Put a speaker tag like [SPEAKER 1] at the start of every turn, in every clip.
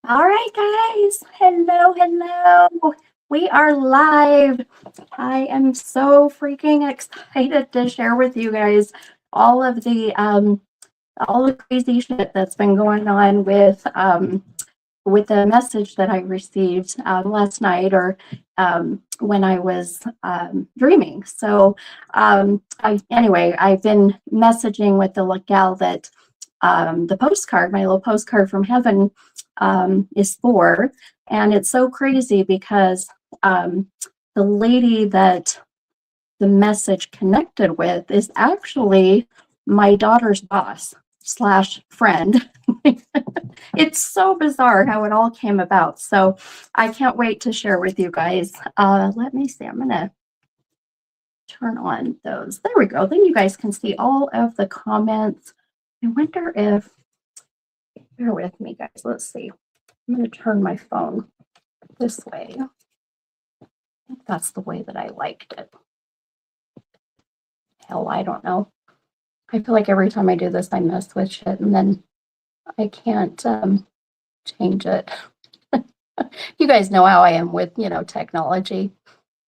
[SPEAKER 1] All right, guys. Hello, hello. We are live. I am so freaking excited to share with you guys all of the all the crazy shit that's been going on with the message that I received last night or when I was dreaming. So anyway, I've been messaging with the gal that the postcard, my little postcard from heaven, is for. And it's so crazy because the lady that the message connected with is actually my daughter's boss slash friend. It's so bizarre how it all came about. So I can't wait to share with you guys. Let me see. I'm going to turn on those. There we go. Then you guys can see all of the comments. I wonder if, bear with me, guys. Let's see. I'm going to turn my phone this way. I think that's the way that I liked it. Hell, I don't know. I feel like every time I do this, I mess with shit and then I can't change it. You guys know how I am with, technology.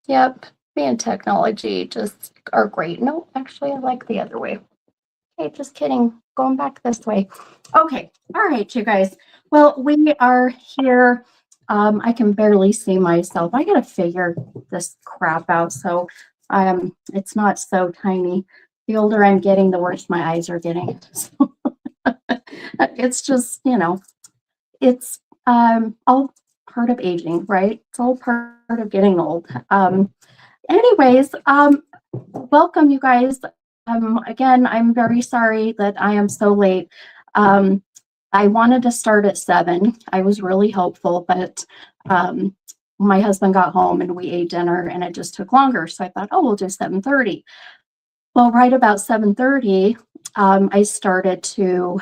[SPEAKER 1] Yep, me and technology just are great. No, actually, I like the other way. Okay, just kidding. Going back this way. Okay, all right, you guys. Well, we are here. I can barely see myself. I gotta figure this crap out so it's not so tiny. The older I'm getting, the worse my eyes are getting. So it's just, it's all part of aging, right? It's all part of getting old. Anyways, welcome, you guys. Again, I'm very sorry that I am so late. I wanted to start at 7. I was really hopeful, but my husband got home and we ate dinner and it just took longer. So I thought, oh, we'll do 7:30. Well, right about 7:30, I started to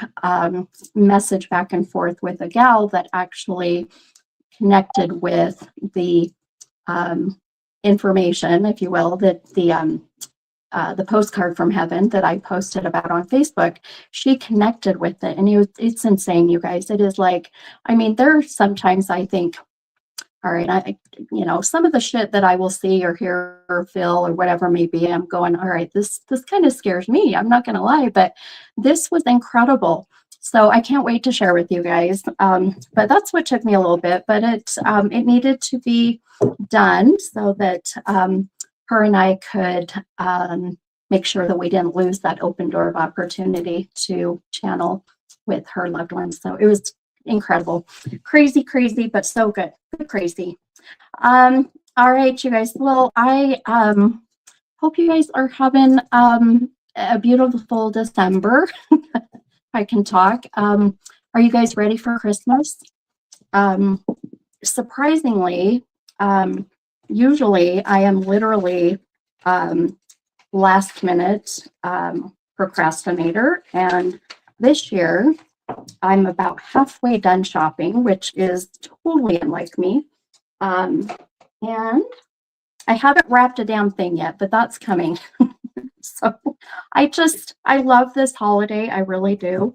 [SPEAKER 1] message back and forth with a gal that actually connected with the information, if you will, that the postcard from heaven that I posted about on Facebook. She connected with it, and it's insane, you guys. It is like, I mean, there's sometimes I think, all right, some of the shit that I will see or hear or feel or whatever may be, I'm going, all right, this kind of scares me. I'm not going to lie, but this was incredible. So I can't wait to share with you guys. But that's what took me a little bit, but it needed to be done so that her and I could make sure that we didn't lose that open door of opportunity to channel with her loved ones. So it was incredible. Crazy, but so good. Crazy. All right, you guys. Well, I hope you guys are having a beautiful December. I can talk. Are you guys ready for Christmas? Surprisingly, usually I am literally last minute procrastinator, and this year I'm about halfway done shopping, which is totally unlike me. And I haven't wrapped a damn thing yet, but that's coming. So I love this holiday. I really do.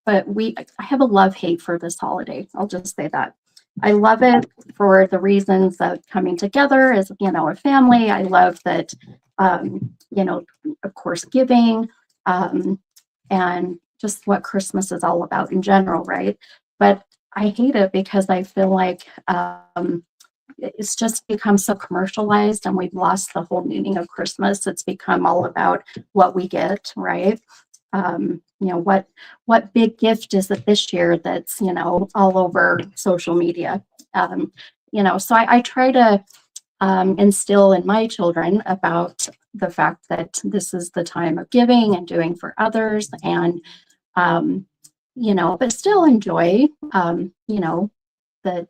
[SPEAKER 1] But I have a love-hate for this holiday. I'll just say that. I love it for the reasons of coming together as, a family. I love that, of course, giving, and just what Christmas is all about in general, right? But I hate it because I feel like it's just become so commercialized and we've lost the whole meaning of Christmas. It's become all about what we get, right? What big gift is it this year that's, all over social media? So I try to instill in my children about the fact that this is the time of giving and doing for others, and but still enjoy the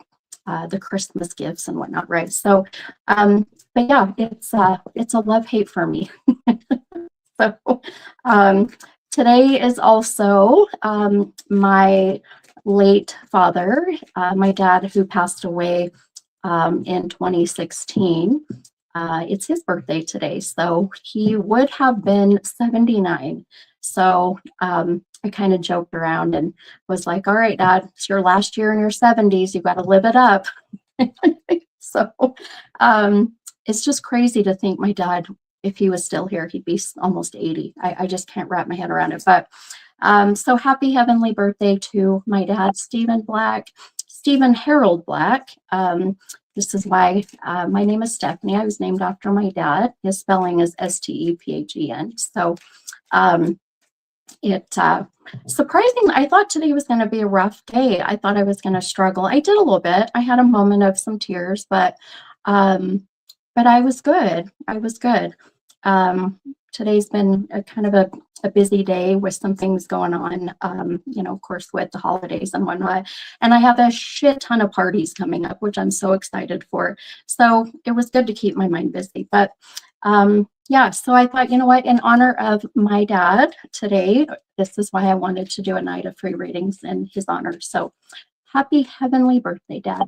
[SPEAKER 1] Christmas gifts and whatnot, right? So but yeah, it's a love-hate for me. So today is also my late father, my dad, who passed away in 2016. It's his birthday today, so he would have been 79. So I kind of joked around and was like, all right, Dad, it's your last year in your 70s. You got to live it up. So it's just crazy to think my dad, if he was still here, he'd be almost 80. I just can't wrap my head around it. But so happy heavenly birthday to my dad, Stephen Harold Black. This is why my name is Stephanie. I was named after my dad. His spelling is Stephen. So it surprisingly, I thought today was going to be a rough day. I thought I was going to struggle. I did a little bit. I had a moment of some tears, but I was good. I was good. Today's been a kind of a busy day with some things going on, of course, with the holidays and whatnot. And I have a shit ton of parties coming up, which I'm so excited for. So it was good to keep my mind busy. But yeah, so I thought, you know what, in honor of my dad today, this is why I wanted to do a night of free readings in his honor. So happy heavenly birthday, Dad.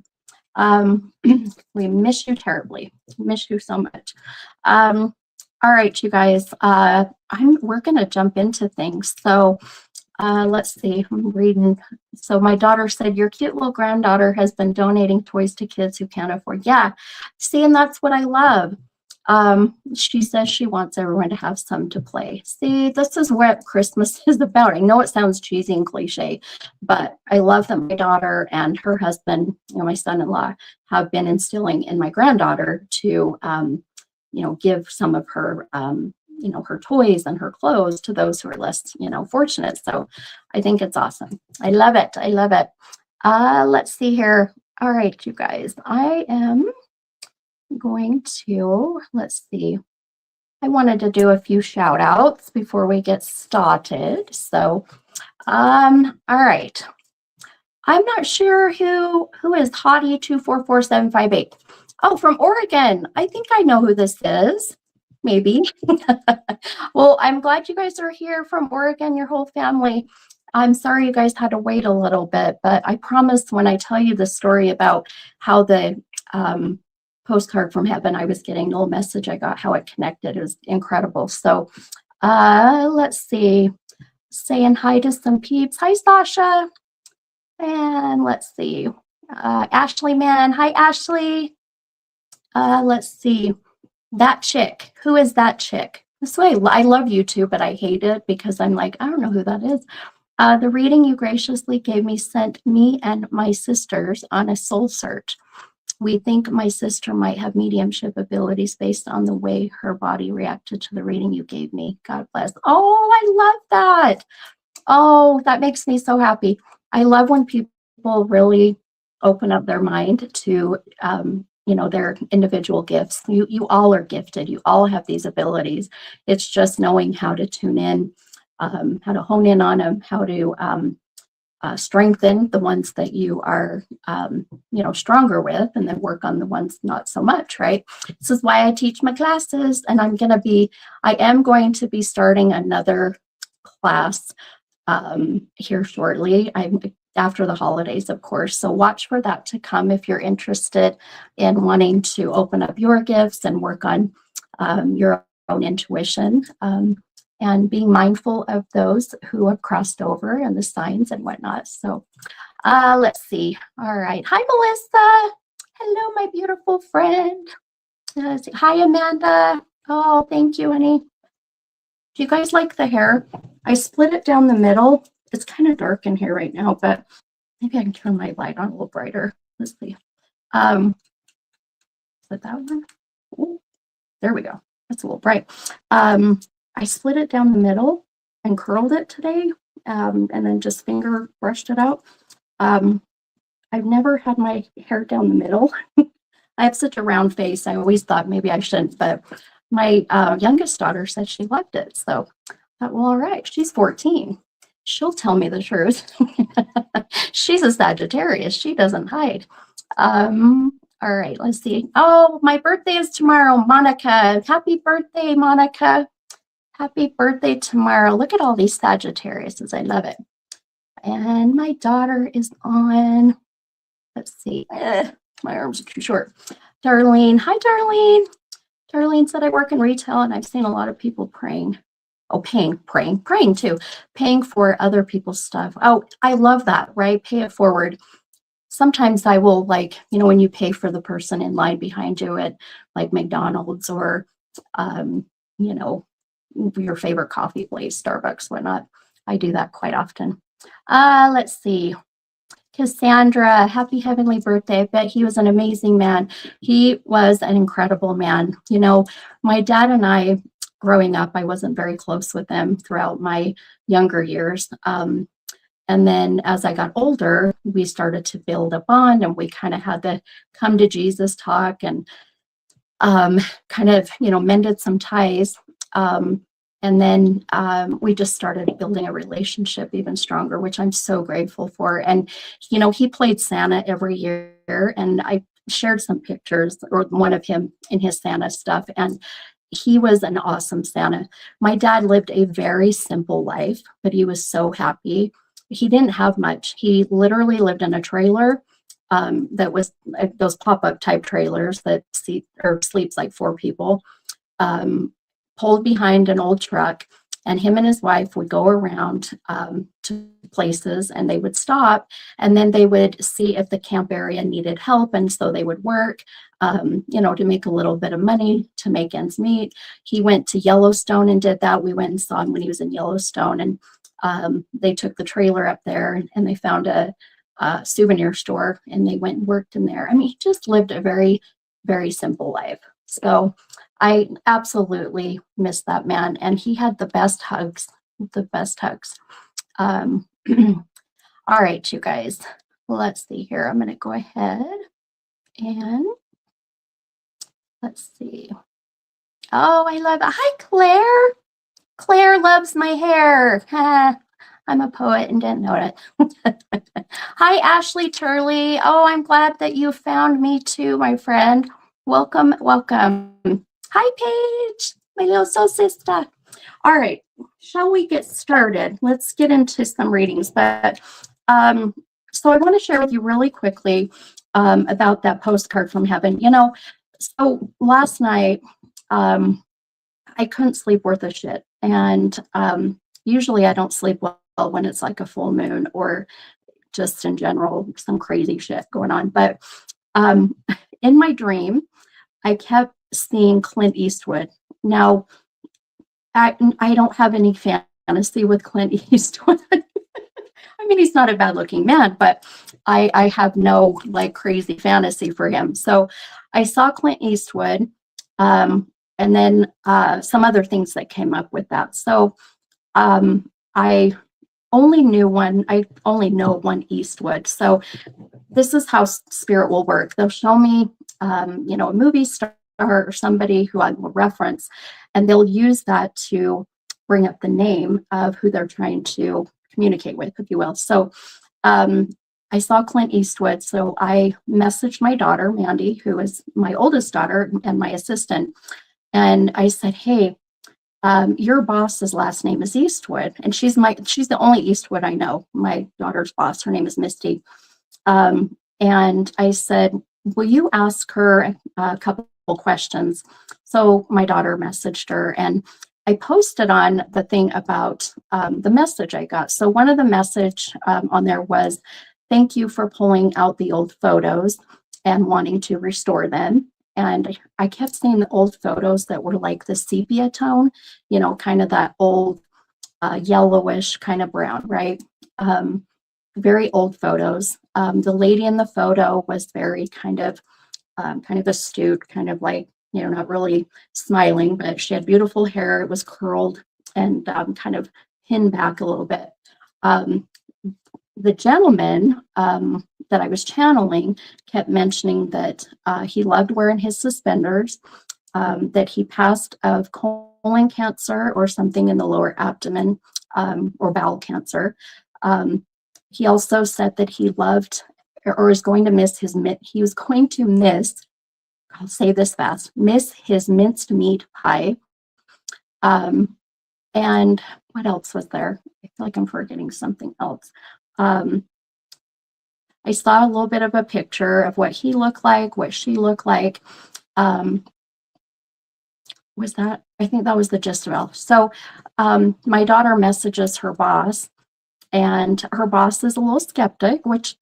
[SPEAKER 1] We miss you terribly. Miss you so much. All right, you guys, we're going to jump into things. So let's see, I'm reading. So my daughter said, your cute little granddaughter has been donating toys to kids who can't afford. Yeah, see, and that's what I love. She says she wants everyone to have some to play. See, this is what Christmas is about. I know it sounds cheesy and cliche, but I love that my daughter and her husband, my son-in-law, have been instilling in my granddaughter to, give some of her, her toys and her clothes to those who are less, fortunate. So I think it's awesome. I love it. I love it. Let's see here. All right, you guys, I am going to, let's see, I wanted to do a few shout outs before we get started. So, all right. I'm not sure who is Hottie244758. Oh, from Oregon. I think I know who this is. Maybe. Well, I'm glad you guys are here from Oregon, your whole family. I'm sorry you guys had to wait a little bit, but I promise when I tell you the story about how the postcard from heaven I was getting, the little message I got, how it connected, it was incredible. So let's see, saying hi to some peeps. Hi, Sasha. And let's see, Ashley Man. Hi, Ashley. Let's see, that chick. Who is that chick? This way, I love YouTube, but I hate it because I'm like, I don't know who that is. The reading you graciously gave me sent me and my sisters on a soul search. We think my sister might have mediumship abilities based on the way her body reacted to the reading you gave me. God bless. Oh, I love that. Oh, that makes me so happy. I love when people really open up their mind to, their individual gifts. You all are gifted. You all have these abilities. It's just knowing how to tune in, how to hone in on them, how to strengthen the ones that you are, stronger with, and then work on the ones not so much, right? This is why I teach my classes, and I am going to be starting another class here shortly. I'm after the holidays, of course. So watch for that to come if you're interested in wanting to open up your gifts and work on your own intuition. And being mindful of those who have crossed over and the signs and whatnot. So let's see. All right. Hi, Melissa. Hello, my beautiful friend. Hi, Amanda. Oh, thank you, honey. Do you guys like the hair? I split it down the middle. It's kind of dark in here right now, but maybe I can turn my light on a little brighter. Let's see. Is it that one? Ooh, there we go. That's a little bright. I split it down the middle and curled it today, and then just finger brushed it out. I've never had my hair down the middle. I have such a round face. I always thought maybe I shouldn't, but my youngest daughter said she loved it. So I thought, well, all right, she's 14. She'll tell me the truth. She's a Sagittarius. She doesn't hide. All right, let's see. Oh, my birthday is tomorrow, Monica. Happy birthday, Monica. Happy birthday tomorrow. Look at all these Sagittariuses. I love it. And my daughter is on, let's see. My arms are too short. Darlene. Hi, Darlene. Darlene said I work in retail and I've seen a lot of people praying. Oh, praying too, paying for other people's stuff. Oh, I love that, right? Pay it forward. Sometimes I will, like, when you pay for the person in line behind you at like McDonald's or, um, you know, your favorite coffee place, Starbucks, whatnot. I do that quite often. Let's see. Cassandra, happy heavenly birthday. I bet he was an amazing man. He was an incredible man. My dad and I, growing up, I wasn't very close with him throughout my younger years. And then as I got older, we started to build a bond and we kind of had the come to Jesus talk and kind of, mended some ties. And then we just started building a relationship even stronger, which I'm so grateful for. And, he played Santa every year, and I shared some pictures or one of him in his Santa stuff. And he was an awesome Santa. My dad lived a very simple life, but he was so happy. He didn't have much. He literally lived in a trailer that was those pop-up type trailers that sleeps like 4 people, pulled behind an old truck, and him and his wife would go around to places, and they would stop, and then they would see if the camp area needed help, and so they would work, to make a little bit of money to make ends meet. He went to Yellowstone and did that. We went and saw him when he was in Yellowstone, and they took the trailer up there, and they found a souvenir store, and they went and worked in there. I mean, he just lived a very, very simple life. So I absolutely miss that man, and he had the best hugs, the best hugs. All right, you guys, let's see here. I'm going to go ahead and let's see. Oh, I love it. Hi, Claire. Claire loves my hair. I'm a poet and didn't know it. Hi, Ashley Turley. Oh, I'm glad that you found me too, my friend. Welcome, welcome. Hi, Paige, my little soul sister. All right, shall we get started? Let's get into some readings. But so I want to share with you really quickly about that postcard from heaven. So last night I couldn't sleep worth a shit, and usually I don't sleep well when it's like a full moon or just in general some crazy shit going on. But in my dream, I kept seeing Clint Eastwood. Now, I don't have any fantasy with Clint Eastwood. I mean, he's not a bad looking man, but I have no like crazy fantasy for him. So I saw Clint Eastwood, and then some other things that came up with that. So I only know one Eastwood. So this is how spirit will work. They'll show me, a movie star or somebody who I will reference, and they'll use that to bring up the name of who they're trying to communicate with, if you will. So I saw Clint Eastwood, so I messaged my daughter, Mandy, who is my oldest daughter and my assistant, and I said, hey, your boss's last name is Eastwood, and she's the only Eastwood I know. My daughter's boss, her name is Misty. And I said, will you ask her a couple questions? So my daughter messaged her, and I posted on the thing about the message I got. So one of the message on there was, thank you for pulling out the old photos and wanting to restore them. And I kept seeing the old photos that were like the sepia tone, kind of that old yellowish kind of brown, right? Very old photos. The lady in the photo was very kind of astute, kind of like, not really smiling, but she had beautiful hair. It was curled and kind of pinned back a little bit. The gentleman that I was channeling kept mentioning that he loved wearing his suspenders, that he passed of colon cancer or something in the lower abdomen, or bowel cancer. He also said that he loved or is going to miss he was going to miss, I'll say this fast, miss his minced meat pie. And what else was there? I feel like I'm forgetting something else. I saw a little bit of a picture of what he looked like, what she looked like. I think that was the gist of it. So my daughter messages her boss, and her boss is a little skeptic, which,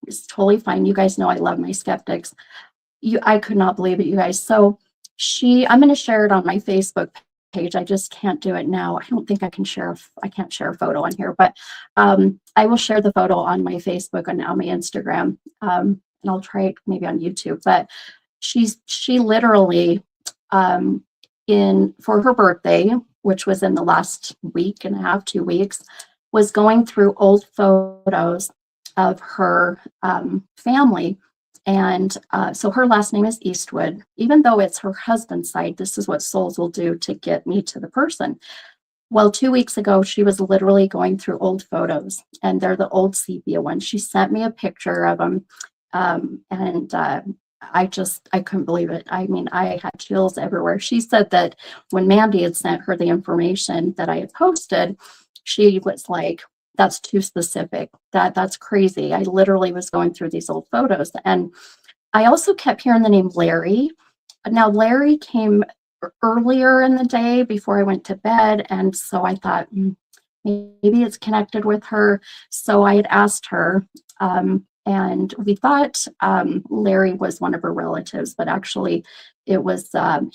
[SPEAKER 1] is totally fine. You guys know I love my skeptics. I could not believe it, you guys. So I'm going to share it on my Facebook page. I just can't do it now. I don't think I can't share a photo on here, but I will share the photo on my Facebook and on my Instagram. And I'll try it maybe on YouTube, but she literally, for her birthday, which was in the last week and a half, 2 weeks, was going through old photos of her family. And so her last name is Eastwood. Even though it's her husband's side, this is what souls will do to get me to the person. Well, 2 weeks ago, she was literally going through old photos, and they're the old sepia ones. She sent me a picture of them, and I couldn't believe it. I mean, I had chills everywhere. She said that when Mandy had sent her the information that I had posted, she was like, that's too specific. That's crazy. I literally was going through these old photos. And I also kept hearing the name Larry. Now, Larry came earlier in the day before I went to bed. And so I thought, maybe it's connected with her. So I had asked her, and we thought Larry was one of her relatives, but actually it was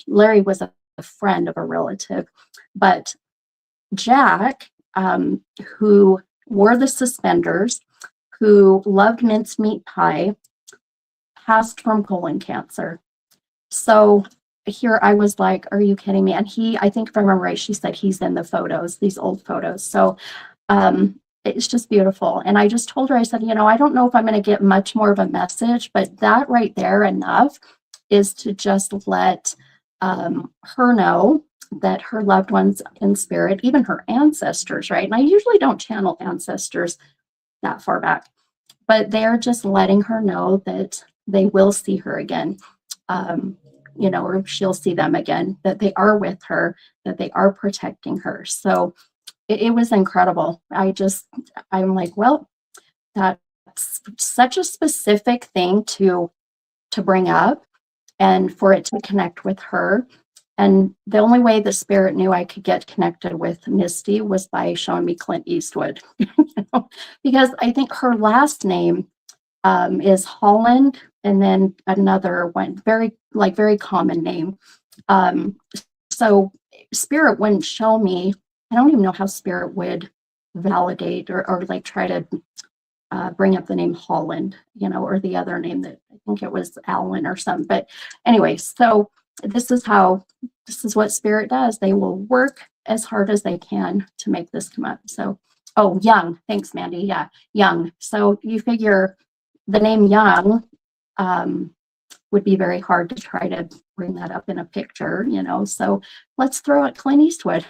[SPEAKER 1] Larry was a friend of a relative. But Jack, who wore the suspenders, who loved mincemeat pie, passed from colon cancer. So here I was like, are you kidding me? And I think if I remember right, she said he's in the photos, these old photos. So it's just beautiful. And I just told her, I said, I don't know if I'm going to get much more of a message, but that right there enough is to just let her know that her loved ones in spirit, even her ancestors, right? And I usually don't channel ancestors that far back, but they're just letting her know that they will see her again, or she'll see them again, that they are with her, that they are protecting her. So it was incredible. I'm like, well, that's such a specific thing to bring up and for it to connect with her. And the only way the spirit knew I could get connected with Misty was by showing me Clint Eastwood, because I think her last name is Holland, and then another one, very common name. So spirit wouldn't show me. I don't even know how spirit would validate or like try to bring up the name Holland, or the other name that I think it was Allen or something. But anyway, so this is what spirit does. They will work as hard as they can to make this come up. So, Young. Thanks, Mandy. Yeah, Young. So you figure the name Young would be very hard to try to bring that up in a picture, so let's throw at Clint Eastwood.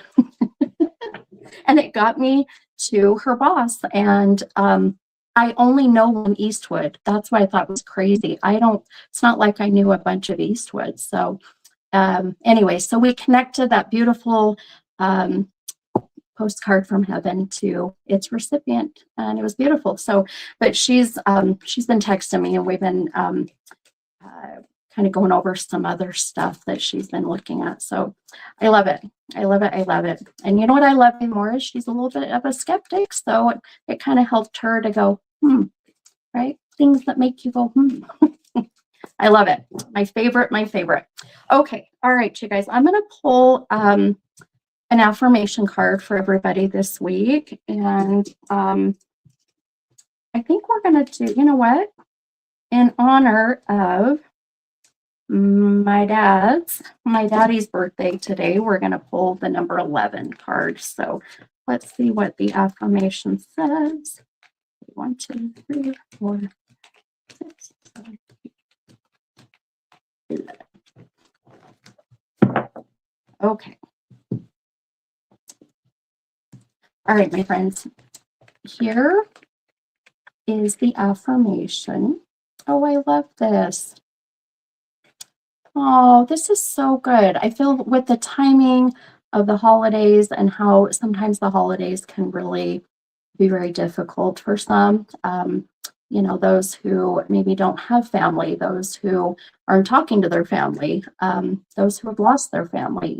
[SPEAKER 1] And it got me to her boss. And I only know one Eastwood. That's what I thought was crazy. It's not like I knew a bunch of Eastwoods. So anyway, so we connected that beautiful postcard from heaven to its recipient, and it was beautiful. So, but she's been texting me, and we've been kind of going over some other stuff that she's been looking at. So I love it. I love it. I love it. And you know what I love more is she's a little bit of a skeptic. So it kind of helped her to go, right? Things that make you go, I love it. My favorite. Okay. All right, you guys, I'm going to pull an affirmation card for everybody this week. And I think we're going to do, you know what? In honor of my daddy's birthday today, we're going to pull the number 11 card. So let's see what the affirmation says. 1, 2, 3, 4, 6, 7, 8, 11. Okay. All right, my friends. Here is the affirmation. Oh, I love this. Oh, this is so good. I feel with the timing of the holidays and how sometimes the holidays can really be very difficult for some. those who maybe don't have family, those who aren't talking to their family, those who have lost their family.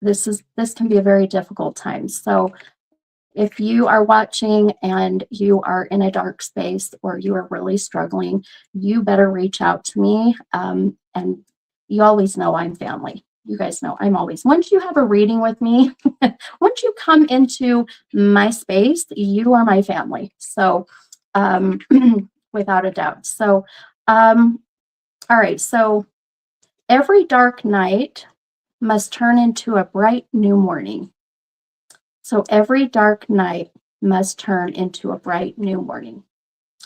[SPEAKER 1] This can be a very difficult time. So if you are watching and you are in a dark space or you are really struggling, you better reach out to me. And you always know I'm family. You guys know I'm always, once you have a reading with me, once you come into my space, you are my family. So, without a doubt. So, all right. So every dark night must turn into a bright new morning. So every dark night must turn into a bright new morning.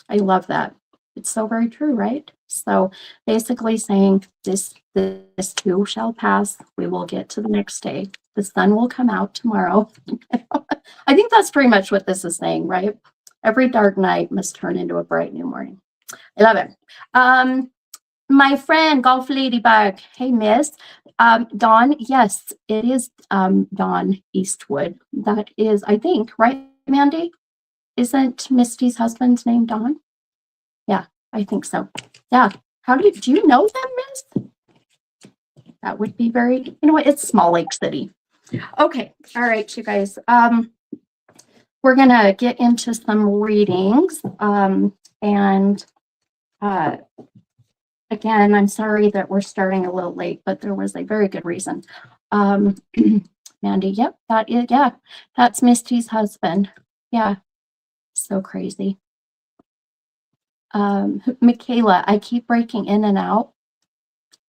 [SPEAKER 1] I love that. It's so very true, right? So basically saying this too shall pass. We will get to the next day. The sun will come out tomorrow. I think that's pretty much what this is saying, right? Every dark night must turn into a bright new morning. I love it. My friend, Golf Ladybug. Hey, Miss. Dawn, yes, it is Dawn Eastwood. That is, I think, right, Mandy? Isn't Misty's husband's name Dawn? Yeah, I think so. Yeah. Do you know them, Miss? That would be very, you know what? It's Small Lake City. Okay. All right, you guys. We're going to get into some readings. And again, I'm sorry that we're starting a little late, but there was a very good reason. Mandy, yep, that's Misty's husband. Yeah, so crazy. Michaela, I keep breaking in and out.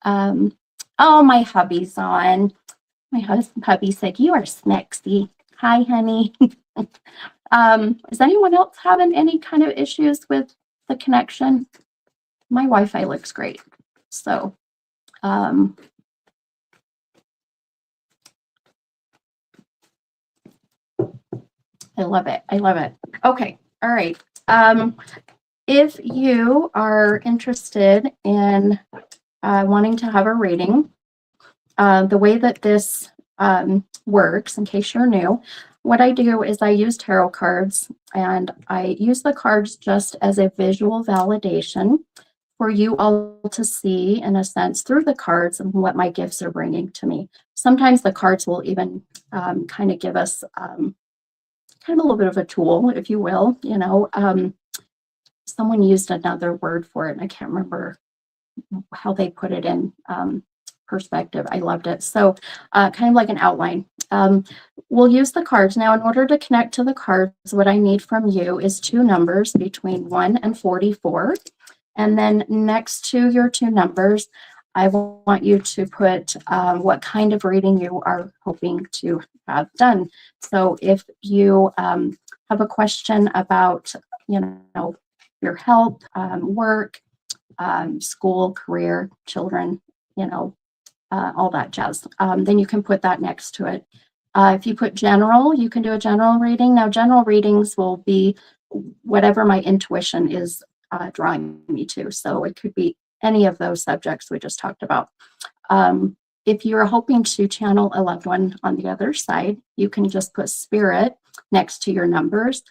[SPEAKER 1] Oh, my hubby's on. My hubby said, you are smexy. Hi, honey. Is anyone else having any kind of issues with the connection? My Wi-Fi looks great. So, I love it. I love it. Okay. All right. If you are interested in wanting to have a reading, the way that this works, in case you're new, what I do is I use tarot cards, and I use the cards just as a visual validation for you all to see, in a sense, through the cards and what my gifts are bringing to me. Sometimes the cards will even kind of give us kind of a little bit of a tool, if you will. Someone used another word for it, and I can't remember how they put it in perspective. I loved it. So kind of like an outline. We'll use the cards. Now, in order to connect to the cards, what I need from you is 2 numbers between 1 and 44. And then next to your 2 numbers, I want you to put what kind of reading you are hoping to have done. So if you have a question about, your health, work, school, career, children, all that jazz, then you can put that next to it. If you put general, you can do a general reading. Now, general readings will be whatever my intuition is drawing me to. So it could be any of those subjects we just talked about. If you're hoping to channel a loved one on the other side, you can just put spirit next to your numbers.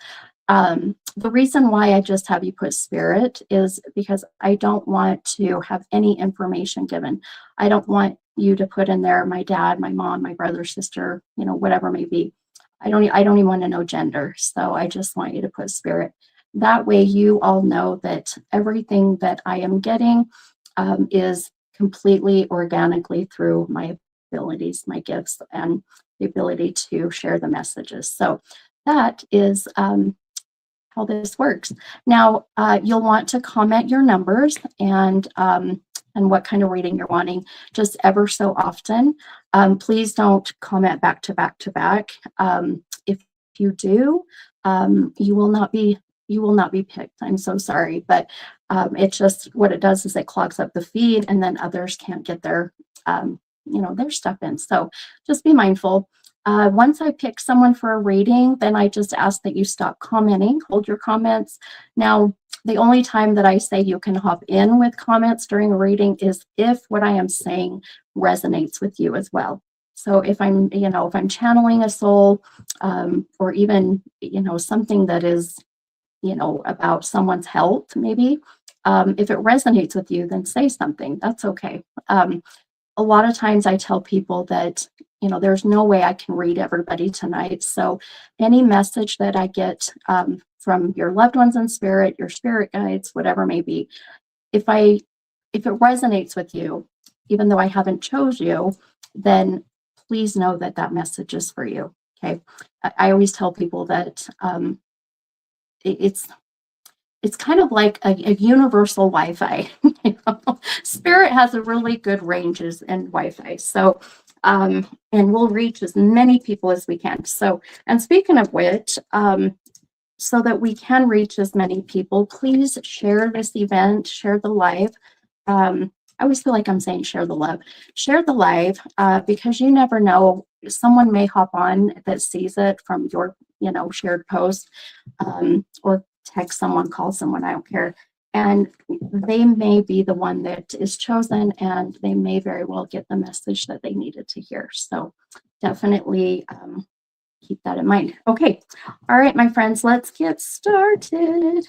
[SPEAKER 1] The reason why I just have you put spirit is because I don't want to have any information given. I don't want you to put in there my dad, my mom, my brother, sister, whatever it may be. I don't even want to know gender. So I just want you to put spirit. That way you all know that everything that I am getting is completely organically through my abilities, my gifts, and the ability to share the messages. So that is how this works. Now, you'll want to comment your numbers and what kind of reading you're wanting, just ever so often. Please don't comment back to back to back. If you do, you will not be picked. I'm so sorry, but it just, what it does is it clogs up the feed, and then others can't get their their stuff in. So just be mindful. Once I pick someone for a reading, then I just ask that you stop commenting, hold your comments. Now, the only time that I say you can hop in with comments during a reading is if what I am saying resonates with you as well. So if I'm channeling a soul, or even, something that is about someone's health, maybe. If it resonates with you, then say something. That's okay. A lot of times I tell people that, there's no way I can read everybody tonight. So any message that I get from your loved ones in spirit, your spirit guides, whatever it may be, if it resonates with you, even though I haven't chose you, then please know that that message is for you. Okay. I always tell people that it's kind of like a universal Wi-Fi. Spirit has a really good ranges in Wi-Fi. So, and we'll reach as many people as we can. So, and speaking of which, so that we can reach as many people, please share this event, share the live. I always feel like I'm saying share the love, share the live, because you never know, someone may hop on that sees it from your, shared post, or text someone, call someone, I don't care. And they may be the one that is chosen, and they may very well get the message that they needed to hear. So definitely keep that in mind. Okay. All right, my friends, let's get started.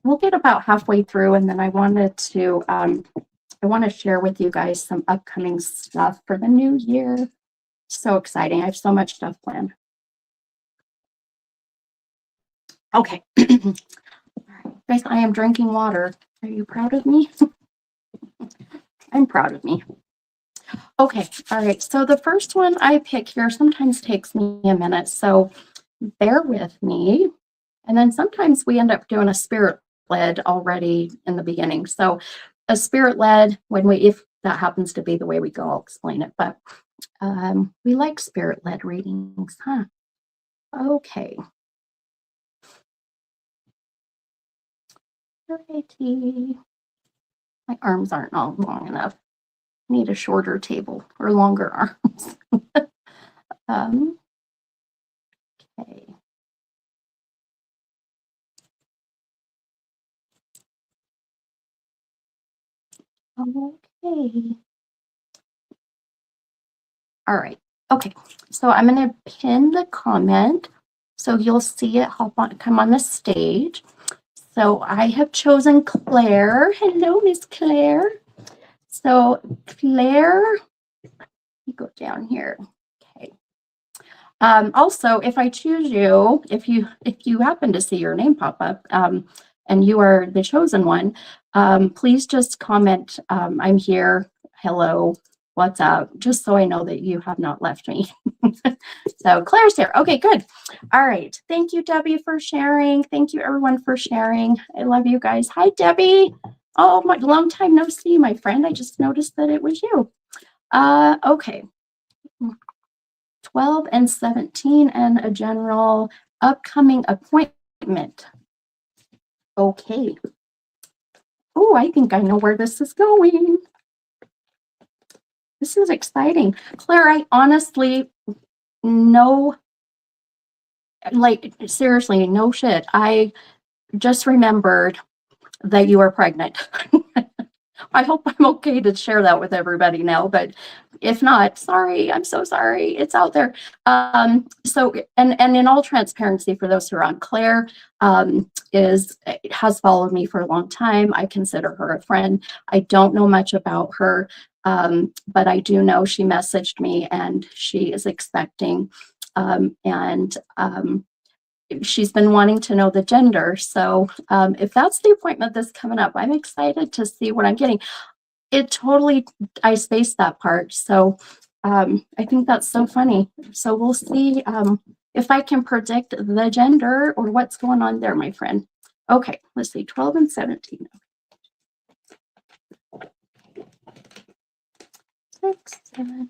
[SPEAKER 1] We'll get about halfway through, and then I want to share with you guys some upcoming stuff for the new year. So exciting. I have so much stuff planned. Okay. Guys, I am drinking water. Are you proud of me? I'm proud of me. Okay. All right. So the first one I pick here sometimes takes me a minute. So bear with me. And then sometimes we end up doing a spirit led already in the beginning. So a spirit led, if that happens to be the way we go, I'll explain it. But we like spirit led readings, huh? Okay. Alrighty. My arms aren't all long enough. I need a shorter table or longer arms. Okay. Okay. All right. Okay. So I'm going to pin the comment so you'll see it come on the stage. So I have chosen Claire. Hello, Miss Claire. So Claire, you go down here. Okay. Also, if I choose you, if you happen to see your name pop up, and you are the chosen one, please just comment, I'm here, hello, what's up, just so I know that you have not left me. So Claire's here. Okay, good. All right. Thank you, Debbie, for sharing. Thank you, everyone, for sharing. I love you guys. Hi, Debbie. Oh, my long time no see, my friend. I just noticed that it was you. Okay. 12 and 17 and a general upcoming appointment. Okay. Oh, I think I know where this is going. This is exciting. Claire, I honestly, seriously, no shit. I just remembered that you are pregnant. I hope I'm okay to share that with everybody now, but if not, sorry, I'm so sorry. It's out there. So, and in all transparency, for those who are on, Claire has followed me for a long time. I consider her a friend. I don't know much about her, but I do know she messaged me and she is expecting, and she's been wanting to know the gender. So if that's the appointment that's coming up, I'm excited to see what I'm getting. I spaced that part. So I think that's so funny. So we'll see if I can predict the gender or what's going on there, my friend. Okay, let's see, 12 and 17. 6, 7,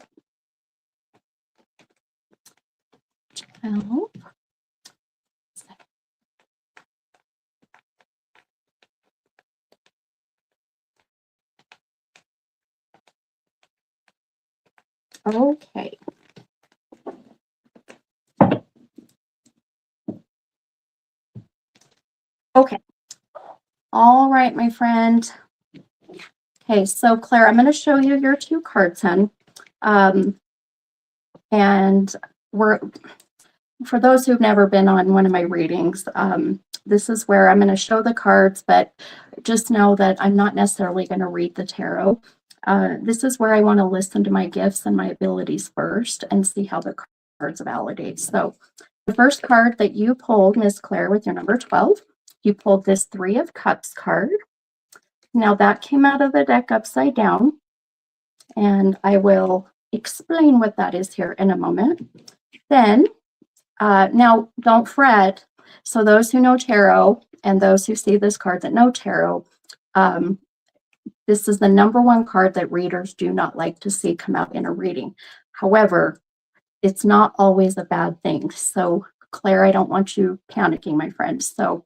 [SPEAKER 1] 12. Okay. Okay. All right, my friend. Okay, so Claire, I'm going to show you your 2 cards, hon. And for those who've never been on one of my readings, this is where I'm going to show the cards, but just know that I'm not necessarily going to read the tarot. This is where I want to listen to my gifts and my abilities first and see how the cards validate. So the first card that you pulled, Miss Claire, with your number 12, you pulled this Three of Cups card. Now that came out of the deck upside down, and I will explain what that is here in a moment. Then, now don't fret. So those who know tarot and those who see this card that know tarot, this is the number one card that readers do not like to see come out in a reading. However, it's not always a bad thing. So Claire, I don't want you panicking, my friend. So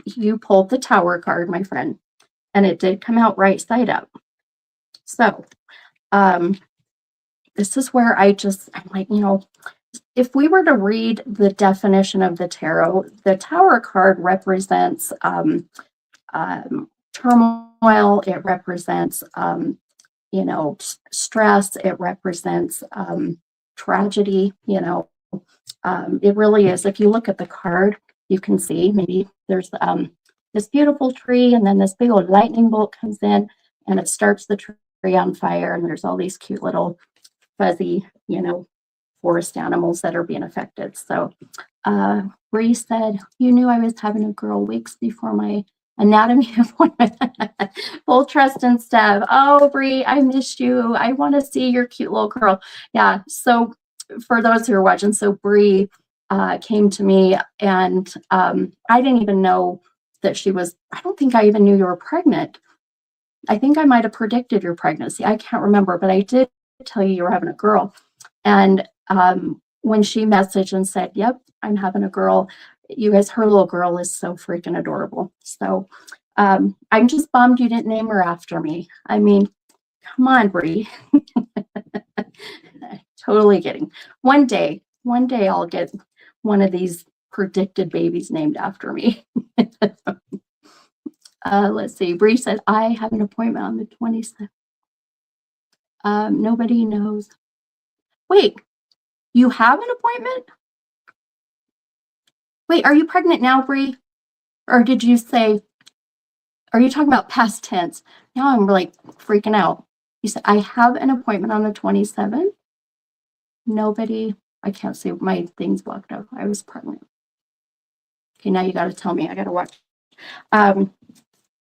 [SPEAKER 1] you pulled the Tower card, my friend, and it did come out right side up. So this is where I'm like, if we were to read the definition of the tarot, the Tower card represents turmoil. It represents, stress. It represents tragedy. It really is. If you look at the card, you can see maybe there's this beautiful tree, and then this big old lightning bolt comes in, and it starts the tree on fire, and there's all these cute little fuzzy, forest animals that are being affected. So Bree said, you knew I was having a girl weeks before my anatomy appointment. Full trust and Steph. Oh, Bree, I missed you. I want to see your cute little girl. Yeah. So for those who are watching, so Bree came to me, and I didn't even know that I don't think I even knew you were pregnant. I think I might have predicted your pregnancy. I can't remember, but I did tell you were having a girl. And when she messaged and said, yep, I'm having a girl, you guys, her little girl is so freaking adorable. So I'm just bummed you didn't name her after me. I mean, come on, Bree. Totally kidding. One day I'll get one of these predicted babies named after me. Let's see. Bree said, I have an appointment on the 27th. Nobody knows. Wait, you have an appointment? Wait, are you pregnant now, Bree? Or did you say, are you talking about past tense? Now I'm like freaking out. You said, I have an appointment on the 27th. Nobody, I can't see, my thing's blocked out. I was pregnant. Okay, now you got to tell me. I got to watch.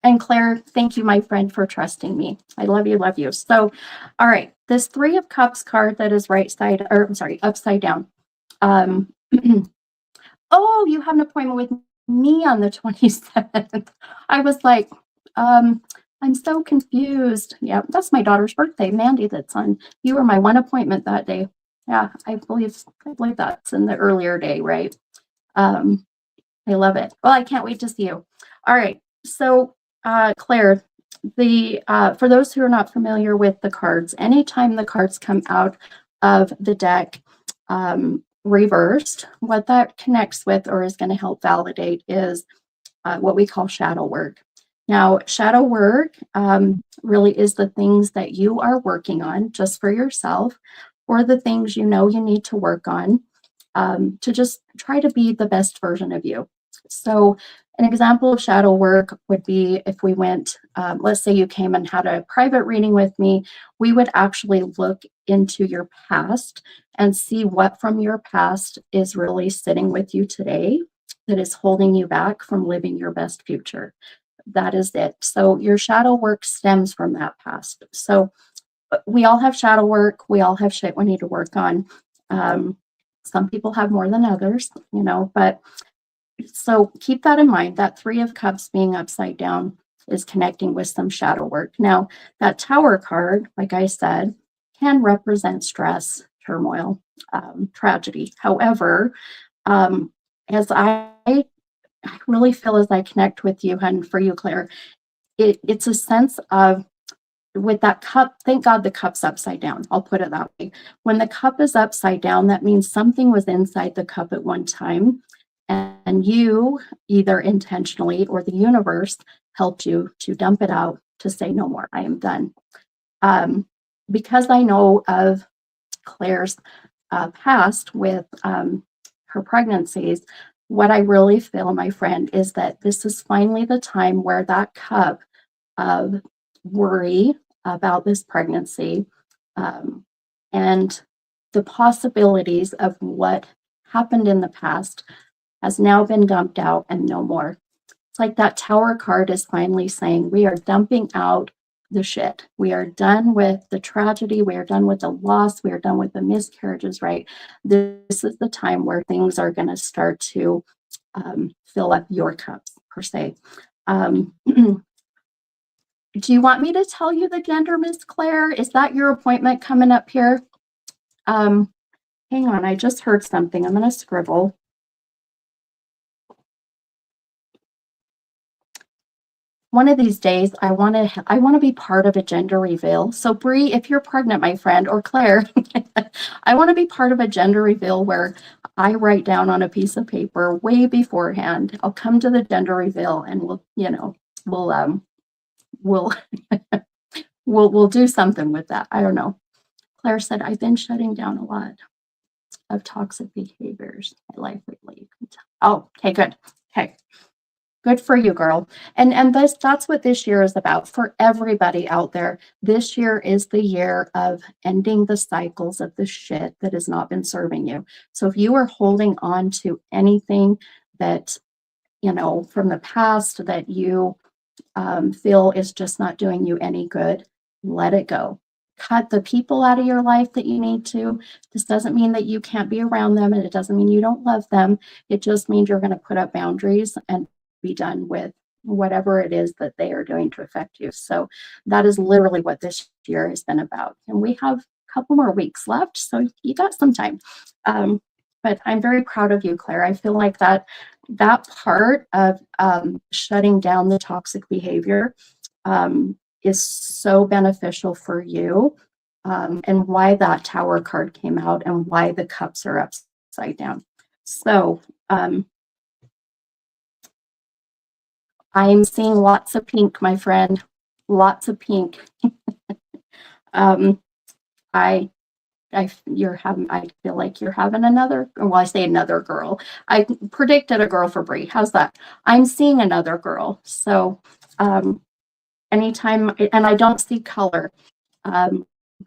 [SPEAKER 1] And Claire, thank you, my friend, for trusting me. I love you, love you. So, all right, this Three of Cups card that is upside down. Oh, you have an appointment with me on the 27th. I was like, I'm so confused. Yeah, that's my daughter's birthday, Mandy, that's on. You were my one appointment that day. Yeah, I believe that's in the earlier day, right? I love it. Well, I can't wait to see you. All right, so Claire, for those who are not familiar with the cards, anytime the cards come out of the deck reversed, what that connects with or is going to help validate is what we call shadow work. Now, shadow work really is the things that you are working on just for yourself, or the things you know you need to work on to just try to be the best version of you. So an example of shadow work would be if we went, let's say you came and had a private reading with me, we would actually look into your past and see what from your past is really sitting with you today that is holding you back from living your best future. That is it. So your shadow work stems from that past. So we all have shadow work. We all have shit we need to work on. Some people have more than others, but so keep that in mind. That Three of Cups being upside down is connecting with some shadow work. Now, that Tower card, like I said, can represent stress, turmoil, tragedy. However, as I really feel as I connect with you, and for you, Claire, it's a sense of, with that cup, thank God the cup's upside down. I'll put it that way. When the cup is upside down, that means something was inside the cup at one time, and you, either intentionally or the universe, helped you to dump it out, to say no more, I am done. Because I know of Claire's past with her pregnancies, what I really feel, my friend, is that this is finally the time where that cup of worry about this pregnancy, um, and the possibilities of what happened in the past has now been dumped out and no more. It's like that tower card is finally saying, we are dumping out the shit. We are done with the tragedy. We are done with the loss. We are done with the miscarriages, right? This is the time where things are going to start to fill up your cups, per se. Do you want me to tell you the gender, Miss Claire? Is that your appointment coming up here? Hang on, I just heard something. I'm going to scribble. One of these days, I want to be part of a gender reveal. So Bree, if you're pregnant, my friend, or Claire, I want to be part of a gender reveal where I write down on a piece of paper way beforehand. I'll come to the gender reveal and we'll we'll do something with that. I don't know. Claire said, I've been shutting down a lot of toxic behaviors in my life lately. Oh, okay, good. Okay. Good for you, girl. And that's what this year is about for everybody out there. This year is the year of ending the cycles of the shit that has not been serving you. So if you are holding on to anything that, from the past that you feel is just not doing you any good, let it go. Cut the people out of your life that you need to. This doesn't mean that you can't be around them, and it doesn't mean you don't love them. It just means you're going to put up boundaries and be done with whatever it is that they are doing to affect you. So that is literally what this year has been about. And we have a couple more weeks left, so you got some time. But I'm very proud of you, Claire. I feel like that part of shutting down the toxic behavior is so beneficial for you, and why that tower card came out and why the cups are upside down. So I'm seeing lots of pink, my friend, lots of pink. I feel like you're having another, well, I say another girl. I predicted a girl for Brie. How's that? I'm seeing another girl. So anytime, and I don't see color.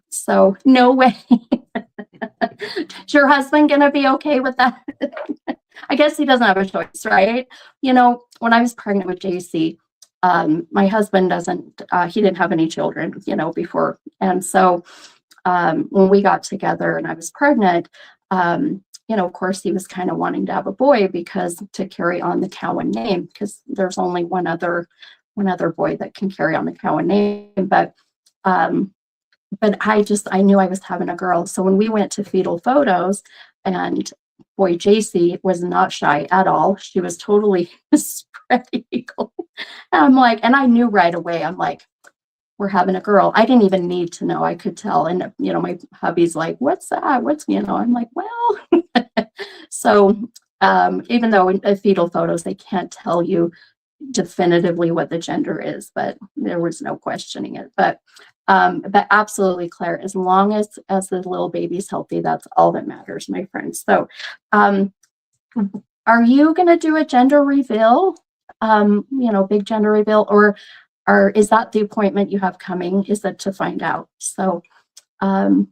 [SPEAKER 1] So no way. Is your husband going to be okay with that? I guess he doesn't have a choice, right? When I was pregnant with JC, my husband he didn't have any children, before. And so when we got together and I was pregnant, of course he was kind of wanting to have a boy because to carry on the Cowan name, because there's only one other boy that can carry on the Cowan name. But I knew I was having a girl. So when we went to fetal photos, and boy, JC was not shy at all. She was totally spread eagle. And I'm like, and I knew right away, I'm like, we're having a girl. I didn't even need to know. I could tell. And, my hubby's like, what's that? I'm like, well, so even though in fetal photos, they can't tell you definitively what the gender is, but there was no questioning it. But absolutely, Claire, as long as the little baby's healthy, that's all that matters, my friend. So are you going to do a gender reveal, big gender reveal, or is that the appointment you have coming? Is that to find out? So I've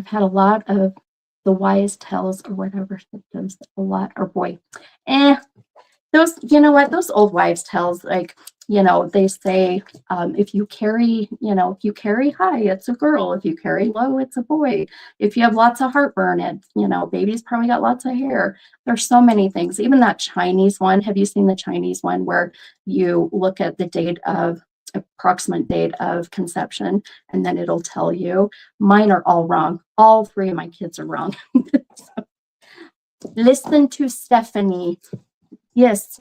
[SPEAKER 1] had a lot of the wise tales or whatever, those, those old wives tales, like, they say, if you carry high, it's a girl. If you carry low, it's a boy. If you have lots of heartburn, baby's probably got lots of hair. There's so many things. Even that Chinese one. Have you seen the Chinese one where you look at the approximate date of conception, and then it'll tell you? Mine are all wrong. All three of my kids are wrong. So, listen to Stephanie. Yes,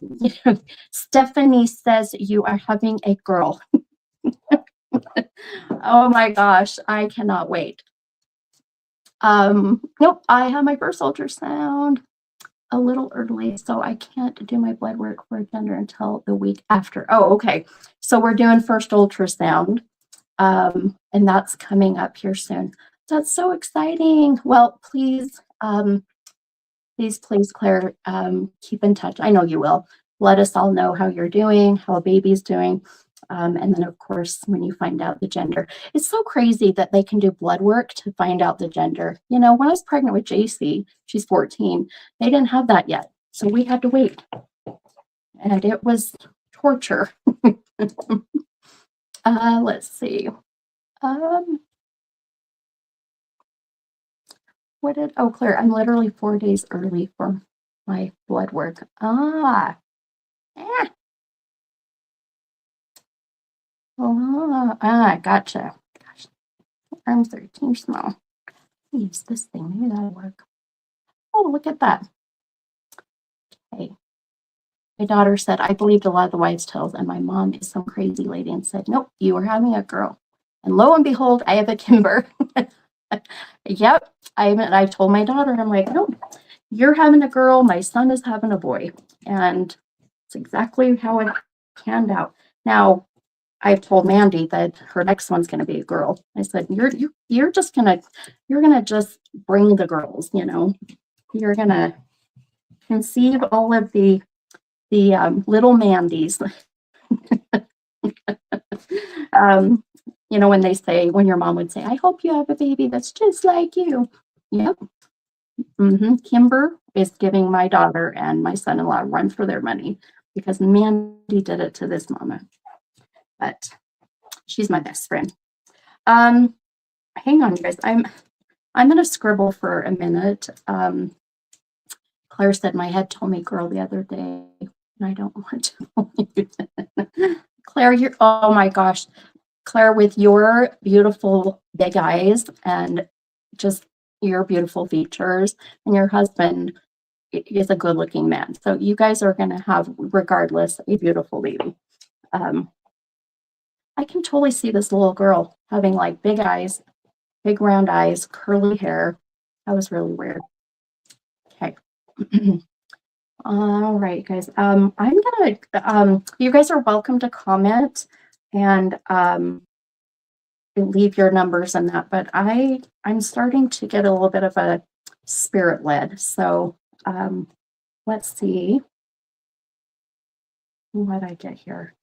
[SPEAKER 1] Stephanie says you are having a girl. Oh my gosh, I cannot wait. Nope, I have my first ultrasound a little early, so I can't do my blood work for gender until the week after. Oh, okay. So we're doing first ultrasound, and that's coming up here soon. That's so exciting. Well, please, please, Claire, keep in touch. I know you will. Let us all know how you're doing, how a baby's doing. And then, of course, when you find out the gender. It's so crazy that they can do blood work to find out the gender. You know, when I was pregnant with JC, she's 14, they didn't have that yet. So we had to wait. And it was torture. Let's see. Claire, I'm literally 4 days early for my blood work. Gotcha. Gosh, arms are too small. Use this thing, maybe that'll work. Oh, look at that. Okay. My daughter said, I believed a lot of the wives' tales, and my mom is some crazy lady and said, nope, you are having a girl. And lo and behold, I have a Kimber. Yep. I told my daughter, I'm like, nope, you're having a girl, my son is having a boy. And it's exactly how it panned out. Now, I've told Mandy that her next one's going to be a girl. I said, you're just gonna just bring the girls, you know. You're gonna conceive all of the little Mandys. You know, when your mom would say, I hope you have a baby that's just like you. Yep. Kimber is giving my daughter and my son-in-law a run for their money because Mandy did it to this mama. But she's my best friend. Hang on, you guys. I'm gonna scribble for a minute. Claire said my head told me girl the other day, and I don't want to. Claire, oh my gosh. Claire, with your beautiful big eyes and just your beautiful features, and your husband is a good looking man. So you guys are going to have, regardless, a beautiful baby. I can totally see this little girl having like big eyes, big round eyes, curly hair. That was really weird. Okay. All right, guys. I'm gonna, you guys are welcome to comment and leave your numbers and that, but I'm starting to get a little bit of a spirit led. So let's see what I get here.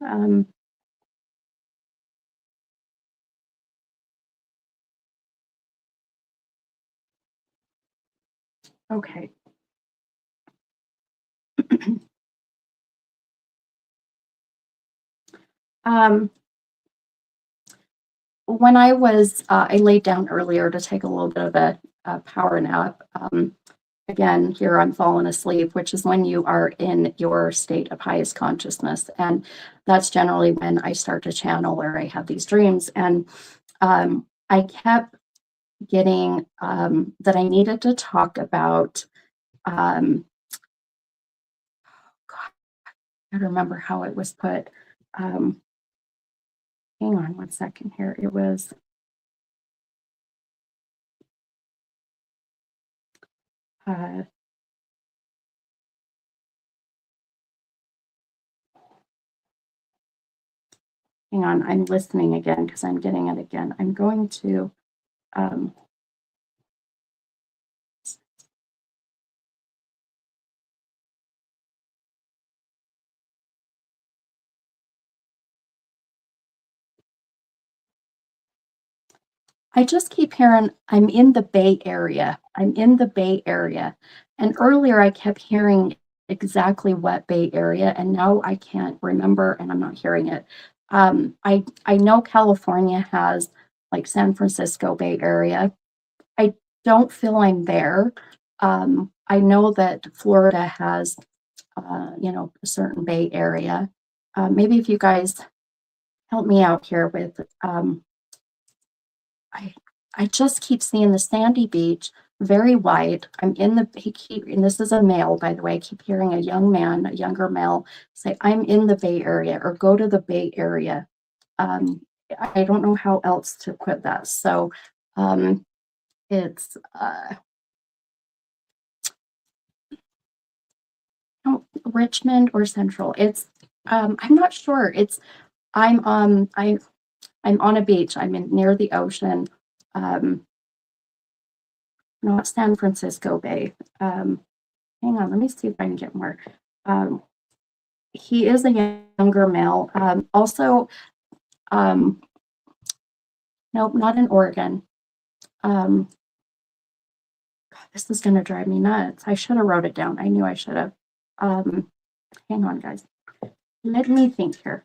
[SPEAKER 1] Okay. When I laid down earlier to take a little bit of a power nap. Again, here I'm falling asleep, which is when you are in your state of highest consciousness. And that's generally when I start to channel or I have these dreams. And I kept getting that I needed to talk about, God, I don't remember how it was put. Hang on one second here. It was, hang on, I'm listening again because I'm getting it again. I'm going to, I just keep hearing, I'm in the Bay Area. I'm in the Bay Area. And earlier I kept hearing exactly what Bay Area, and now I can't remember and I'm not hearing it. I know California has like San Francisco Bay Area. I don't feel I'm there. I know that Florida has, a certain Bay Area. Maybe if you guys help me out here with, I just keep seeing the sandy beach, very white. And this is a male, by the way. I keep hearing a younger male say, I'm in the Bay Area or go to the Bay Area. I don't know how else to put that. So it's Richmond or Central. It's I'm not sure. I'm on a beach. I'm near the ocean. Not San Francisco Bay. hang on, let me see if I can get more. He is a younger male. Also, nope, not in Oregon. God, this is going to drive me nuts. I should have wrote it down. I knew I should have. Hang on, guys. Let me think here.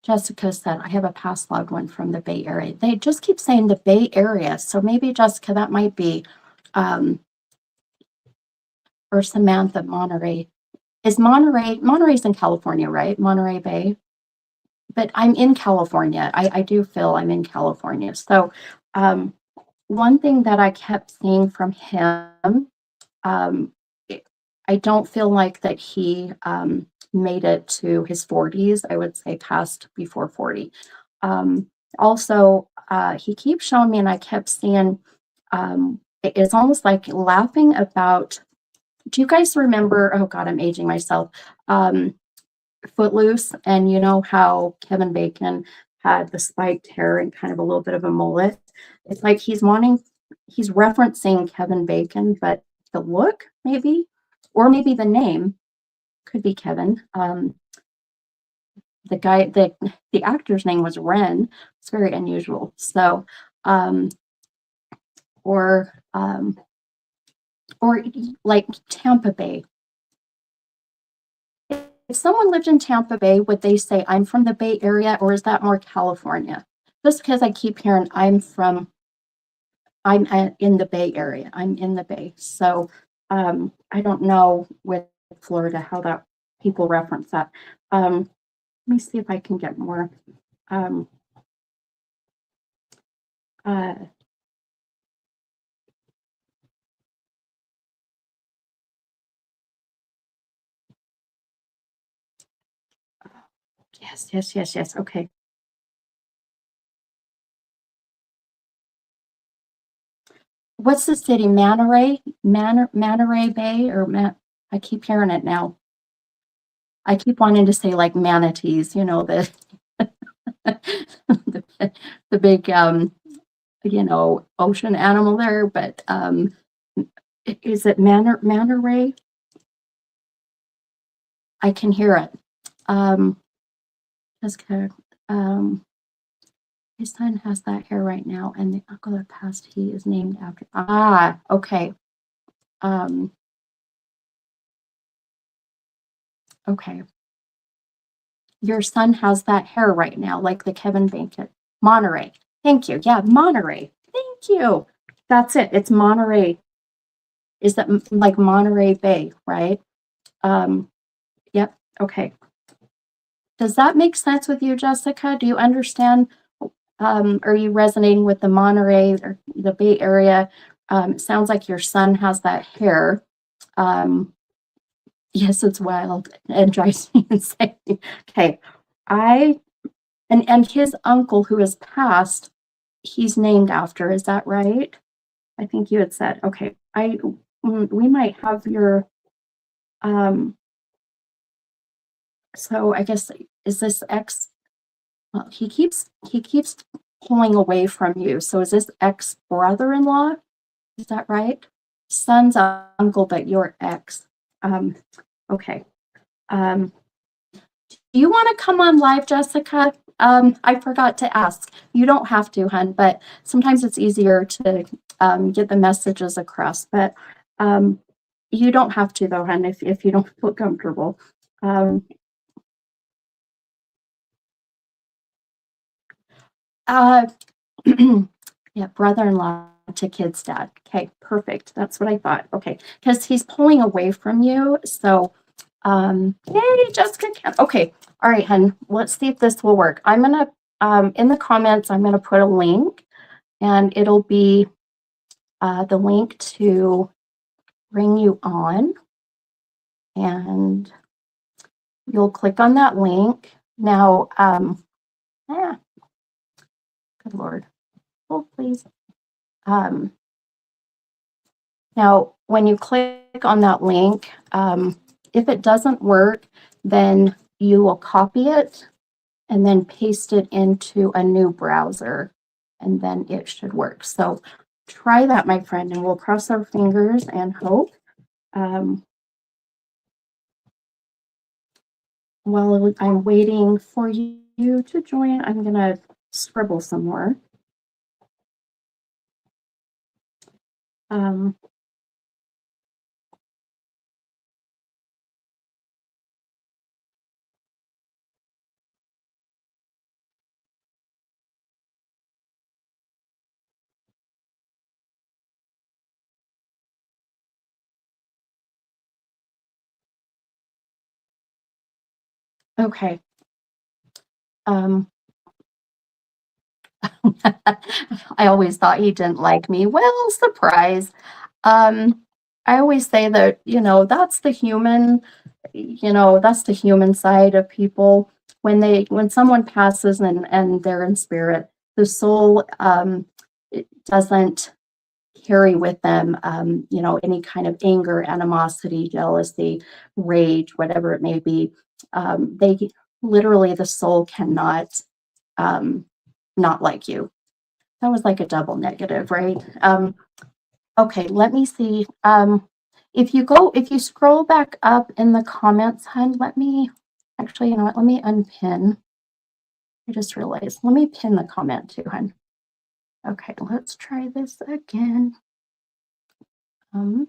[SPEAKER 1] Jessica said, I have a past loved one from the Bay Area. They just keep saying the Bay Area. So maybe, Jessica, that might be, or Samantha, Monterey. Is Monterey's in California, right? Monterey Bay. But I'm in California. I do feel I'm in California. So one thing that I kept seeing from him, I don't feel like that he made it to his 40s. I would say past before 40. Also, he keeps showing me, and I kept seeing, it's almost like laughing about, do you guys remember, oh God, I'm aging myself, Footloose, and you know how Kevin Bacon had the spiked hair and kind of a little bit of a mullet? It's like he's referencing Kevin Bacon, but the look maybe, or maybe the name could be Kevin. The guy, the actor's name was Ren. It's very unusual. So, or like Tampa Bay. If someone lived in Tampa Bay, would they say, I'm from the Bay Area, or is that more California? Just because I keep hearing I'm in the Bay Area. I'm in the Bay. So I don't know with Florida how that people reference that. Let me see if I can get more. Yes. Okay. What's the city? Monterey Bay, or I keep hearing it now. I keep wanting to say like manatees, you know, the the big you know, ocean animal there, but is it Monterey? I can hear it. Jessica, his son has that hair right now, and the uncle that passed, he is named after. Ah, okay. Okay. Your son has that hair right now, like the Kevin Bacon. Monterey. Thank you. Yeah, Monterey. Thank you. That's it. It's Monterey. Is that like Monterey Bay, right? Yep. Okay. Does that make sense with you, Jessica? Do you understand? Are you resonating with the Monterey or the Bay Area? It sounds like your son has that hair. Yes, it's wild and drives me insane. Okay. And his uncle who has passed, he's named after, is that right? I think you had said, okay, we might have your, so I guess, is this well, he keeps pulling away from you. So is this ex brother-in-law? Is that right? Son's uncle, but your ex. Okay. Do you want to come on live, Jessica? I forgot to ask. You don't have to, hun, but sometimes it's easier to get the messages across. But you don't have to, though, hun, if you don't feel comfortable. Yeah, brother-in-law to kid's dad. Okay, perfect. That's what I thought. Okay, because he's pulling away from you. So, yay, Jessica. Okay, all right, hun. Let's see if this will work. I'm gonna in the comments, I'm gonna put a link, and it'll be the link to bring you on, and you'll click on that link. Now, good Lord. Hold, please. Now, when you click on that link, if it doesn't work, then you will copy it and then paste it into a new browser, and then it should work. So try that, my friend, and we'll cross our fingers and hope. While I'm waiting for you to join, I'm going to scribble some more. Okay. I always thought he didn't like me. Well, surprise. I always say that, that's the human, that's the human side of people. When someone passes and they're in spirit, the soul it doesn't carry with them, any kind of anger, animosity, jealousy, rage, whatever it may be. They literally, the soul cannot not like you. That was like a double negative, right? Okay, let me see. If you scroll back up in the comments, hun, actually, you know what? Let me unpin. I just realized. Let me pin the comment too, hun. Okay, let's try this again. Okay.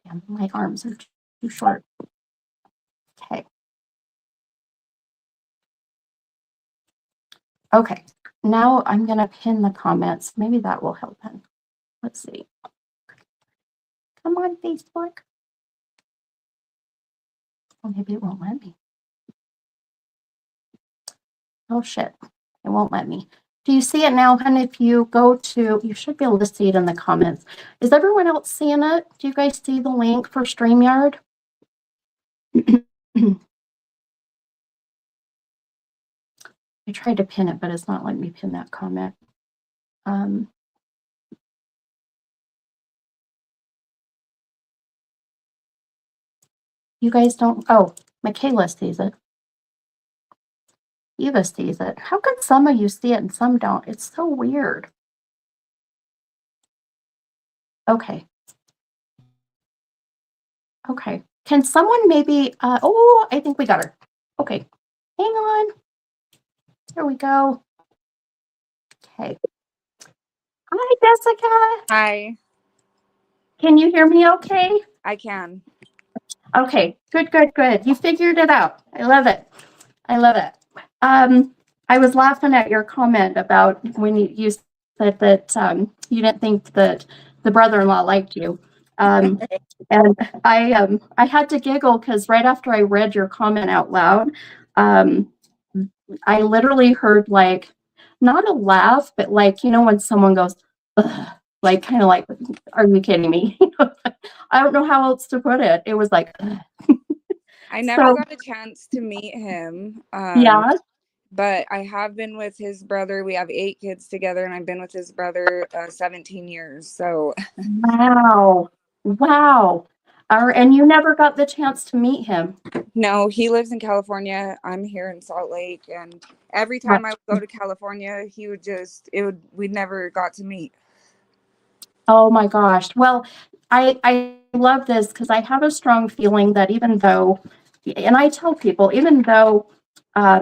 [SPEAKER 1] Damn, my arms are too short. Okay. Okay, now I'm going to pin the comments. Maybe that will help him. Let's see. Come on, Facebook. Oh, maybe it won't let me. Oh, shit. It won't let me. Do you see it now, hun? If you go to, you should be able to see it in the comments. Is everyone else seeing it? Do you guys see the link for StreamYard? I tried to pin it, but it's not letting me pin that comment. You guys don't, oh, Michaela sees it. Eva sees it. How come some of you see it and some don't? It's so weird. Okay. Okay. Can someone maybe, oh, I think we got her. Okay. Hang on. There we go. Okay. Hi, Jessica.
[SPEAKER 2] Hi.
[SPEAKER 1] Can you hear me okay?
[SPEAKER 2] I can.
[SPEAKER 1] Okay. Good, good, good. You figured it out. I love it. I love it. I was laughing at your comment about when you said that you didn't think that the brother-in-law liked you. And I had to giggle because right after I read your comment out loud, I literally heard like not a laugh, but like, when someone goes, ugh, like kind of like, are you kidding me? I don't know how else to put it. It was like,
[SPEAKER 2] I never got a chance to meet him.
[SPEAKER 1] Yeah.
[SPEAKER 2] But I have been with his brother. We have 8 kids together, and I've been with his brother 17 years. So
[SPEAKER 1] Wow. Wow. And you never got the chance to meet him.
[SPEAKER 2] No, he lives in California. I'm here in Salt Lake, and every time I would go to California, we'd never got to meet.
[SPEAKER 1] Oh my gosh. Well, I love this because I have a strong feeling that even though, and I tell people, even though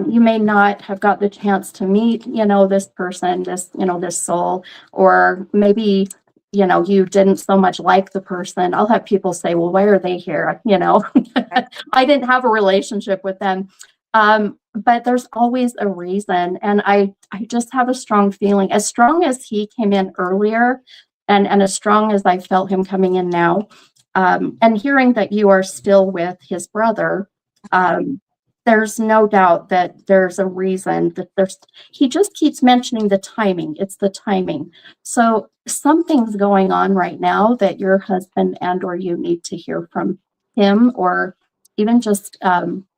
[SPEAKER 1] you may not have got the chance to meet, this person, this soul, or maybe, you didn't so much like the person. I'll have people say, well, why are they here? I didn't have a relationship with them. But there's always a reason. And I just have a strong feeling, as strong as he came in earlier, and as strong as I felt him coming in now, and hearing that you are still with his brother, there's no doubt that there's a reason that he just keeps mentioning the timing. It's the timing. So something's going on right now that your husband or you need to hear from him, or even just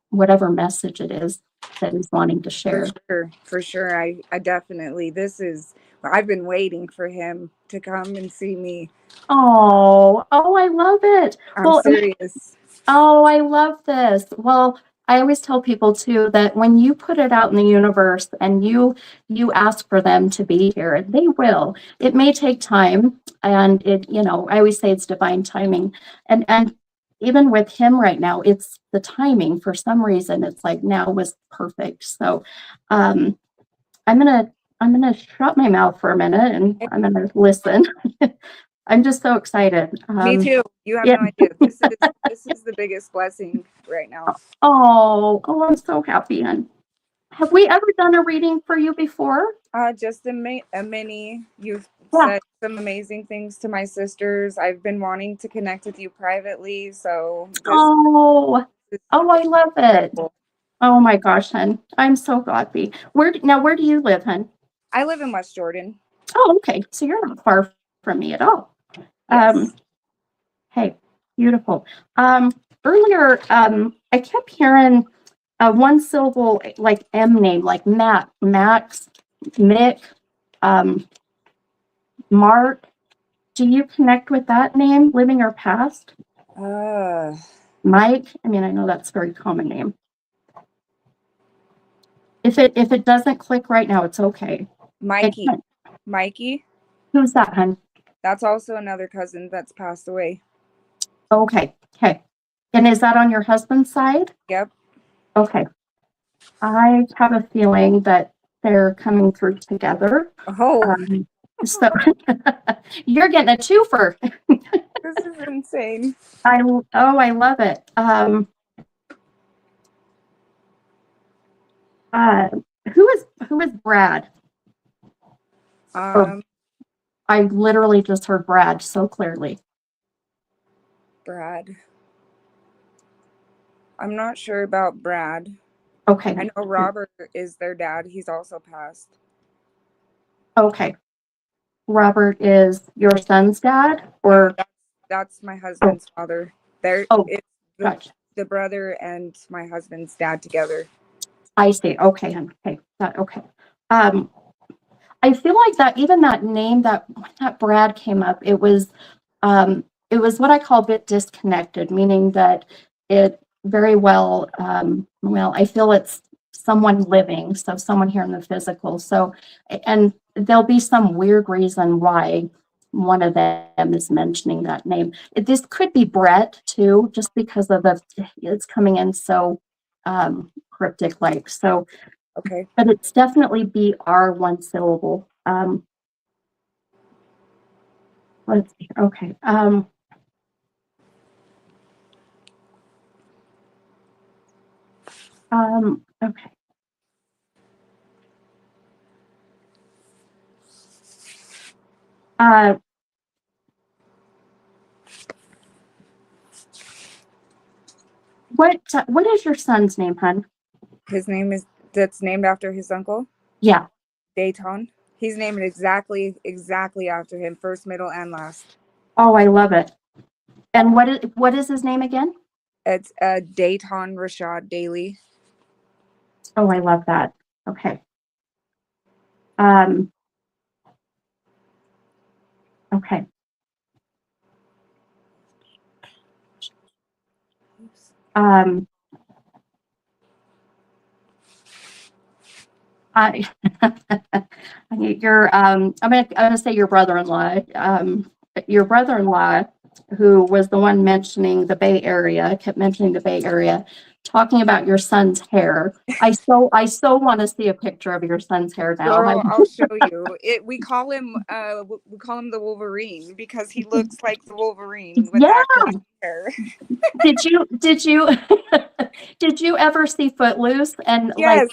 [SPEAKER 1] whatever message it is. that he's wanting to
[SPEAKER 2] For
[SPEAKER 1] share.
[SPEAKER 2] sure. For sure. I definitely, I've been waiting for him to come and see me.
[SPEAKER 1] Oh, I love it.
[SPEAKER 2] I'm
[SPEAKER 1] Well,
[SPEAKER 2] serious.
[SPEAKER 1] oh, I love this. Well, I always tell people too that when you put it out in the universe and you ask for them to be here, they will. It may take time, and I always say it's divine timing. And even with him right now, it's the timing. For some reason, it's like now was perfect. So, um, I'm gonna shut my mouth for a minute and I'm gonna listen. I'm just so excited.
[SPEAKER 2] Me too. You have
[SPEAKER 1] Yeah.
[SPEAKER 2] no idea. This is the biggest blessing right now.
[SPEAKER 1] Oh, I'm so happy. And have we ever done a reading for you before?
[SPEAKER 2] Just a mini. You've
[SPEAKER 1] Yeah.
[SPEAKER 2] said some amazing things to my sisters. I've been wanting to connect with you privately, so this
[SPEAKER 1] Oh,
[SPEAKER 2] is
[SPEAKER 1] I love it.
[SPEAKER 2] incredible.
[SPEAKER 1] Oh my gosh, hun. I'm so happy. Where do you live, hun?
[SPEAKER 2] I live in West Jordan.
[SPEAKER 1] Oh, okay. So you're not far from me at all.
[SPEAKER 2] Yes.
[SPEAKER 1] Hey, beautiful. Earlier, I kept hearing one syllable like M name, like Matt, Max, Mick, um, Mark. Do you connect with that name, living or past?
[SPEAKER 2] Uh,
[SPEAKER 1] Mike? I mean, I know that's a very common name. If it doesn't click right now, it's okay.
[SPEAKER 2] Mikey. Mikey.
[SPEAKER 1] Who's that, hun?
[SPEAKER 2] That's also another cousin that's passed away.
[SPEAKER 1] Okay. And is that on your husband's side?
[SPEAKER 2] Yep.
[SPEAKER 1] Okay. I have a feeling that they're coming through together.
[SPEAKER 2] Oh,
[SPEAKER 1] So you're getting a twofer.
[SPEAKER 2] this is insane.
[SPEAKER 1] I love it. Uh, who is Brad?
[SPEAKER 2] Um,
[SPEAKER 1] I literally just heard Brad so clearly.
[SPEAKER 2] Brad. I'm not sure about Brad.
[SPEAKER 1] Okay.
[SPEAKER 2] I know Robert is their dad. He's also passed.
[SPEAKER 1] Okay. Robert is your son's dad,
[SPEAKER 2] No,
[SPEAKER 1] or
[SPEAKER 2] that's my husband's father. There,
[SPEAKER 1] oh,
[SPEAKER 2] it's
[SPEAKER 1] gotcha.
[SPEAKER 2] the brother and my husband's dad together.
[SPEAKER 1] I see. Okay, okay, okay. I feel like that even that name that when that Brad came up, it was what I call a bit disconnected, meaning that it very well, I feel it's someone living, so someone here in the physical. So, and there'll be some weird reason why one of them is mentioning that name. This could be Brett too, just because of it's coming in so cryptic like. So,
[SPEAKER 2] Okay.
[SPEAKER 1] but it's definitely BR one syllable. Let's see. Okay. Okay. Uh, what is your son's name, hon?
[SPEAKER 2] His name is that's named after his uncle,
[SPEAKER 1] Yeah.
[SPEAKER 2] Dayton. He's named exactly after him, first, middle, and last.
[SPEAKER 1] Oh, I love it. And what is his name again?
[SPEAKER 2] It's Dayton Rashad Daly.
[SPEAKER 1] Oh, I love that. Okay. Um, okay. Um, I, I'm gonna say your brother-in-law, who was the one mentioning the Bay Area, kept mentioning the Bay Area, talking about your son's hair. I so want to see a picture of your son's hair now.
[SPEAKER 2] Girl, I'll show you. We call him the Wolverine because he looks like the Wolverine with
[SPEAKER 1] Yeah.
[SPEAKER 2] that crazy hair.
[SPEAKER 1] Did you did you ever see Footloose and
[SPEAKER 2] Yes.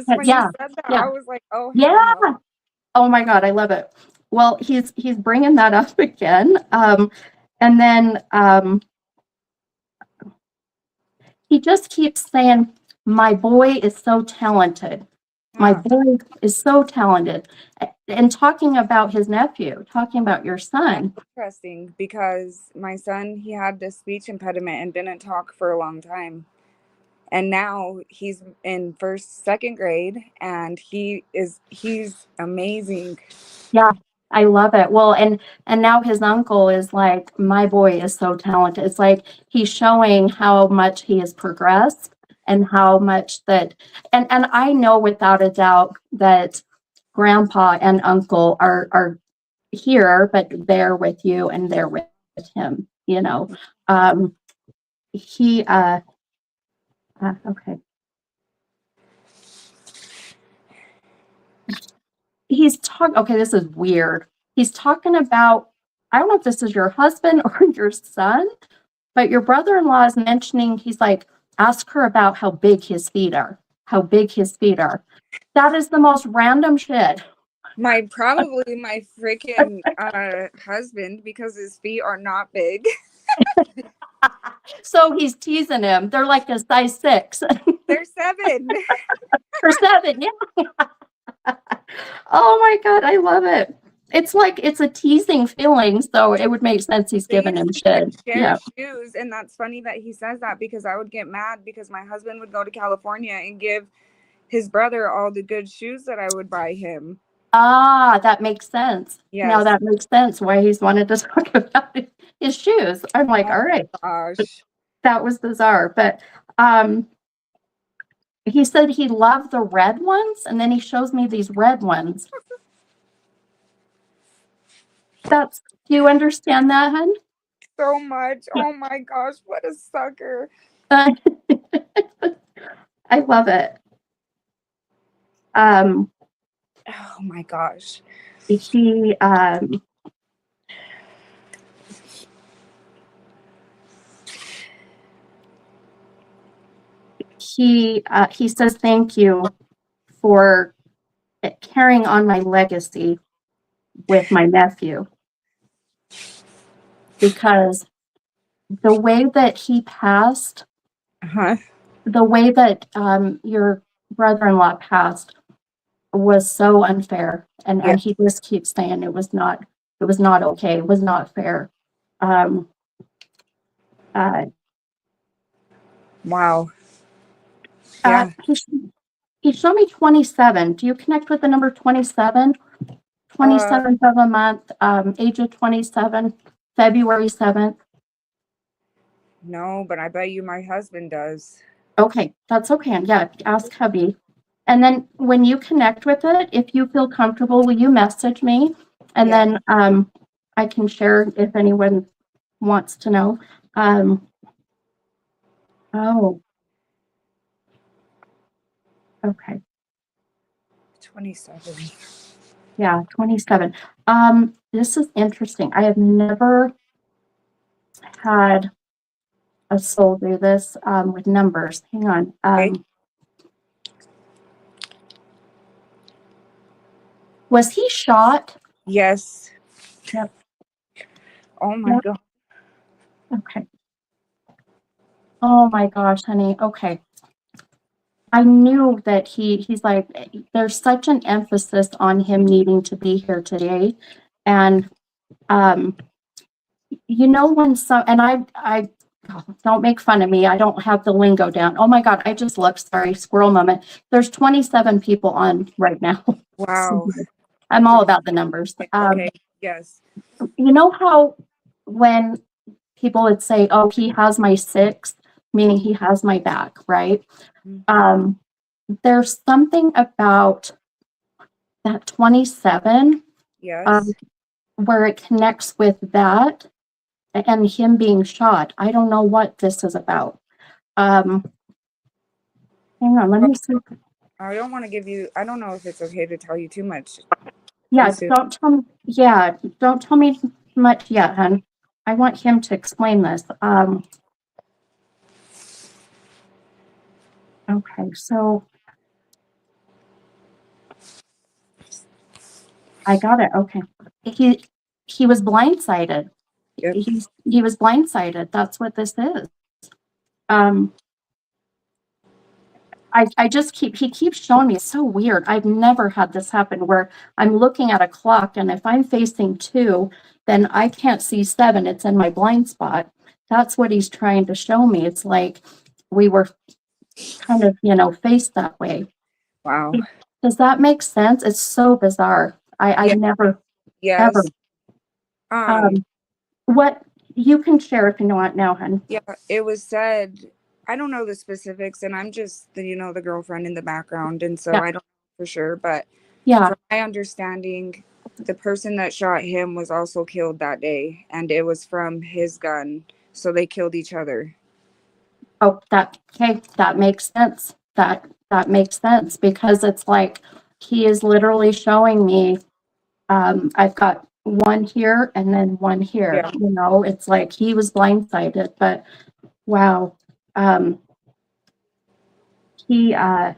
[SPEAKER 2] When you
[SPEAKER 1] yeah,
[SPEAKER 2] said that,
[SPEAKER 1] yeah,
[SPEAKER 2] I was like, oh hell
[SPEAKER 1] yeah.
[SPEAKER 2] no.
[SPEAKER 1] Oh my God, I love it. Well, he's bringing that up again. And then he just keeps saying, "My boy is so talented. My
[SPEAKER 2] Yeah.
[SPEAKER 1] boy is so talented," and talking about his nephew, talking about your son.
[SPEAKER 2] That's interesting because my son, he had this speech impediment and didn't talk for a long time. and now he's in second grade, and he's amazing.
[SPEAKER 1] Yeah, I love it. Well, and now his uncle is like, my boy is so talented. It's like he's showing how much he has progressed and how much that and I know without a doubt that grandpa and uncle are here, but they're with you and they're with him, you know. Um he okay. He's talking, okay, this is weird. He's talking about, I don't know if this is your husband or your son, but your brother-in-law is mentioning, he's like, ask her about how big his feet are. How big his feet are. That is the most random shit.
[SPEAKER 2] Probably my freaking husband, because his feet are not big.
[SPEAKER 1] So he's teasing him. They're like a size 6
[SPEAKER 2] They're 7.
[SPEAKER 1] or 7. Yeah. Oh my God, I love it. It's like it's a teasing feeling, so it would make sense he's
[SPEAKER 2] They
[SPEAKER 1] giving
[SPEAKER 2] used
[SPEAKER 1] him
[SPEAKER 2] to
[SPEAKER 1] shit.
[SPEAKER 2] share
[SPEAKER 1] Yeah.
[SPEAKER 2] shoes, and that's funny that he says that, because I would get mad because my husband would go to California and give his brother all the good shoes that I would buy him.
[SPEAKER 1] Ah, that makes sense. Now
[SPEAKER 2] Yes.
[SPEAKER 1] that makes sense why he's wanted to talk about his shoes. I'm like,
[SPEAKER 2] Oh
[SPEAKER 1] all right,
[SPEAKER 2] my
[SPEAKER 1] but
[SPEAKER 2] gosh.
[SPEAKER 1] that was bizarre. But he said he loved the red ones, and then he shows me these red ones. That's, do you understand that, hun?
[SPEAKER 2] So much. Oh my gosh, what a sucker.
[SPEAKER 1] I love it.
[SPEAKER 2] Oh my gosh.
[SPEAKER 1] He he says thank you for carrying on my legacy with my nephew, because the way that he passed,
[SPEAKER 2] Uh-huh.
[SPEAKER 1] the way that your brother-in-law passed was so unfair, and
[SPEAKER 2] Yeah.
[SPEAKER 1] he just keeps saying it was not okay, it was not fair. um uh,
[SPEAKER 2] Wow. Yeah.
[SPEAKER 1] he showed me 27. Do you connect with the number 27? 27th of a month, age of 27, February 7th.
[SPEAKER 2] No, but I bet you my husband does.
[SPEAKER 1] Okay, that's okay. Yeah, ask hubby. And then when you connect with it, if you feel comfortable, will you message me? And
[SPEAKER 2] Yeah.
[SPEAKER 1] then I can share if anyone wants to know. Oh, okay.
[SPEAKER 2] 27.
[SPEAKER 1] Yeah, 27. This is interesting. I have never had a soul do this with numbers. Hang on.
[SPEAKER 2] Okay.
[SPEAKER 1] Was he shot?
[SPEAKER 2] Yes.
[SPEAKER 1] Yep.
[SPEAKER 2] Oh my
[SPEAKER 1] Yep.
[SPEAKER 2] god.
[SPEAKER 1] Okay. Oh my gosh, honey. Okay. I knew that he's like, there's such an emphasis on him needing to be here today. And you know, when some, and I don't make fun of me, I don't have the lingo down. Oh my God, I just looked, sorry, squirrel moment. There's 27 people on right now.
[SPEAKER 2] Wow.
[SPEAKER 1] I'm all about the numbers.
[SPEAKER 2] Okay. Yes.
[SPEAKER 1] You know how when people would say, oh, he has my 6, meaning he has my back, right?
[SPEAKER 2] Mm-hmm.
[SPEAKER 1] There's something about that 27
[SPEAKER 2] Yes.
[SPEAKER 1] where it connects with that and him being shot. I don't know what this is about. Hang on, let me see.
[SPEAKER 2] I don't want to give you, I don't know if it's okay to tell you too much.
[SPEAKER 1] Yeah,
[SPEAKER 2] Soon.
[SPEAKER 1] don't tell me much yet, hun. I want him to explain this. Okay, so I got it. Okay. He was blindsided.
[SPEAKER 2] Yep.
[SPEAKER 1] He was blindsided. That's what this is. I just he keeps showing me. It's so weird. I've never had this happen where I'm looking at a clock, and if I'm facing 2, then I can't see 7. It's in my blind spot. That's what he's trying to show me. It's like we were kind of, you know, faced that way.
[SPEAKER 2] Wow.
[SPEAKER 1] Does that make sense? It's so bizarre. I've
[SPEAKER 2] Yeah.
[SPEAKER 1] never, ever.
[SPEAKER 2] Yes.
[SPEAKER 1] Um, what you can share if you know it now, hon.
[SPEAKER 2] Yeah, it was said, I don't know the specifics, and I'm just the, the girlfriend in the background, and so
[SPEAKER 1] Yeah.
[SPEAKER 2] I don't know for sure, but
[SPEAKER 1] Yeah.
[SPEAKER 2] from my understanding, the person that shot him was also killed that day, and it was from his gun, so they killed each other.
[SPEAKER 1] Oh, okay, that makes sense. That makes sense because it's like he is literally showing me I've got one here and then one here.
[SPEAKER 2] Yeah.
[SPEAKER 1] You know, it's like he was blindsided, but wow. He okay.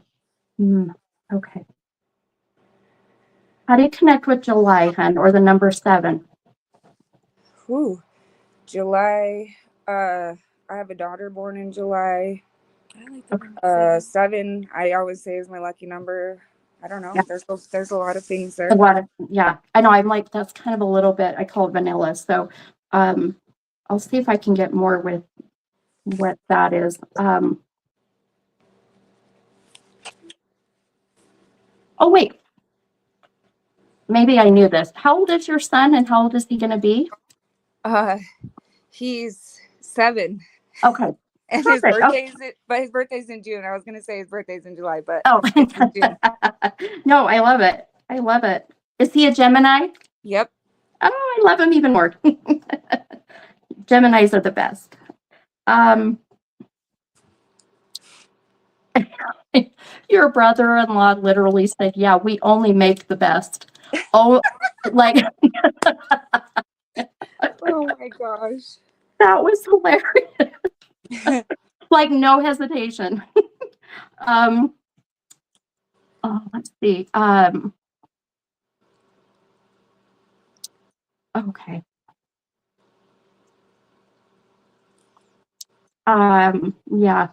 [SPEAKER 1] How do you connect with July, hun, or the number 7?
[SPEAKER 2] Whew. July, I have a daughter born in July.
[SPEAKER 3] I like the number
[SPEAKER 2] 7, I always say is my lucky number. I don't know.
[SPEAKER 1] Yeah.
[SPEAKER 2] There's a lot of things there.
[SPEAKER 1] A lot of, yeah, I know. I'm like, that's kind of a little bit, I call it vanilla. So I'll see if I can get more with what that is. Oh, wait. Maybe I knew this. How old is your son and how old is he going to be?
[SPEAKER 2] He's 7.
[SPEAKER 1] Okay.
[SPEAKER 2] And
[SPEAKER 1] Perfect.
[SPEAKER 2] his birthday's in June. I was gonna say his birthday's in July, but
[SPEAKER 1] Oh,
[SPEAKER 2] it's in June.
[SPEAKER 1] No, I love it. I love it. Is he a Gemini?
[SPEAKER 2] Yep.
[SPEAKER 1] Oh, I love him even more. Geminis are the best. Your brother-in-law literally said, yeah, we only make the best. Oh, like,
[SPEAKER 2] Oh my gosh.
[SPEAKER 1] that was hilarious. Like, no hesitation. Let's see. Okay. Yeah.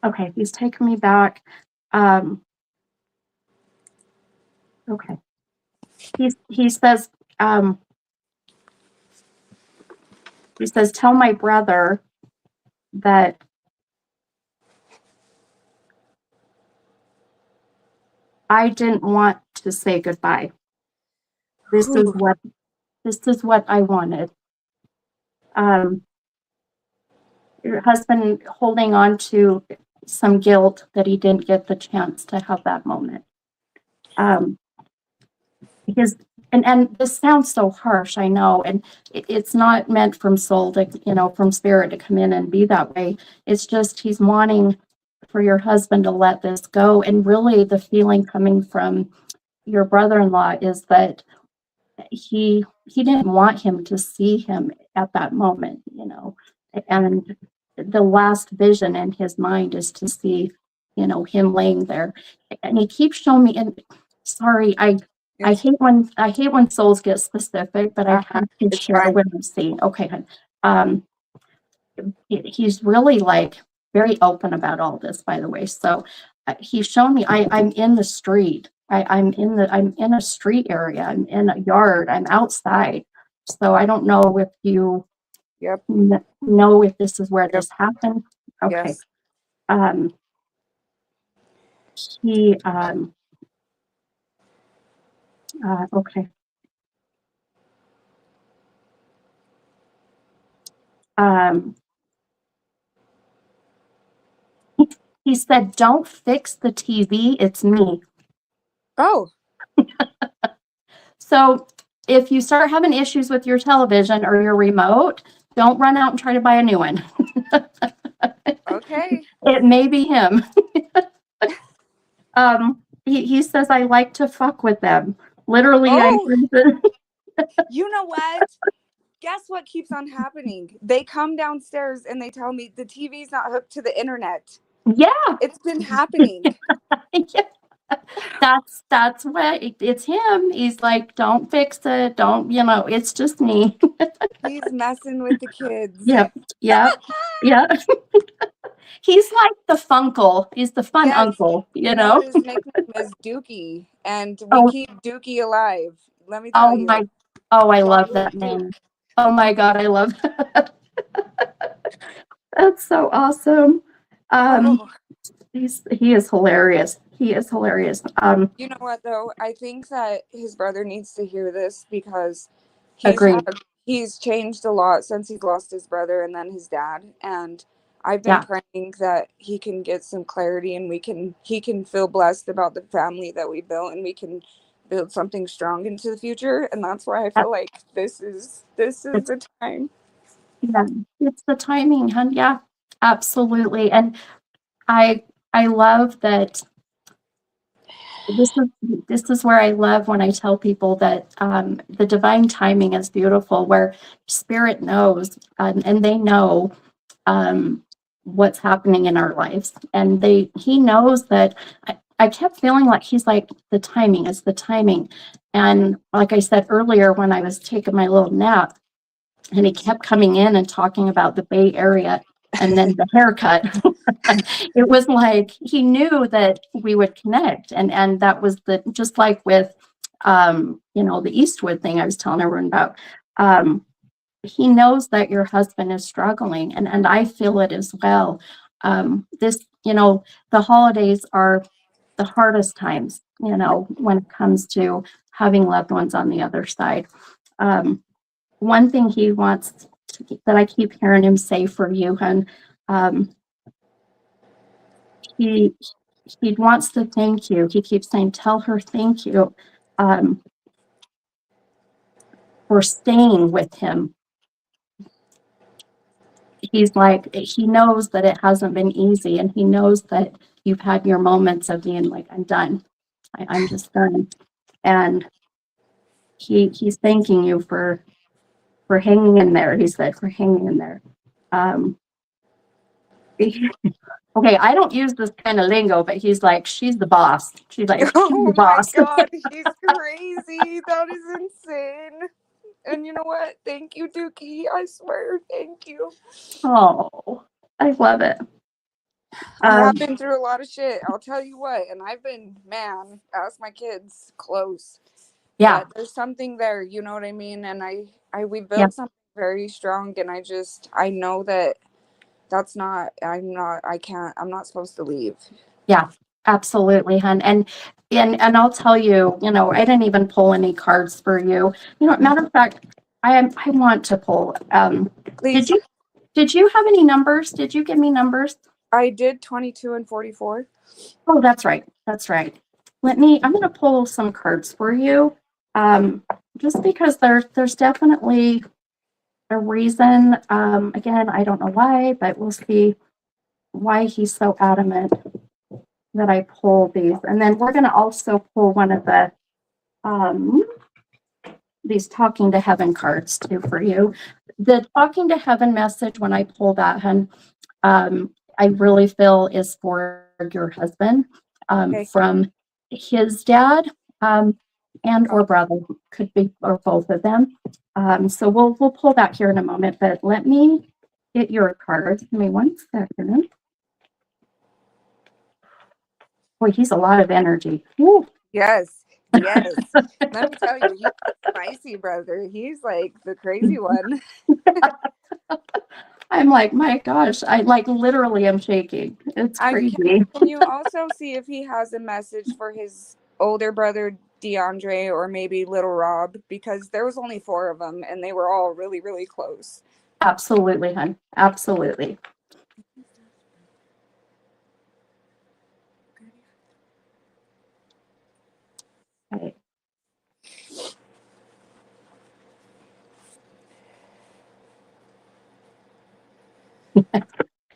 [SPEAKER 1] Okay, he's taking me back. Okay. He says, tell my brother that I didn't want to say goodbye. This is what I wanted. Your husband holding on to some guilt that he didn't get the chance to have that moment. Because and this sounds so harsh, I know, and it's not meant from soul to, from spirit to come in and be that way. It's just he's wanting for your husband to let this go. And really the feeling coming from your brother-in-law is that he didn't want him to see him at that moment, and the last vision in his mind is to see, him laying there. And he keeps showing me, and sorry, I hate when souls get specific, but I have to share what I'm seeing. Okay, he's really like very open about all this, by the way. So he's shown me I'm in the street. I'm in a street area. I'm in a yard. I'm outside. So I don't know if you know if this is where this happened. Okay.
[SPEAKER 2] Yes.
[SPEAKER 1] He okay. He said, "Don't fix the TV. It's me."
[SPEAKER 2] Oh.
[SPEAKER 1] So if you start having issues with your television or your remote, don't run out and try to buy a new one.
[SPEAKER 2] Okay.
[SPEAKER 1] It may be him. He says, I like to fuck with them. Literally,
[SPEAKER 2] You know what? Guess what keeps on happening? They come downstairs and they tell me the TV's not hooked to the internet.
[SPEAKER 1] Yeah.
[SPEAKER 2] It's been happening.
[SPEAKER 1] Yeah. That's what it's him. He's like, don't fix it. Don't, it's just me.
[SPEAKER 2] He's messing with the kids.
[SPEAKER 1] Yep. He's like the funkle. He's the fun uncle,
[SPEAKER 2] You know his nickname is Dookie, and we keep Dookie alive. Let me tell you.
[SPEAKER 1] I love that name. Oh my God, I love that. That's so awesome.
[SPEAKER 2] Oh,
[SPEAKER 1] He is hilarious. He is hilarious.
[SPEAKER 2] you know what though? I think that his brother needs to hear this because
[SPEAKER 1] Agreed.
[SPEAKER 2] he's changed a lot since he's lost his brother and then his dad. And I've been
[SPEAKER 1] Yeah.
[SPEAKER 2] praying that he can get some clarity and he can feel blessed about the family that we built and we can build something strong into the future. And that's why I feel like this is the time.
[SPEAKER 1] Yeah, it's the timing, hun. Yeah, absolutely. And I I love that this is where I love when I tell people that the divine timing is beautiful, where spirit knows and they know what's happening in our lives, and he knows that. I kept feeling like he's like the timing is the timing, and like I said earlier when I was taking my little nap, and he kept coming in and talking about the Bay Area and then the haircut. It was like he knew that we would connect, and that was the just like with the Eastwood thing I was telling everyone about. He knows that your husband is struggling, and I feel it as well. This the holidays are the hardest times, when it comes to having loved ones on the other side. One thing he wants that I keep hearing him say for you, hun, um, he he wants to thank you. He keeps saying, "Tell her thank you um, for staying with him." He's like, he knows that it hasn't been easy, and he knows that you've had your moments of being like, "I'm done. I'm just done," and he's thanking you for hanging in there. He said, "For hanging in there." Um, Okay, I don't use this kind of lingo, but he's like, she's the boss. She's like, she's the
[SPEAKER 2] Oh my
[SPEAKER 1] boss.
[SPEAKER 2] God, he's crazy. That is insane. And you know what? Thank you, Dookie. I swear, thank you.
[SPEAKER 1] Oh, I love it.
[SPEAKER 2] I have been through a lot of shit. I'll tell you what. And I've been, man, ask my kids, close.
[SPEAKER 1] Yeah,
[SPEAKER 2] But there's something there, you know what I mean? And we
[SPEAKER 1] yeah,
[SPEAKER 2] built something very strong. And I know that I'm not supposed to leave.
[SPEAKER 1] yeah, absolutely, hun. And I'll tell you, I didn't even pull any cards for you. Matter of fact, I want to pull. Did
[SPEAKER 2] Please.
[SPEAKER 1] you did you have any numbers? Did you give me numbers?
[SPEAKER 2] I did 22 and 44.
[SPEAKER 1] Oh, that's right. That's right. I'm going to pull some cards for you. Just because there's definitely a reason. Again, I don't know why, but we'll see why he's so adamant that I pull these. And then we're going to also pull one of um, these talking to heaven cards too for you. The talking to heaven message, when I pull that, hun, I really feel is for your husband,
[SPEAKER 2] Okay.
[SPEAKER 1] from his dad, and or brother, could be, or both of them. So we'll pull that here in a moment, but let me get your cards. Give me 1 second. Boy, he's a lot of energy. Woo.
[SPEAKER 2] Yes. Yes. Let me tell you, he's spicy, brother. He's like the crazy one.
[SPEAKER 1] I'm like, my gosh, I like literally am shaking. It's crazy.
[SPEAKER 2] Can you also see if he has a message for his older brother DeAndre or maybe little Rob? Because there was only 4 of them and they were all really, really close.
[SPEAKER 1] Absolutely, hun. Absolutely. Okay.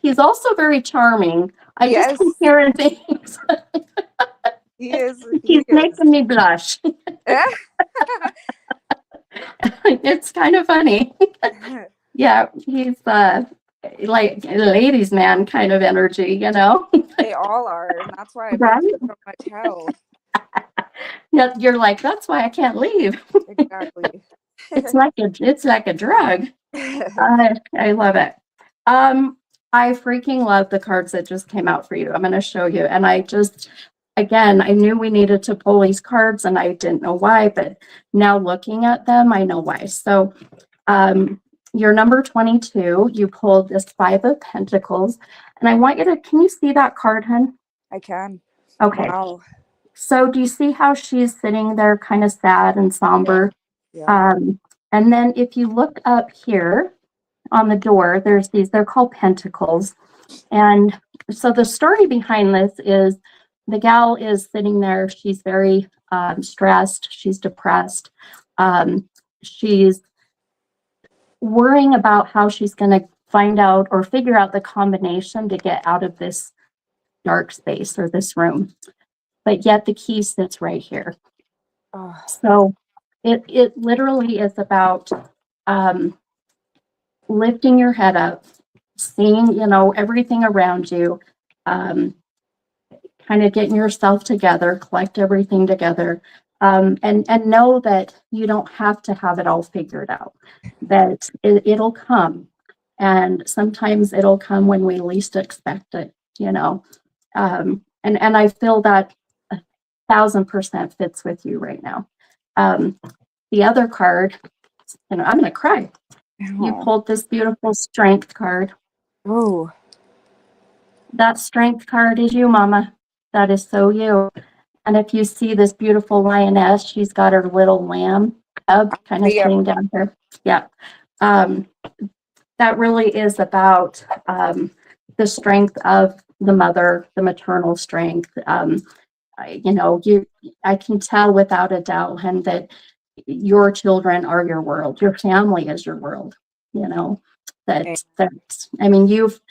[SPEAKER 1] He's also very charming. I just
[SPEAKER 2] Yes.
[SPEAKER 1] keep hearing things.
[SPEAKER 2] He is.
[SPEAKER 1] He's making me blush. It's kind of funny. Yeah, he's like a ladies' man kind of energy,
[SPEAKER 2] They all are, and that's why I've been
[SPEAKER 1] Right?
[SPEAKER 2] through so much hell.
[SPEAKER 1] Yeah, you're like, that's why I can't leave.
[SPEAKER 2] Exactly.
[SPEAKER 1] It's like a drug. I love it. I freaking love the cards that just came out for you. I'm going to show you. And again, I knew we needed to pull these cards and I didn't know why, but now looking at them, I know why. So Your number 22, you pulled this 5 of Pentacles. And I want you to, can you see that card, hun?
[SPEAKER 2] I can.
[SPEAKER 1] Okay.
[SPEAKER 2] Wow.
[SPEAKER 1] So do you see how she's sitting there kind of sad and somber?
[SPEAKER 2] Yeah.
[SPEAKER 1] And then if you look up here on the door, there's these, they're called Pentacles. And so the story behind this is the gal is sitting there. She's very stressed. She's depressed. She's worrying about how she's going to find out or figure out the combination to get out of this dark space or this room. But yet the key sits right here.
[SPEAKER 2] Oh,
[SPEAKER 1] So it literally is about lifting your head up, seeing, you know, everything around you, kind of getting yourself together, collect everything together, and know that you don't have to have it all figured out, that it'll come. And sometimes it'll come when we least expect it, you know. And I feel that 1,000% fits with you right now. The other card, and I'm going to cry. You pulled this beautiful Strength card.
[SPEAKER 2] oh,
[SPEAKER 1] That Strength card is you, Mama. That is so you. And if you see this beautiful lioness, she's got her little lamb cub kind of sitting down here. Yeah. That really is about the strength of the mother, the maternal strength. You know, I can tell without a doubt, and that your children are your world. Your family is your world. You know, that I mean, you've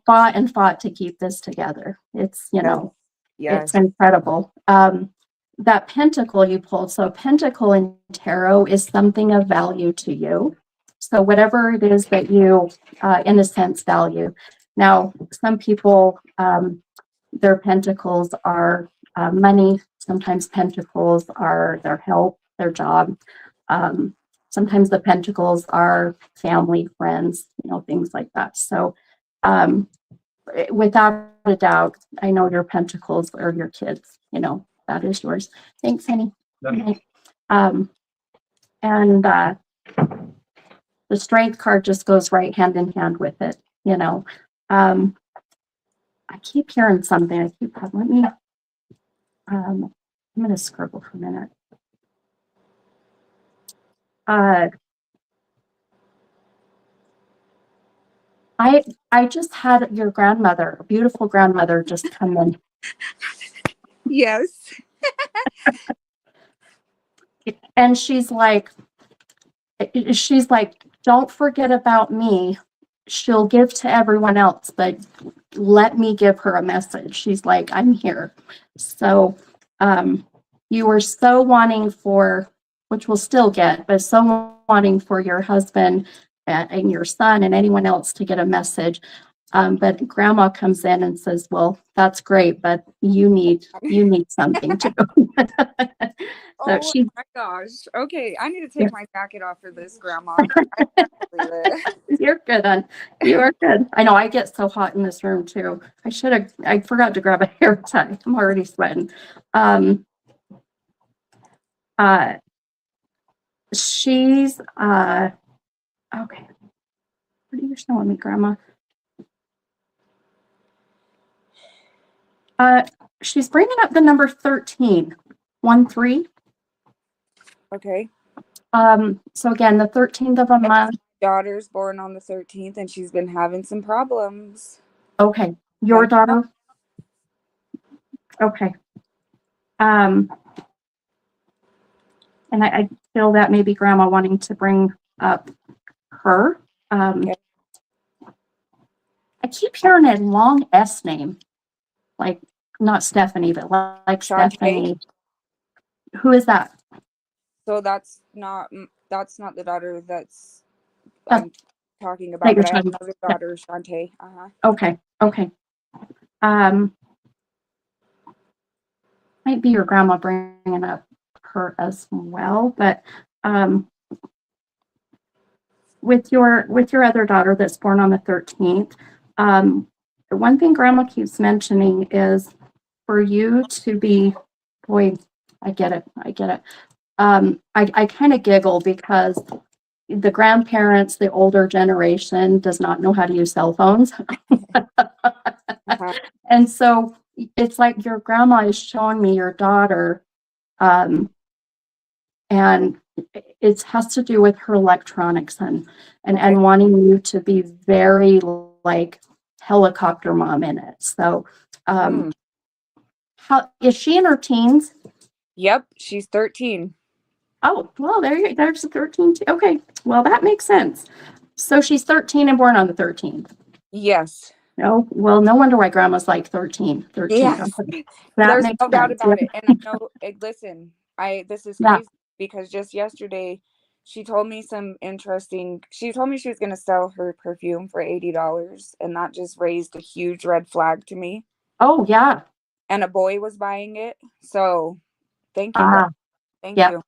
[SPEAKER 1] fought and fought to keep this together. It's, you know, it's incredible. That pentacle you pulled, so a pentacle in tarot is something of value to you. So whatever it is that you, in a sense, value. Now, some people, their pentacles are money. Sometimes pentacles are their health, their job. Sometimes the pentacles are family, friends, you know, things like that. So without a doubt, I know your pentacles are your kids, you know, that is yours. Thanks, honey. And the Strength card just goes right hand in hand with it, you know. I keep hearing something. Let me, I'm going to scribble for a minute. I just had your grandmother, a beautiful grandmother, just come in.
[SPEAKER 2] Yes.
[SPEAKER 1] And she's like, don't forget about me. She'll give to everyone else, but let me give her a message. She's like, I'm here. So you were so wanting for, which we'll still get, but so wanting for your husband and your son and anyone else to get a message. But grandma comes in and says, well, that's great, but you need something to go. So
[SPEAKER 2] oh my gosh. Okay, I need to take my jacket off for this, Grandma. I can't believe it.
[SPEAKER 1] You're good, hon. You are good. I know I get so hot in this room too. I forgot to grab a hair tie. I'm already sweating. She's okay. What are you showing me, Grandma? She's bringing up the number 13. 13.
[SPEAKER 2] Okay.
[SPEAKER 1] So again, the 13th of a month.
[SPEAKER 2] Daughter's born on the 13th, and she's been having some problems.
[SPEAKER 1] Okay. Your daughter? Okay. And I feel that maybe Grandma wanting to bring up her.
[SPEAKER 2] Okay.
[SPEAKER 1] I keep hearing a long S name, like not Stephanie, but like
[SPEAKER 2] Shantae.
[SPEAKER 1] Stephanie. Who is that?
[SPEAKER 2] So that's not the daughter I'm talking about, but I have another daughter, Shantae.
[SPEAKER 1] Okay. Might be your grandma bringing up her as well, but with your other daughter that's born on the 13th, the one thing Grandma keeps mentioning is for you to be, boy, I get it. I kind of giggle because the grandparents, the older generation does not know how to use cell phones.
[SPEAKER 2] Uh-huh.
[SPEAKER 1] And so it's like your grandma is showing me your daughter, and it has to do with her electronics and
[SPEAKER 2] Okay.
[SPEAKER 1] wanting you to be very like helicopter mom in it. So how is she in her teens?
[SPEAKER 2] Yep, she's 13.
[SPEAKER 1] Oh, well, there's a 13 too. Okay, well, that makes sense. So she's 13 and born on the 13th.
[SPEAKER 2] Yes.
[SPEAKER 1] No, well, no wonder why grandma's like 13.
[SPEAKER 2] Yes.
[SPEAKER 1] Okay. That
[SPEAKER 2] There's
[SPEAKER 1] makes
[SPEAKER 2] no doubt
[SPEAKER 1] sense.
[SPEAKER 2] about it. And I know, listen, this is
[SPEAKER 1] Yeah.
[SPEAKER 2] crazy because just yesterday she told me she told me she was going to sell her perfume for $80, and that just raised a huge red flag to me.
[SPEAKER 1] Oh, yeah.
[SPEAKER 2] And a boy was buying it. So thank you,
[SPEAKER 1] Ah,
[SPEAKER 2] God. Thank
[SPEAKER 1] yep.
[SPEAKER 2] you.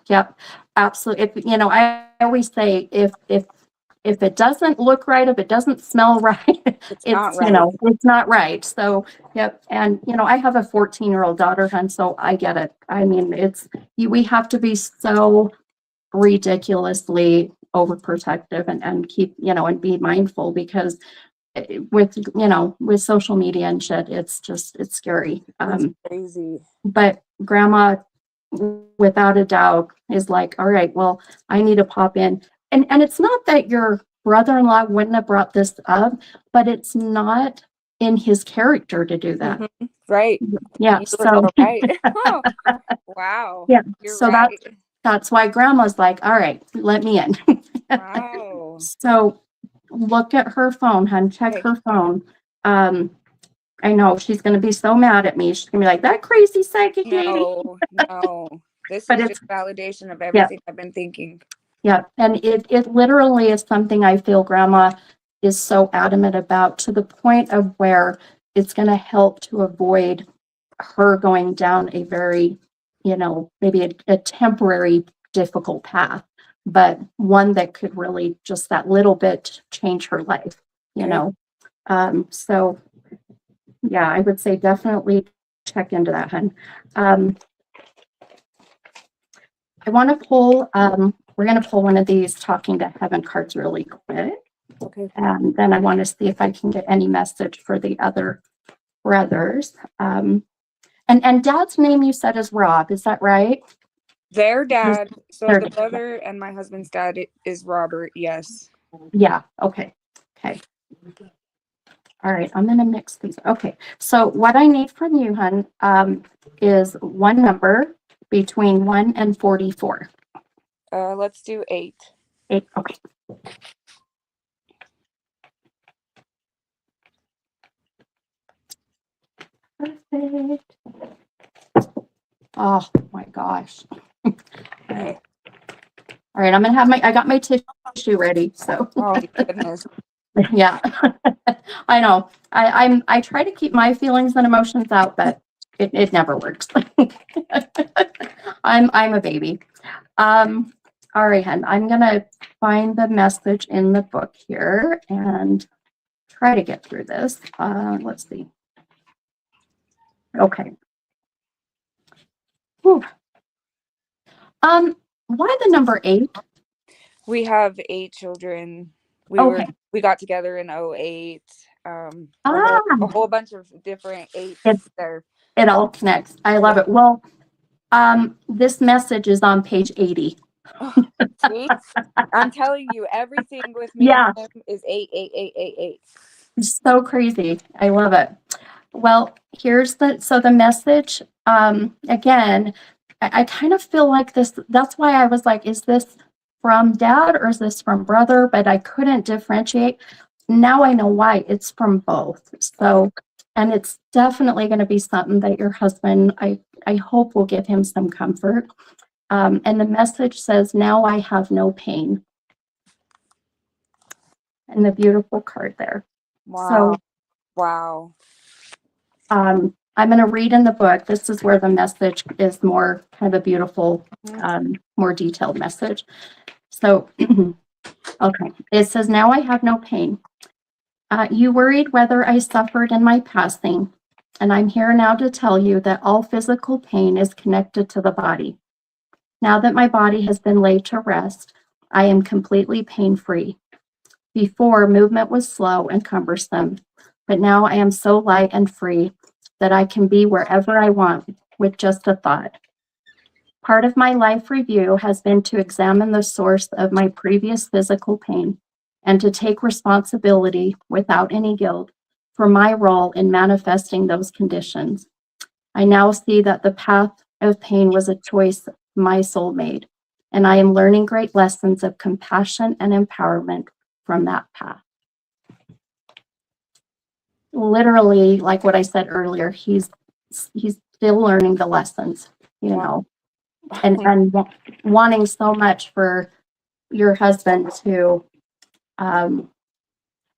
[SPEAKER 1] Yep. Absolutely. I always say if it doesn't look right, if it doesn't smell right,
[SPEAKER 2] It's not
[SPEAKER 1] it's,
[SPEAKER 2] right.
[SPEAKER 1] it's not right. So, yep. And, I have a 14-year-old daughter, and so I get it. I mean, we have to be so ridiculously overprotective and keep, and be mindful because with social media and shit, it's scary.
[SPEAKER 2] It's crazy.
[SPEAKER 1] But grandma, without a doubt, is like, all right, well, I need to pop in. And it's not that your brother-in-law wouldn't have brought this up, but it's not in his character to do that.
[SPEAKER 2] Mhm. Right.
[SPEAKER 1] Yeah.
[SPEAKER 2] You were
[SPEAKER 1] So
[SPEAKER 2] so right. Wow.
[SPEAKER 1] yeah.
[SPEAKER 2] You're
[SPEAKER 1] So
[SPEAKER 2] right.
[SPEAKER 1] that's why grandma's like, all right, let me in.
[SPEAKER 2] Wow.
[SPEAKER 1] So look at her phone, hun. Check
[SPEAKER 2] Okay.
[SPEAKER 1] her phone. I know she's going to be so mad at me. She's going to be like, that crazy psychic lady.
[SPEAKER 2] No. This
[SPEAKER 1] But
[SPEAKER 2] is
[SPEAKER 1] it's,
[SPEAKER 2] just validation of
[SPEAKER 1] yeah,
[SPEAKER 2] everything I've been thinking.
[SPEAKER 1] yeah. And it literally is something I feel grandma is so adamant about, to the point of where it's going to help to avoid her going down a very, maybe a temporary difficult path, but one that could really just that little bit change her life,
[SPEAKER 2] Okay.
[SPEAKER 1] So yeah, I would say definitely check into that, hun. I want to pull, we're going to pull one of these talking to heaven cards really quick.
[SPEAKER 2] Okay.
[SPEAKER 1] And then I want to see if I can get any message for the other brothers. And dad's name you said is Rob, is that right?
[SPEAKER 2] Their dad. So
[SPEAKER 1] Their
[SPEAKER 2] the
[SPEAKER 1] dad.
[SPEAKER 2] brother and my husband's dad is Robert. Yes.
[SPEAKER 1] Yeah, okay. All right, I'm going to mix these. Okay, so what I need from you, hun, is one number between 1 and 44.
[SPEAKER 2] Let's do 8.
[SPEAKER 1] 8, okay. Perfect. Oh my gosh. All right. All right, I got my tissue ready, so.
[SPEAKER 2] Oh goodness.
[SPEAKER 1] Yeah. I know. I try to keep my feelings and emotions out, but it never works. I'm a baby. All right, hun, I'm gonna find the message in the book here and try to get through this. Let's see. Okay. Whew. Why the number 8?
[SPEAKER 2] We have 8 children. We got together in 08. A whole bunch of different 8s there.
[SPEAKER 1] It all connects. I love it. Well, this message is on page 80.
[SPEAKER 2] Oh, see? I'm telling you, everything with me and him is 8, 8, 8, 8, 8.
[SPEAKER 1] It's so crazy. I love it. Well, here's the message. Again, I kind of feel like this, that's why I was like, is this from dad or is this from brother? But I couldn't differentiate. Now I know why. It's from both. So, and it's definitely going to be something that your husband, I hope, will give him some comfort. And the message says, now I have no pain. And the beautiful card there.
[SPEAKER 2] Wow.
[SPEAKER 1] So,
[SPEAKER 2] wow.
[SPEAKER 1] I'm going to read in the book. This is where the message is more kind of a beautiful, more detailed message. So, okay. It says, now I have no pain. You worried whether I suffered in my passing, and I'm here now to tell you that all physical pain is connected to the body. Now that my body has been laid to rest, I am completely pain-free. Before, movement was slow and cumbersome, but now I am so light and free that I can be wherever I want with just a thought. Part of my life review has been to examine the source of my previous physical pain and to take responsibility without any guilt for my role in manifesting those conditions. I now see that the path of pain was a choice my soul made, and I am learning great lessons of compassion and empowerment from that path. Literally, like what I said earlier, he's still learning the lessons, you know, and wanting so much for your husband to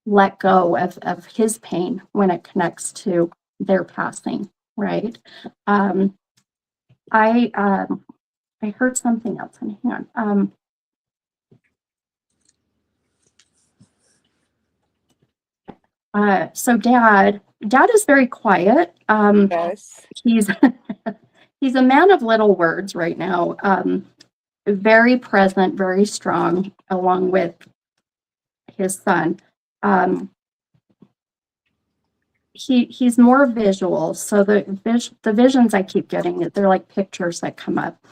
[SPEAKER 1] let go of his pain when it connects to their passing, right? I heard something else. Hang on. So dad is very quiet.
[SPEAKER 2] Yes.
[SPEAKER 1] He's he's a man of little words right now. Very present, very strong, along with his son. He's more visual. So the visions I keep getting, they're like pictures that come up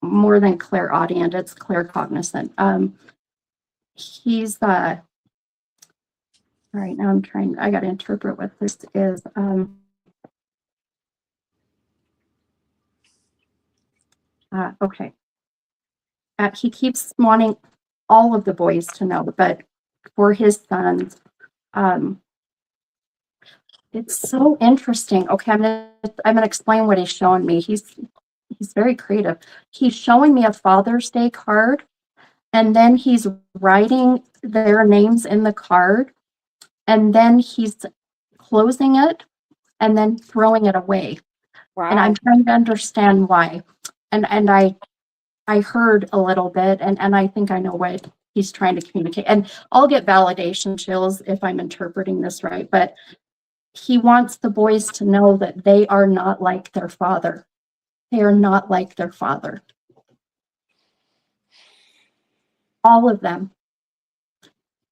[SPEAKER 1] more than clairaudient. It's claircognizant. He's all right, now I got to interpret what this is. Okay. He keeps wanting all of the boys to know, but for his sons, it's so interesting. Okay, I'm gonna explain what he's showing me. He's very creative. He's showing me a Father's Day card, and then he's writing their names in the card, and then he's closing it and then throwing it away.
[SPEAKER 2] Wow.
[SPEAKER 1] And I'm trying to understand why. And I heard a little bit, and I think I know what he's trying to communicate. And I'll get validation chills if I'm interpreting this right, but he wants the boys to know that they are not like their father. They are not like their father. All of them.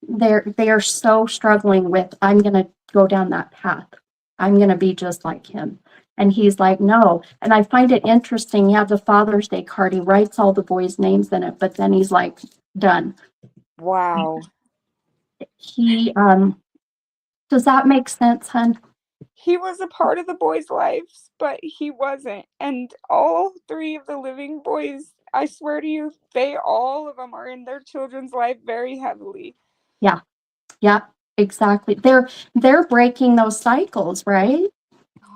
[SPEAKER 1] They are so struggling with, I'm going to go down that path. I'm going to be just like him. And he's like, no. And I find it interesting. You have the Father's Day card. He writes all the boys' names in it, but then he's like, done.
[SPEAKER 2] Wow.
[SPEAKER 1] He, does that make sense, hon?
[SPEAKER 2] He was a part of the boys' lives, but he wasn't. And all three of the living boys, I swear to you, all of them are in their children's life very heavily.
[SPEAKER 1] Yeah, exactly. They're breaking those cycles, right?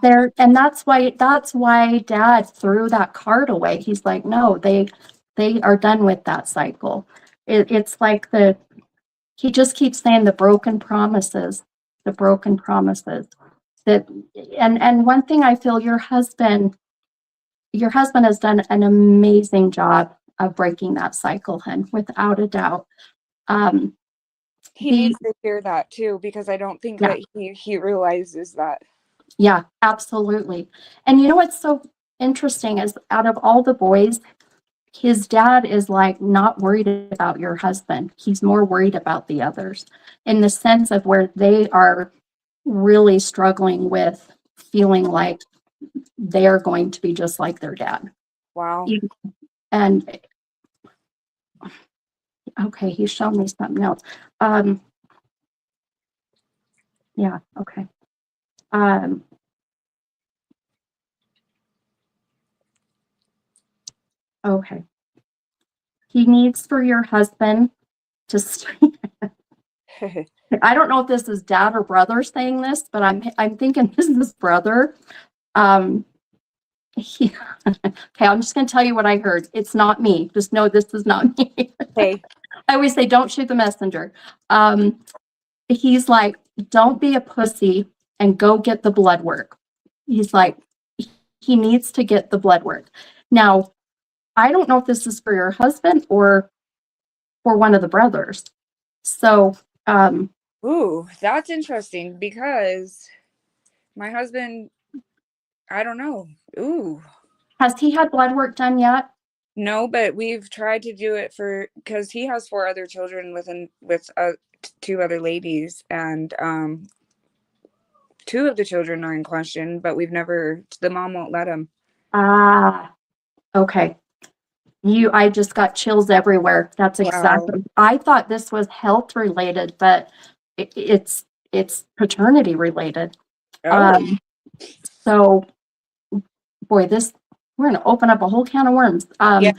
[SPEAKER 1] And that's why dad threw that card away. He's like, no, they are done with that cycle. It's like he just keeps saying the broken promises that, and one thing I feel your husband has done an amazing job of breaking that cycle, hun, without a doubt.
[SPEAKER 2] He needs to hear that too, because I don't think that he realizes that.
[SPEAKER 1] Yeah, absolutely. And you know what's so interesting is out of all the boys, his dad is like not worried about your husband. He's more worried about the others in the sense of where they are really struggling with feeling like they are going to be just like their dad.
[SPEAKER 2] Wow.
[SPEAKER 1] And okay, he's shown me something else. Yeah, okay. Okay. He needs for your husband to I don't know if this is dad or brother saying this, but I'm thinking this is brother. Okay, I'm just going to tell you what I heard. It's not me. Just know this is not me.
[SPEAKER 2] Hey.
[SPEAKER 1] I always say, don't shoot the messenger. He's like, don't be a pussy and go get the blood work. He's like, he needs to get the blood work. Now, I don't know if this is for your husband or for one of the brothers. So,
[SPEAKER 2] ooh, that's interesting because my husband, I don't know. Ooh.
[SPEAKER 1] Has he had blood work done yet?
[SPEAKER 2] No, but we've tried to do it because he has 4 other children with 2 other ladies, and 2 of the children are in question, but the mom won't let him.
[SPEAKER 1] Ah, okay. I just got chills everywhere. That's
[SPEAKER 2] Wow.
[SPEAKER 1] exactly. I thought this was health related, but it's paternity related.
[SPEAKER 2] Oh,
[SPEAKER 1] So boy, we're gonna open up a whole can of worms.
[SPEAKER 2] Yeah.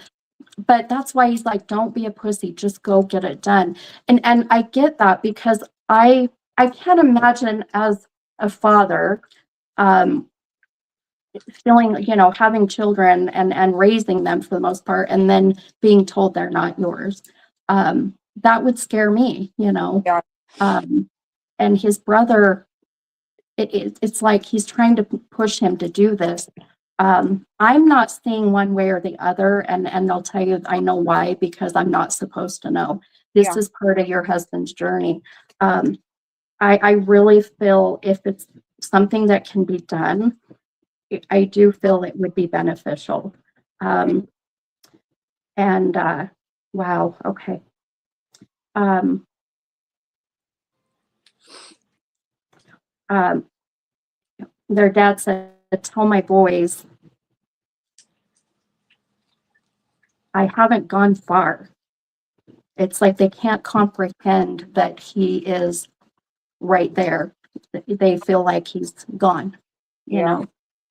[SPEAKER 1] But that's why he's like, don't be a pussy, just go get it done. And I get that because I can't imagine as a father, feeling, having children and raising them for the most part, and then being told they're not yours. That would scare me,
[SPEAKER 2] Yeah.
[SPEAKER 1] And his brother, it's like he's trying to push him to do this. I'm not seeing one way or the other, and I'll tell you, I know why, because I'm not supposed to know. This
[SPEAKER 2] Yeah.
[SPEAKER 1] is part of your husband's journey. I really feel if it's something that can be done, I do feel it would be beneficial. And wow, okay. Um, um, their dad said, tell my boys I haven't gone far. It's like they can't comprehend that he is right there. They feel like he's gone, you
[SPEAKER 2] Yeah.
[SPEAKER 1] know.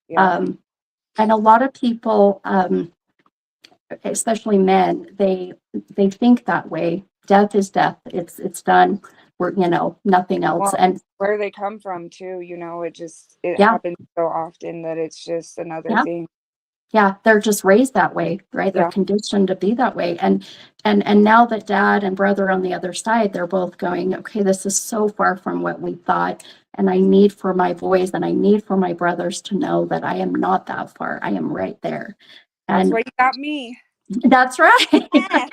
[SPEAKER 2] Yeah.
[SPEAKER 1] And a lot of people, especially men, they think that way. Death is death. It's done. We're, nothing else.
[SPEAKER 2] Well,
[SPEAKER 1] And
[SPEAKER 2] where they come from too, it
[SPEAKER 1] yeah,
[SPEAKER 2] happens so often that it's just another
[SPEAKER 1] yeah,
[SPEAKER 2] thing.
[SPEAKER 1] yeah. They're just raised that way, right? They're
[SPEAKER 2] Yeah.
[SPEAKER 1] conditioned to be that way. And now that dad and brother on the other side, they're both going, okay, this is so far from what we thought. And I need for my boys and I need for my brothers to know that I am not that far. I am right there.
[SPEAKER 2] That's
[SPEAKER 1] And
[SPEAKER 2] why you got me.
[SPEAKER 1] that's right.
[SPEAKER 2] Yeah.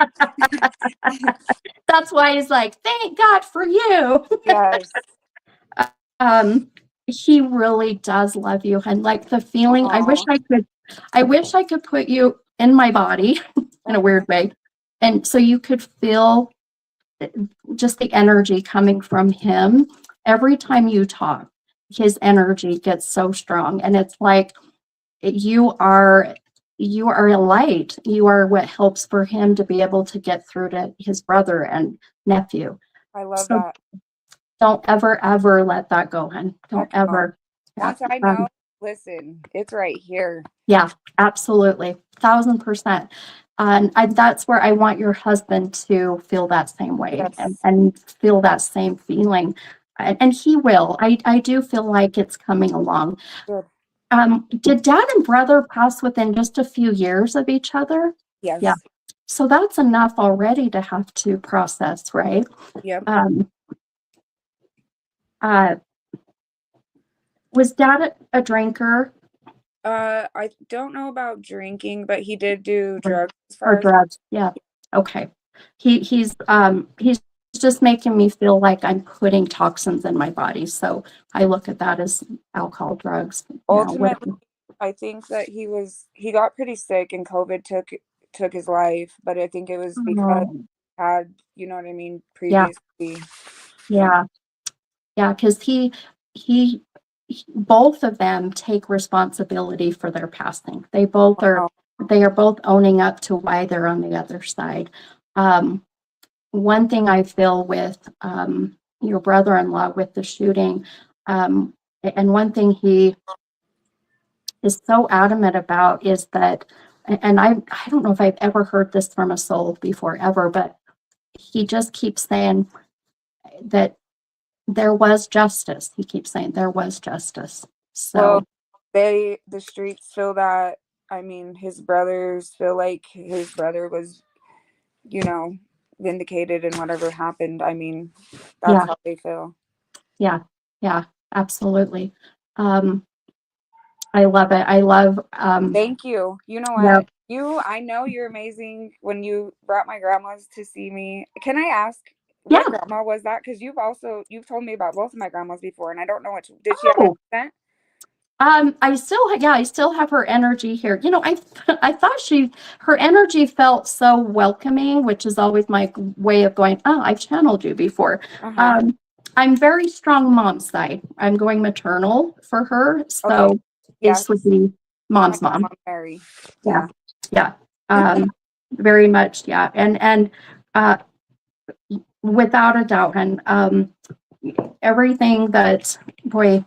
[SPEAKER 1] That's why he's like, thank God for you.
[SPEAKER 2] Yes.
[SPEAKER 1] Um, he really does love you. And like the feeling, I wish
[SPEAKER 2] Aw.
[SPEAKER 1] I could put you in my body in a weird way. And so you could feel just the energy coming from him every time you talk. His energy gets so strong. And it's like you are a light. You are what helps for him to be able to get through to his brother and nephew.
[SPEAKER 2] I love
[SPEAKER 1] So
[SPEAKER 2] that.
[SPEAKER 1] don't ever let that go, hon. Don't
[SPEAKER 2] Heck no.
[SPEAKER 1] ever. Yeah.
[SPEAKER 2] Once I know, listen, it's right here.
[SPEAKER 1] Yeah, absolutely. 1,000%. And that's where I want your husband to feel that same way
[SPEAKER 2] Yes.
[SPEAKER 1] and feel that same feeling. And he will. I do feel like it's coming along.
[SPEAKER 2] Good.
[SPEAKER 1] Did dad and brother pass within just a few years of each other?
[SPEAKER 2] Yes.
[SPEAKER 1] Yeah. So that's enough already to have to process, right?
[SPEAKER 2] Yep.
[SPEAKER 1] Was dad a drinker?
[SPEAKER 2] I don't know about drinking, but he did do drugs as
[SPEAKER 1] Or
[SPEAKER 2] far as
[SPEAKER 1] drugs? Yeah. Okay. He's just making me feel like I'm putting toxins in my body. So I look at that as alcohol, drugs,
[SPEAKER 2] ultimately. I think that he got pretty sick and COVID took his life, but I think it was because
[SPEAKER 1] Oh,
[SPEAKER 2] he had, you know what I mean,
[SPEAKER 1] yeah,
[SPEAKER 2] previously.
[SPEAKER 1] yeah, yeah. Because both of them take responsibility for their passing.
[SPEAKER 2] Wow.
[SPEAKER 1] They are both owning up to why they're on the other side. One thing I feel with your brother-in-law with the shooting, and one thing he is so adamant about is that, and I don't know if I've ever heard this from a soul before ever, but he just keeps saying that there was justice. He keeps saying there was justice.
[SPEAKER 2] Well,
[SPEAKER 1] So
[SPEAKER 2] the streets feel that. I mean, his brothers feel like his brother was, you know, vindicated in whatever happened. I mean, that's
[SPEAKER 1] yeah,
[SPEAKER 2] how they feel.
[SPEAKER 1] yeah, absolutely. I love it. I love
[SPEAKER 2] Thank you. You know
[SPEAKER 1] yeah,
[SPEAKER 2] what? I know you're amazing when you brought my grandmas to see me. Can I ask what
[SPEAKER 1] yeah.
[SPEAKER 2] grandma was that? Because you've told me about both of my grandmas before, and I don't know which. Did she have an
[SPEAKER 1] Oh,
[SPEAKER 2] accent?
[SPEAKER 1] I still have her energy here. You know, I thought her energy felt so welcoming, which is always my way of going, oh, I've channeled you before.
[SPEAKER 2] Uh-huh.
[SPEAKER 1] I'm very strong mom side. I'm going maternal for her.
[SPEAKER 2] Okay.
[SPEAKER 1] So
[SPEAKER 2] Yes.
[SPEAKER 1] this would be
[SPEAKER 2] My
[SPEAKER 1] mom's mom.
[SPEAKER 2] mom, Mary.
[SPEAKER 1] Yeah.
[SPEAKER 2] Yeah.
[SPEAKER 1] Yeah. Very much. Yeah. And uh, without a doubt. And everything that, boy,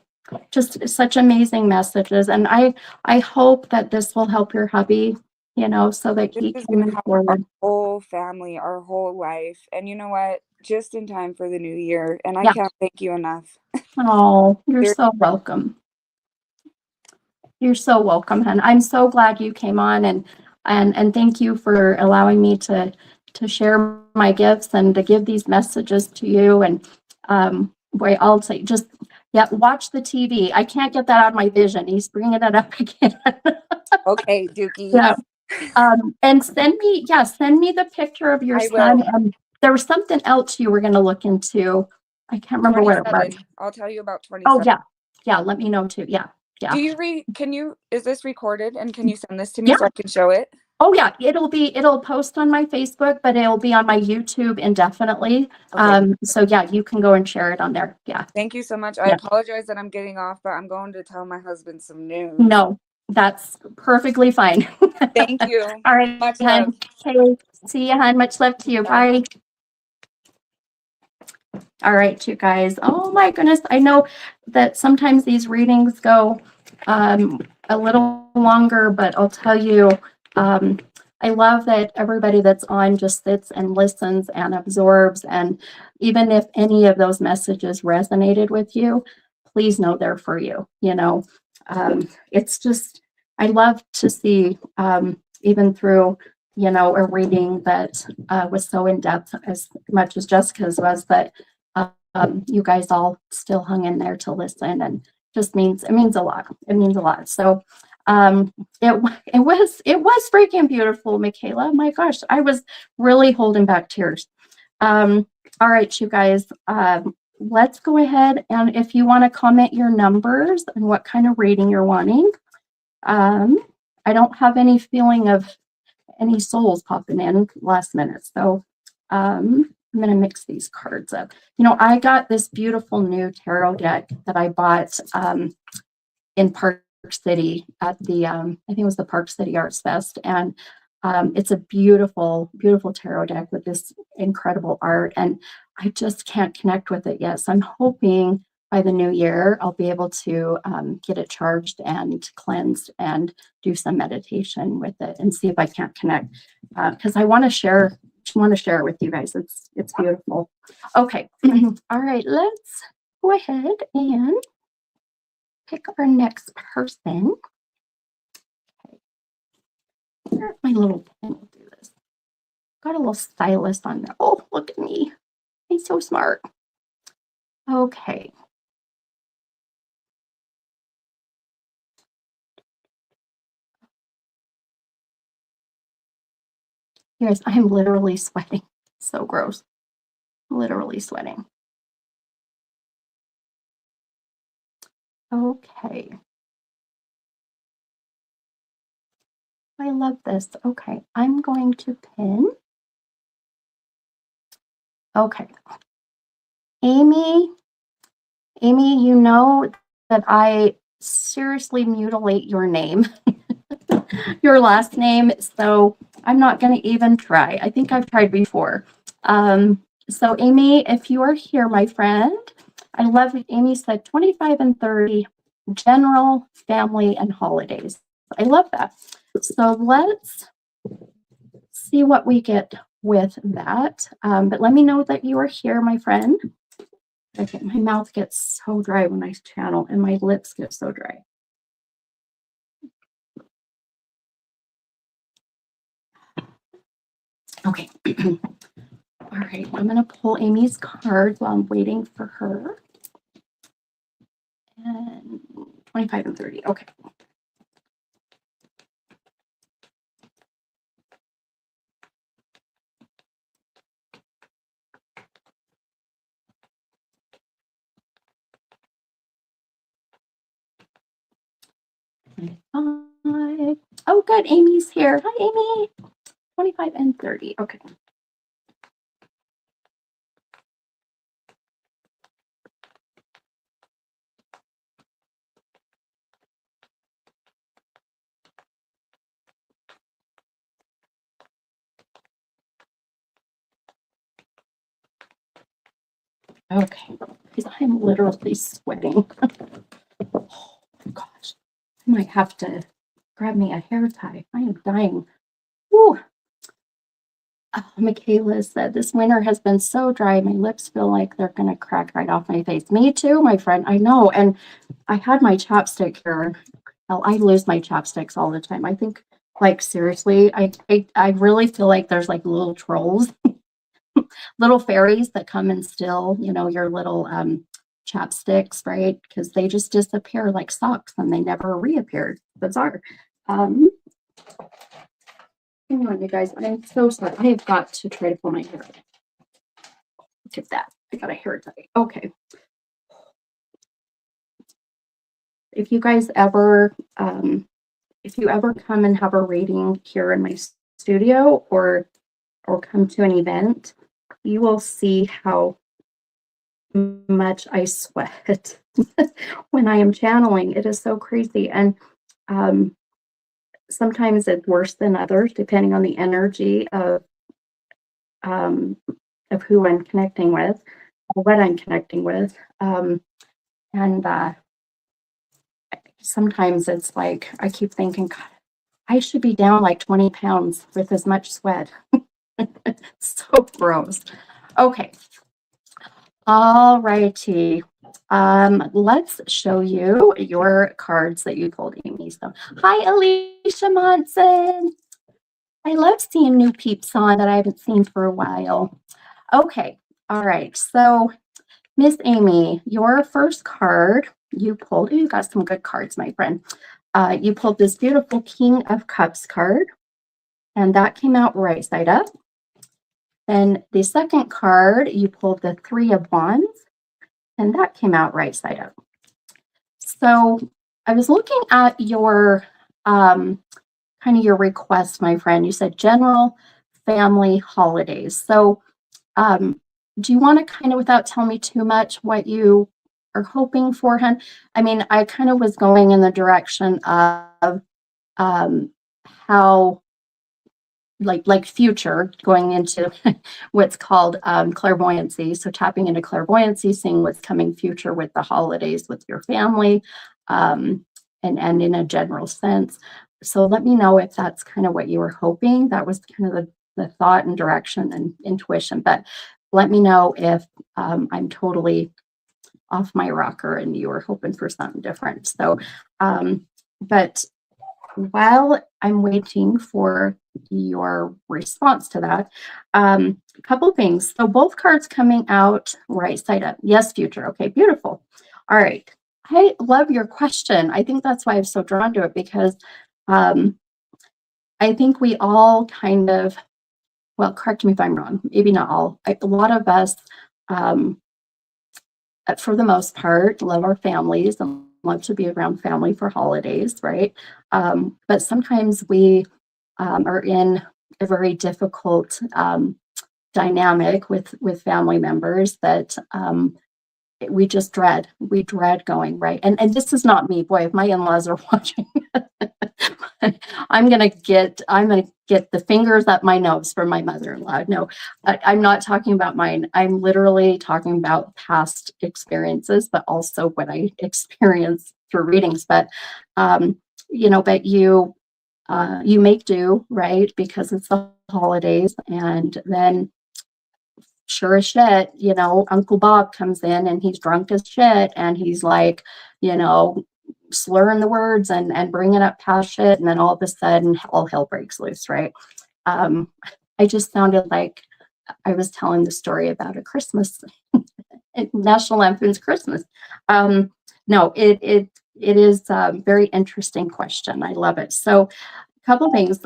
[SPEAKER 1] just such amazing messages. And I hope that this will help your hubby, you know, so that
[SPEAKER 2] This
[SPEAKER 1] he
[SPEAKER 2] is
[SPEAKER 1] can
[SPEAKER 2] gonna
[SPEAKER 1] move
[SPEAKER 2] help our
[SPEAKER 1] forward.
[SPEAKER 2] whole family, our whole life. And you know what? Just in time for the new year. And I
[SPEAKER 1] Yeah.
[SPEAKER 2] can't thank you enough.
[SPEAKER 1] Oh, you're
[SPEAKER 2] There-
[SPEAKER 1] so welcome. You're so welcome, and I'm so glad you came on, and thank you for allowing me to share my gifts and to give these messages to you. And boy, I'll say just yeah, watch the TV. I can't get that out of my vision. He's bringing it up again.
[SPEAKER 2] Okay, Dookie.
[SPEAKER 1] Yeah. And send me the picture of your
[SPEAKER 2] I
[SPEAKER 1] son.
[SPEAKER 2] will.
[SPEAKER 1] And there was something else you were going to look into. I can't remember what it was.
[SPEAKER 2] 27. I'll tell you about
[SPEAKER 1] Oh
[SPEAKER 2] 27.
[SPEAKER 1] yeah, let me know too. Yeah.
[SPEAKER 2] Do you can you, is this recorded and can you send this to me
[SPEAKER 1] Yeah.
[SPEAKER 2] so I can show it?
[SPEAKER 1] Oh yeah, it'll post on my Facebook, but it'll be on my YouTube indefinitely.
[SPEAKER 2] Okay.
[SPEAKER 1] So yeah, you can go and share it on there. Yeah.
[SPEAKER 2] Thank you so much. I
[SPEAKER 1] Yeah.
[SPEAKER 2] apologize that I'm getting off, but I'm going to tell my husband some news.
[SPEAKER 1] No, that's perfectly fine.
[SPEAKER 2] Thank you.
[SPEAKER 1] All right,
[SPEAKER 2] Much love.
[SPEAKER 1] hon. Okay, see you, hon. Much love to you.
[SPEAKER 2] Bye.
[SPEAKER 1] Bye. All right, you guys. Oh my goodness. I know that sometimes these readings go a little longer, but I'll tell you, I love that everybody that's on just sits and listens and absorbs. And even if any of those messages resonated with you, please know they're for you. You know, it's just, I love to see, even through, you know, a reading that was so in depth as much as Jessica's was, that you guys all still hung in there to listen, and just it means a lot. It means a lot. So it was freaking beautiful, Michaela. My gosh, I was really holding back tears. All right, you guys, let's go ahead, and if you want to comment your numbers and what kind of reading you're wanting. I don't have any feeling of any souls popping in last minute, so I'm going to mix these cards up. You know, I got this beautiful new tarot deck that I bought in Park City at the, I think it was the Park City Arts Fest. And it's a beautiful, beautiful tarot deck with this incredible art. And I just can't connect with it yet. So I'm hoping by the new year, I'll be able to get it charged and cleansed and do some meditation with it and see if I can't connect. Because I want to share it with you guys. It's beautiful. Okay. All right, let's go ahead and pick our next person. Where's my little pen? Will do this. Got a little stylus on there. Oh, look at me. He's so smart. Okay. Yes, I'm literally sweating. So gross. Literally sweating. Okay. I love this. Okay. I'm going to pin. Okay. Amy, you know that I seriously mutilate your name, your last name. So I'm not going to even try. I think I've tried before. So Amy, if you are here, my friend, I love it. Amy said 25 and 30, general, family, and holidays. I love that. So let's see what we get with that. But let me know that you are here, my friend. Okay, my mouth gets so dry when I channel, and my lips get so dry. Okay. All right, I'm going to pull Amy's card while I'm waiting for her. And 25 and 30. Okay. 25. Oh, good. Amy's here. Hi, Amy. 25 and 30. Okay. Okay. Because I'm literally sweating. Oh, gosh. I might have to grab me a hair tie. I am dying. Woo. Michaela said, this winter has been so dry. My lips feel like they're going to crack right off my face. Me too, my friend. I know. And I had my chapstick here. Well, I lose my chapsticks all the time. I think, like, seriously, I really feel like there's like little trolls, little fairies that come and steal, your little chapsticks, right? Because they just disappear like socks and they never reappeared. Bizarre. Um, Hang on, you guys. I'm so sorry. I have got to try to pull my hair. Look at that. I got a hair tie. Okay. If you guys ever, if you ever come and have a reading here in my studio or come to an event, you will see how much I sweat when I am channeling. It is so crazy. And sometimes it's worse than others, depending on the energy of who I'm connecting with, or what I'm connecting with. And sometimes it's like, I keep thinking, God, I should be down like 20 pounds with as much sweat. So gross. Okay. All righty. Let's show you your cards that you pulled, Amy. So, hi, Alicia Monson. I love seeing new peeps on that I haven't seen for a while. Okay. All right. So, Miss Amy, your first card you pulled, you got some good cards, my friend. You pulled this beautiful King of Cups card, and that came out right side up. Then the second card, you pulled the Three of Wands, and that came out right side up. So I was looking at your kind of your request, my friend. You said general family holidays. So do you want to kind of, without telling me too much, what you are hoping for, hon? I mean, I kind of was going in the direction of how like future, going into what's called clairvoyancy. So tapping into clairvoyancy, seeing what's coming future with the holidays with your family, and in a general sense. So let me know if that's kind of what you were hoping. That was kind of the thought and direction and intuition. But let me know if I'm totally off my rocker and you were hoping for something different. So, but while I'm waiting for your response to that, a couple things. So both cards coming out right side up. Yes, future. Okay, beautiful. All right. I love your question. I think that's why I'm so drawn to it, because I think we all kind of, well, correct me if I'm wrong, maybe not all, a lot of us, for the most part, love our families and love to be around family for holidays, right? But sometimes we are in a very difficult dynamic with family members that we just dread. We dread going, right? And this is not me. Boy, if my in-laws are watching, I'm gonna get the fingers up my nose from my mother-in-law. No, I'm not talking about mine. I'm literally talking about past experiences, but also what I experienced through readings. But but you make do, right? Because it's the holidays, and then sure as shit, Uncle Bob comes in and he's drunk as shit, and he's like, slurring the words and bringing up past shit, and then all of a sudden all hell breaks loose, right? I just sounded like I was telling the story about a Christmas, National Lampoon's Christmas. No, it is a very interesting question. I love it. So a couple things.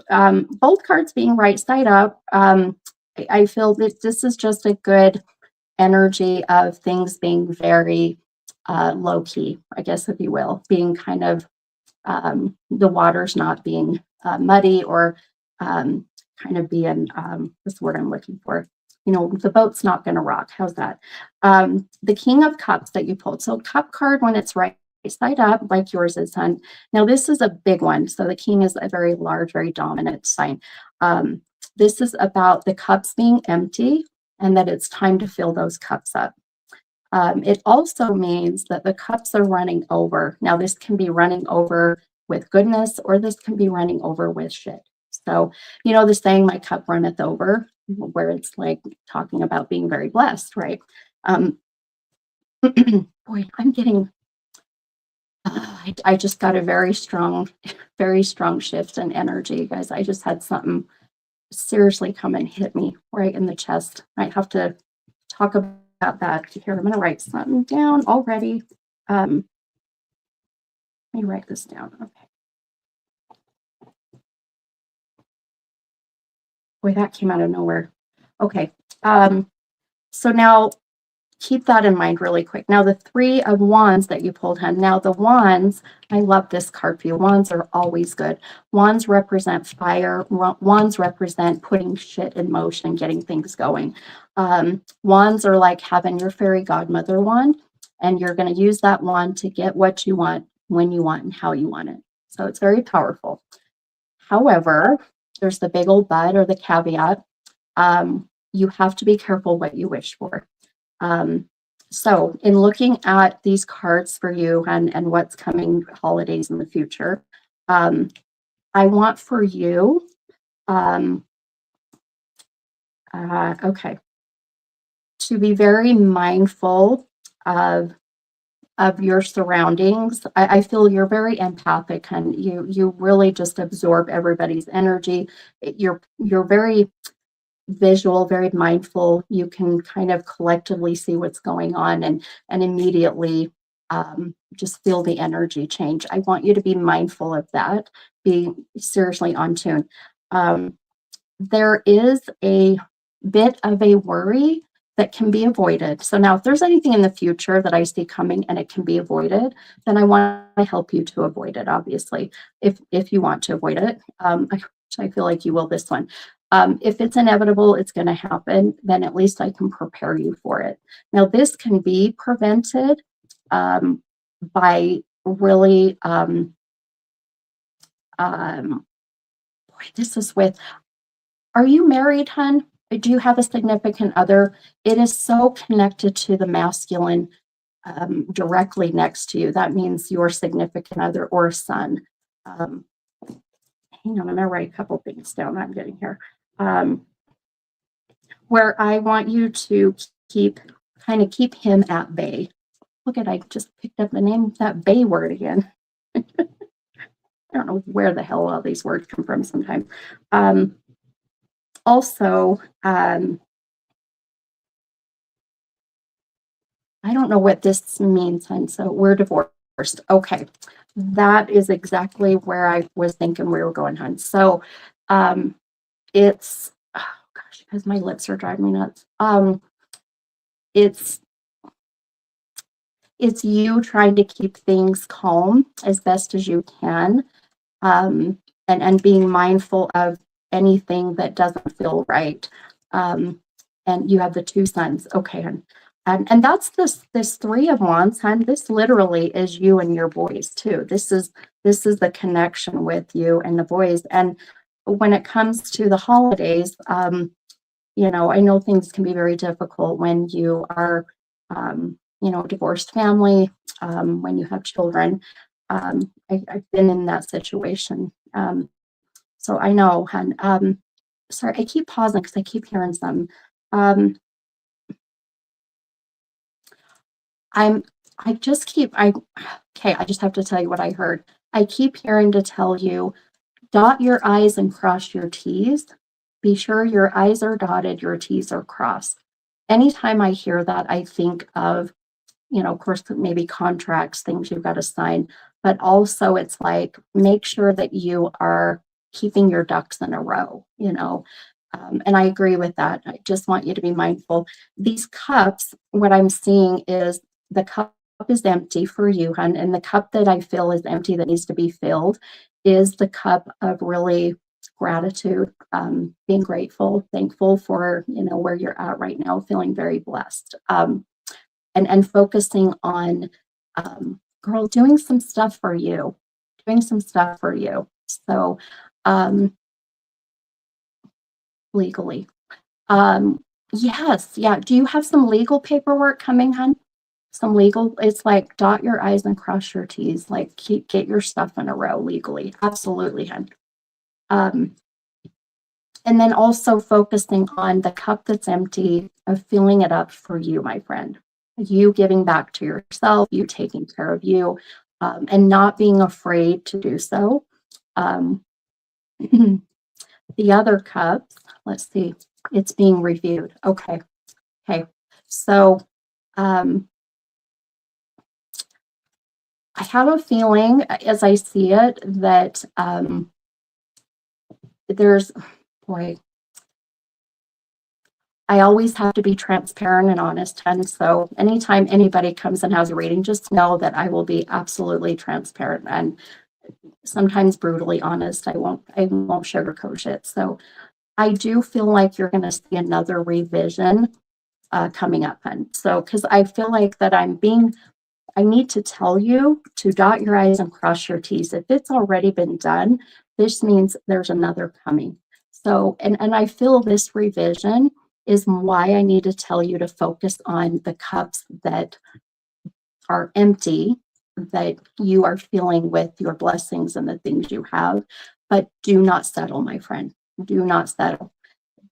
[SPEAKER 1] Both cards being right side up, I feel that this is just a good energy of things being very low key, I guess, if you will, being kind of the water's not being muddy or kind of being, what's the word I'm looking for? You know, the boat's not going to rock. How's that? The King of Cups that you pulled. So cup card, when it's right side up, like yours is, hun. Now this is a big one. So the king is a very large, very dominant sign. This is about the cups being empty and that it's time to fill those cups up. It also means that the cups are running over. Now this can be running over with goodness, or this can be running over with shit. So, you know, the saying, my cup runneth over, where it's like talking about being very blessed, right? Boy, I'm getting, I just got a very strong shift in energy, guys. I just had something seriously come and hit me right in the chest. I have to talk about that here. I'm going to write something down already. Let me write this down. Okay. Boy, that came out of nowhere. Okay. So now keep that in mind really quick. Now the 3 of Wands that you pulled, hun. Now the Wands, I love this card for you. Wands are always good. Wands represent fire. Wands represent putting shit in motion, getting things going. Wands are like having your fairy godmother wand, and you're going to use that wand to get what you want, when you want, and how you want it. So it's very powerful. However, there's the big old but, or the caveat. You have to be careful what you wish for. So in looking at these cards for you and what's coming holidays in the future, I want for you, okay, to be very mindful of your surroundings. I feel you're very empathic, and you really just absorb everybody's energy. You're very visual, very mindful. You can kind of collectively see what's going on and immediately just feel the energy change. I want you to be mindful of that. Be seriously on tune. There is a bit of a worry that can be avoided. So now if there's anything in the future that I see coming and it can be avoided, then I want to help you to avoid it, obviously, if you want to avoid it. I feel like you will this one. If it's inevitable, it's going to happen, then at least I can prepare you for it. Now, this can be prevented by really, boy, this is with, are you married, hun? Do you have a significant other? It is so connected to the masculine directly next to you. That means your significant other or son. Hang on, I'm going to write a couple things down I'm getting here. Where I want you to keep him at bay. Look at, I just picked up the name of that bay word again. I don't know where the hell all these words come from sometimes. Also, I don't know what this means, hun. So we're divorced. Okay. That is exactly where I was thinking we were going, hun. So it's, oh gosh, because my lips are driving me nuts. It's you trying to keep things calm as best as you can, and being mindful of anything that doesn't feel right. And you have the 2 sons. Okay, and that's this 3 of Wands, hun. This literally is you and your boys too. This is the connection with you and the boys. And when it comes to the holidays, you know, I know things can be very difficult when you are, you know, divorced family, when you have children. I've been in that situation. So I know, hun. Sorry, I keep pausing because I keep hearing some. I just have to tell you what I heard. I keep hearing to tell you, dot your I's and cross your T's. Be sure your I's are dotted, your T's are crossed. Anytime I hear that, I think of, you know, of course, maybe contracts, things you've got to sign, but also it's like, make sure that you are keeping your ducks in a row, you know. And I agree with that. I just want you to be mindful. These cups, what I'm seeing is the cup is empty for you, hon, and the cup that I feel is empty that needs to be filled is the cup of really gratitude, being grateful, thankful for, where you're at right now, feeling very blessed. And focusing on, girl, doing some stuff for you, doing some stuff for you. So, legally. Yes, yeah. Do you have some legal paperwork coming, hon? Some legal, it's like dot your I's and cross your T's, like get your stuff in a row legally. Absolutely, hon. And then also focusing on the cup that's empty, of filling it up for you, my friend. You giving back to yourself, you taking care of you, and not being afraid to do so. Um, the other cups, let's see, it's being reviewed. Okay. So, I have a feeling, as I see it, that there's, boy, I always have to be transparent and honest. And so anytime anybody comes and has a reading, just know that I will be absolutely transparent and sometimes brutally honest. I won't sugarcoat it. So I do feel like you're going to see another revision coming up. And so, because I feel like that I need to tell you to dot your I's and cross your T's. If it's already been done, this means there's another coming. So, and I feel this revision is why I need to tell you to focus on the cups that are empty, that you are filling with your blessings and the things you have, but do not settle, my friend. Do not settle.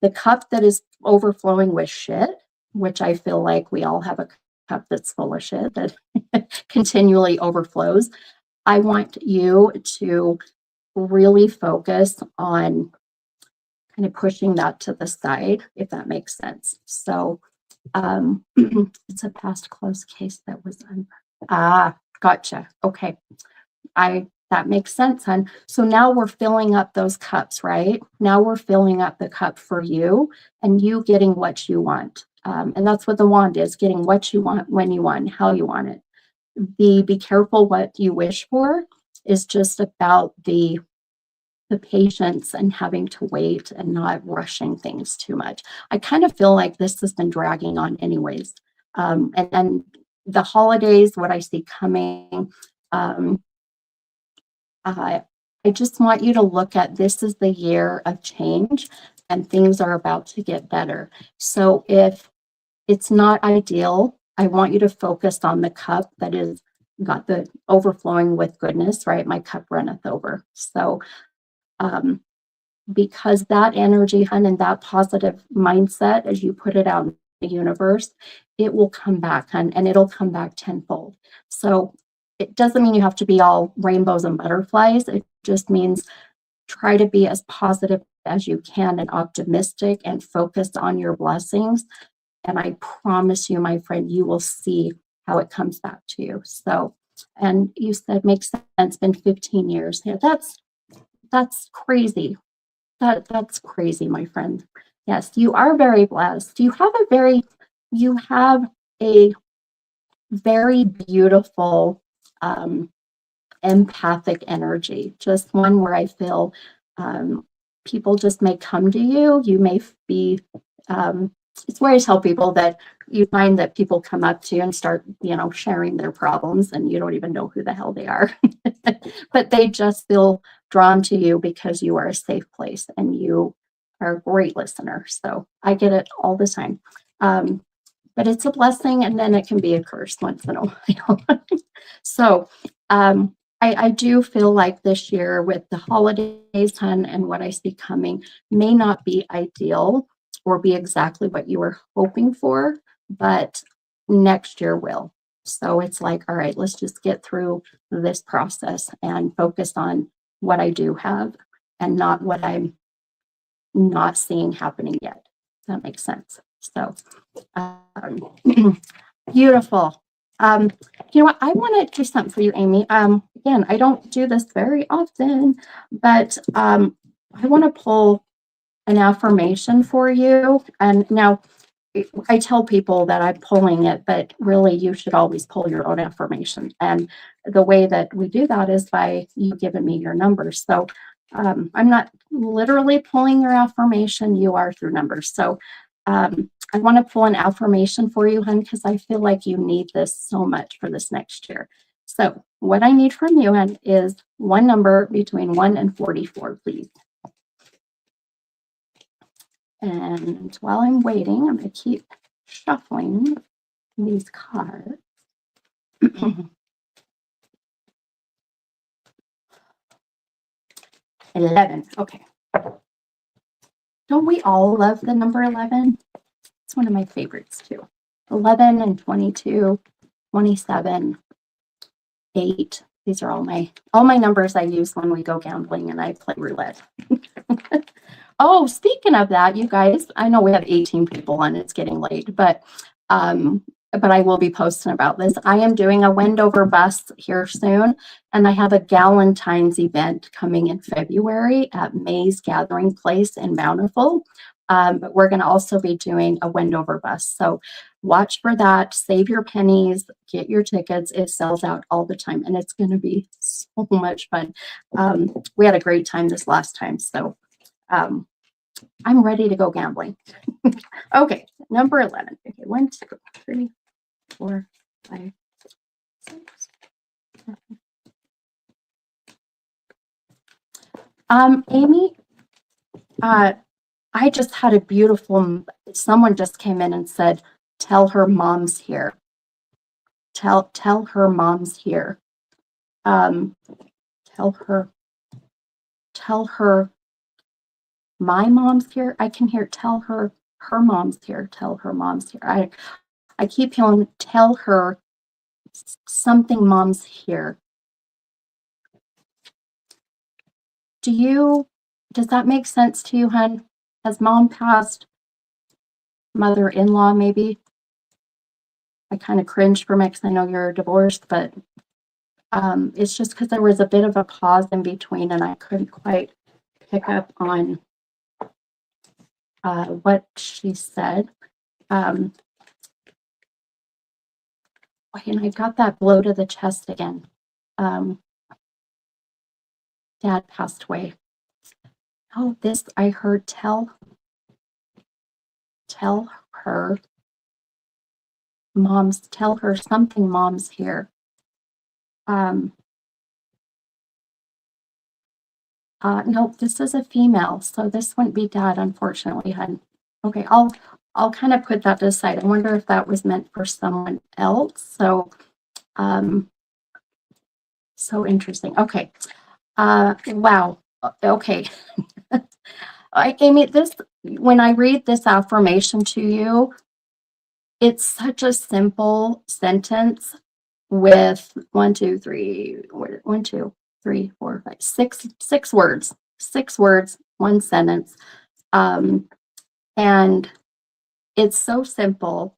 [SPEAKER 1] The cup that is overflowing with shit, which I feel like we all have a cup that's full of shit that continually overflows. I want you to really focus on kind of pushing that to the side, if that makes sense. So it's a past closed case that was gotcha. Okay. That makes sense, hon. So now we're filling up those cups, right? Now we're filling up the cup for you and you getting what you want. And that's what the wand is, getting what you want, when you want, how you want it. Be careful what you wish for is just about the patience and having to wait and not rushing things too much. I kind of feel like this has been dragging on anyways. And the holidays, what I see coming, I just want you to look at this as the year of change and things are about to get better. So if it's not ideal, I want you to focus on the cup that is got the overflowing with goodness, right? My cup runneth over. So because that energy, hun, and that positive mindset, as you put it out in the universe, it will come back, hun, and it'll come back tenfold. So it doesn't mean you have to be all rainbows and butterflies. It just means try to be as positive as you can and optimistic and focused on your blessings. And I promise you, my friend, you will see how it comes back to you. So, and you said makes sense, been 15 years. Yeah, that's crazy. That's crazy, my friend. Yes, you are very blessed. You have a very beautiful empathic energy, just one where I feel people just may come to you. You may be, it's where I tell people that you find that people come up to you and start, sharing their problems and you don't even know who the hell they are. But they just feel drawn to you because you are a safe place and you are a great listener. So I get it all the time. But it's a blessing and then it can be a curse once in a while. So I do feel like this year with the holidays, hun, and what I see coming may not be ideal or be exactly what you were hoping for, but next year will. So it's like, all right, let's just get through this process and focus on what I do have and not what I'm not seeing happening yet. That makes sense. So beautiful. You know what? I want to do something for you, Amy. Again, I don't do this very often, but I want to pull an affirmation for you. And now I tell people that I'm pulling it, but really you should always pull your own affirmation. And the way that we do that is by you giving me your numbers. So I'm not literally pulling your affirmation, you are through numbers. So I want to pull an affirmation for you, hun, because I feel like you need this so much for this next year. So what I need from you, hun, is one number between 1 and 44, please. And while I'm waiting, I'm going to keep shuffling these cards. 11. Okay. Don't we all love the number 11? It's one of my favorites too. 11 and 22, 27, 8. These are all my numbers I use when we go gambling and I play roulette. Oh, speaking of that, you guys, I know we have 18 people and it's getting late, but I will be posting about this. I am doing a Wendover bus here soon, and I have a Galentine's event coming in February at May's Gathering Place in Bountiful. But we're going to also be doing a Wendover bus. So watch for that. Save your pennies, get your tickets. It sells out all the time, and it's going to be so much fun. We had a great time this last time, so I'm ready to go gambling. Okay, number 11. Okay, 1, 2, 3, 4, 5, 6, 7. Amy, I just had a beautiful, someone just came in and said, tell her mom's here. Tell her mom's here. Tell her my mom's here. I can hear tell her mom's here. Tell her mom's here. I keep hearing tell her something mom's here. Does that make sense to you, hun? Has mom passed? Mother-in-law, maybe? I kind of cringe for me because I know you're divorced, but it's just because there was a bit of a pause in between and I couldn't quite pick up on what she said. And I got that blow to the chest again. Dad passed away. Oh, this I heard tell her mom's, tell her something mom's here. Nope, this is a female, so this wouldn't be dad, unfortunately, hun. Okay, I'll kind of put that to the side. I wonder if that was meant for someone else. So, so interesting. Okay. Wow. Okay. Amy, when I read this affirmation to you, it's such a simple sentence with 1, 2, 3, 1, 2, 3, 4, 5, 6 words, 6 words, 1 sentence. And it's so simple,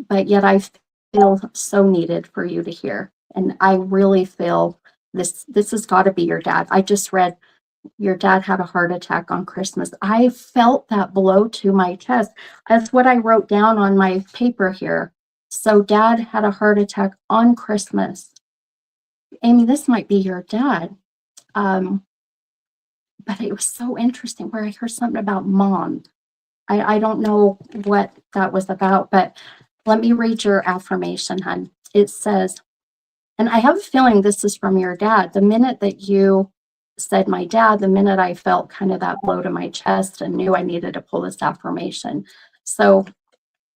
[SPEAKER 1] but yet I feel so needed for you to hear. And I really feel this has got to be your dad. I just read your dad had a heart attack on Christmas. I felt that blow to my chest. That's what I wrote down on my paper here. So dad had a heart attack on Christmas. Amy, this might be your dad. But it was so interesting where I heard something about mom. I don't know what that was about, but let me read your affirmation, hon. It says, and I have a feeling this is from your dad. The minute that you said my dad, the minute I felt kind of that blow to my chest and knew I needed to pull this affirmation. So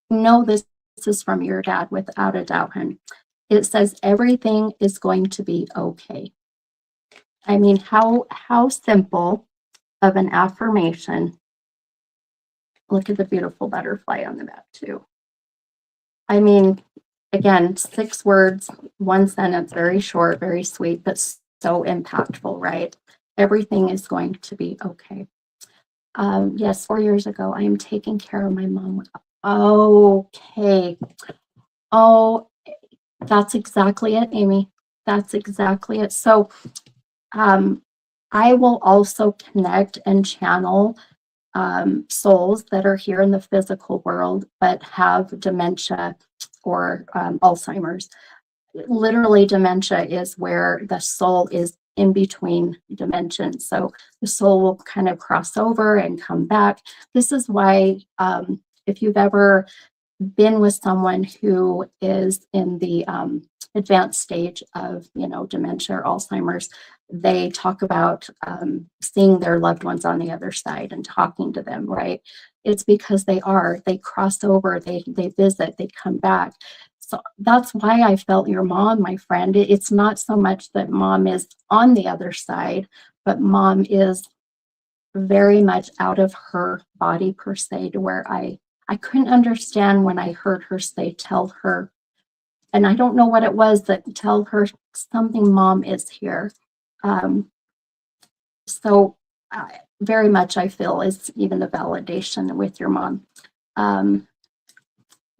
[SPEAKER 1] know this is from your dad without a doubt, hon. It says everything is going to be okay. I mean, how simple of an affirmation. Look at the beautiful butterfly on the back too. I mean, again, 6 words, 1 sentence, very short, very sweet, but so impactful, right? Everything is going to be okay. Yes, 4 years ago, I am taking care of my mom. Okay. Oh, that's exactly it, Amy. That's exactly it. So I will also connect and channel souls that are here in the physical world but have dementia or Alzheimer's. Literally, dementia is where the soul is in between dimensions. So the soul will kind of cross over and come back. This is why, if you've ever been with someone who is in the advanced stage of, dementia or Alzheimer's, they talk about seeing their loved ones on the other side and talking to them, right? It's because they cross over, they visit, they come back. So that's why I felt your mom, my friend. It's not so much that mom is on the other side, but mom is very much out of her body per se, to where I couldn't understand when I heard her say, tell her, and I don't know what it was, that tell her something, mom is here. So very much I feel is even the validation with your mom.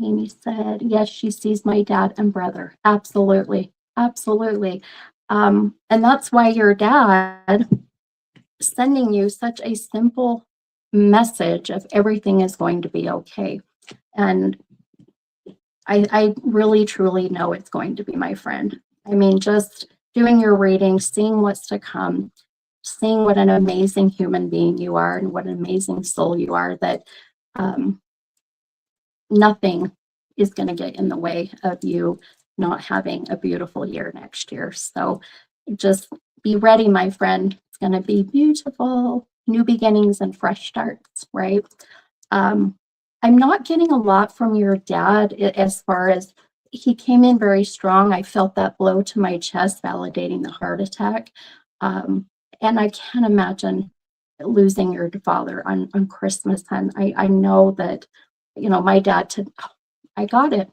[SPEAKER 1] Amy said, yes, she sees my dad and brother. Absolutely. Absolutely. And that's why your dad sending you such a simple message of everything is going to be okay. And I really, truly know it's going to be, my friend. I mean, just doing your reading, seeing what's to come, seeing what an amazing human being you are and what an amazing soul you are, that nothing is going to get in the way of you not having a beautiful year next year. So just be ready, my friend. It's going to be beautiful, new beginnings and fresh starts, right? I'm not getting a lot from your dad as far as he came in very strong. I felt that blow to my chest, validating the heart attack. And I can't imagine losing your father on Christmas. And I know that, my dad, I got it.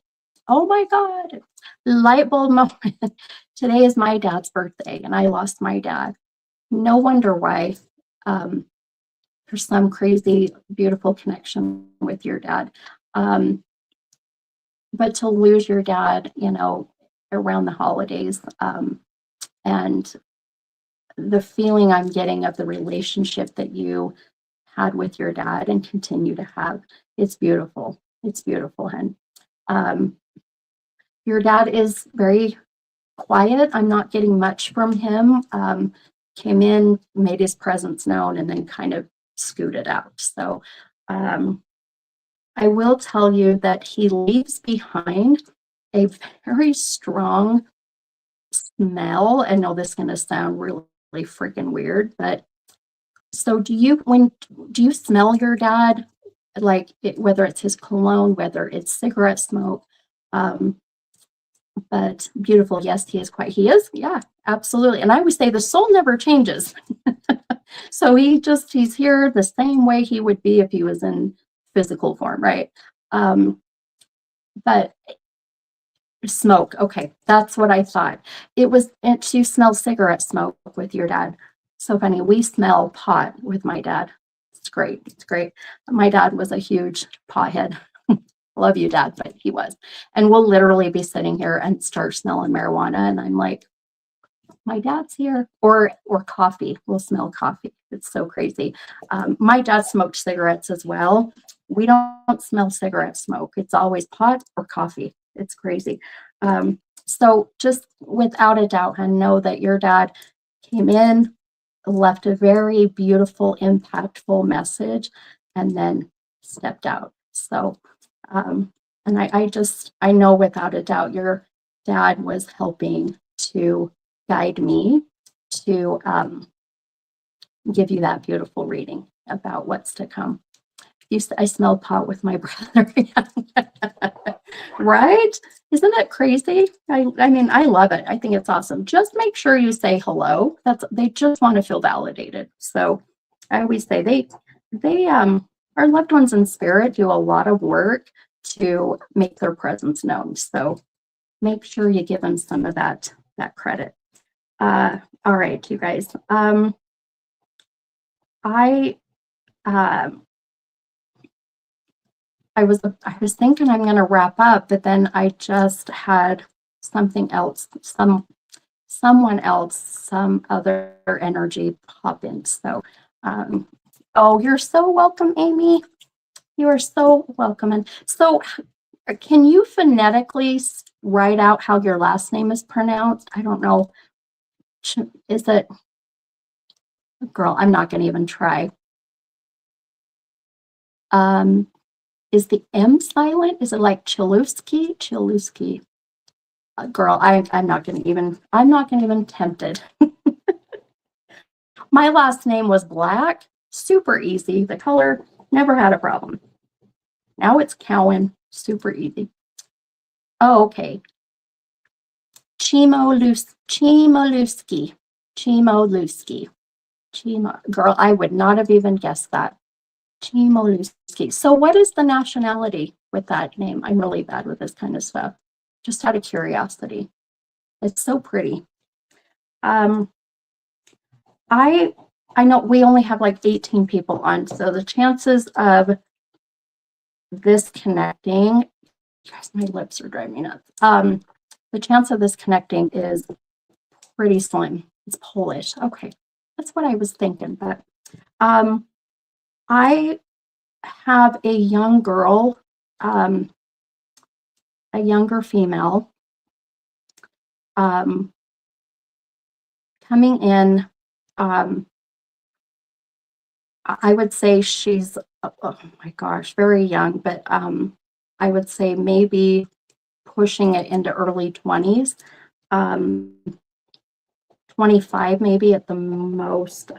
[SPEAKER 1] Oh my God, light bulb moment. Today is my dad's birthday and I lost my dad. No wonder why. There's some crazy, beautiful connection with your dad. But to lose your dad, around the holidays, and the feeling I'm getting of the relationship that you had with your dad and continue to have, it's beautiful. It's beautiful, hun. Your dad is very quiet. I'm not getting much from him. Came in, made his presence known, and then kind of scooted out. So I will tell you that he leaves behind a very strong smell. I know this is going to sound really, really freaking weird, but so do you smell your dad? Like whether it's his cologne, whether it's cigarette smoke, but beautiful. Yes, he is. Yeah, absolutely. And I always say the soul never changes. So he's here the same way he would be if he was in physical form, right? But smoke, okay, that's what I thought. You smell cigarette smoke with your dad. So funny. We smell pot with my dad. It's great. It's great. My dad was a huge pothead. Love you, Dad, but he was. And we'll literally be sitting here and start smelling marijuana. And I'm like, my dad's here. Or coffee. We'll smell coffee. It's so crazy. My dad smoked cigarettes as well. We don't smell cigarette smoke. It's always pot or coffee. It's crazy. So just without a doubt, I know that your dad came in, left a very beautiful, impactful message, and then stepped out. So, and I know without a doubt your dad was helping to guide me to give you that beautiful reading about what's to come. I smell pot with my brother. Right? Isn't it crazy? I mean, I love it. I think it's awesome. Just make sure you say hello. They just want to feel validated. So I always say our loved ones in spirit do a lot of work to make their presence known. So make sure you give them some of that credit. All right, you guys. I was thinking I'm going to wrap up, but then I just had something else, someone else, some other energy pop in. So, Oh, you're so welcome, Amy. You are so welcome. And so, can you phonetically write out how your last name is pronounced? I don't know. Is it, girl, I'm not going to even try. Is the M silent? Is it like Chilewski? Chilewski. Girl, I'm not going to even attempt it. My last name was Black, super easy. The color, never had a problem. Now it's Cowan, super easy. Oh, okay. Chimoluski. Girl, I would not have even guessed that. Chimoluski. So what is the nationality with that name? I'm really bad with this kind of stuff. Just out of curiosity. It's so pretty. I know we only have like 18 people on, so the chances of this connecting, guys, my lips are driving me nuts. The chance of this connecting is pretty slim. It's Polish. Okay, that's what I was thinking. But I have a young girl, a younger female, coming in. I would say she's, oh my gosh, very young, but I would say maybe pushing it into early 20s, 25 maybe at the most.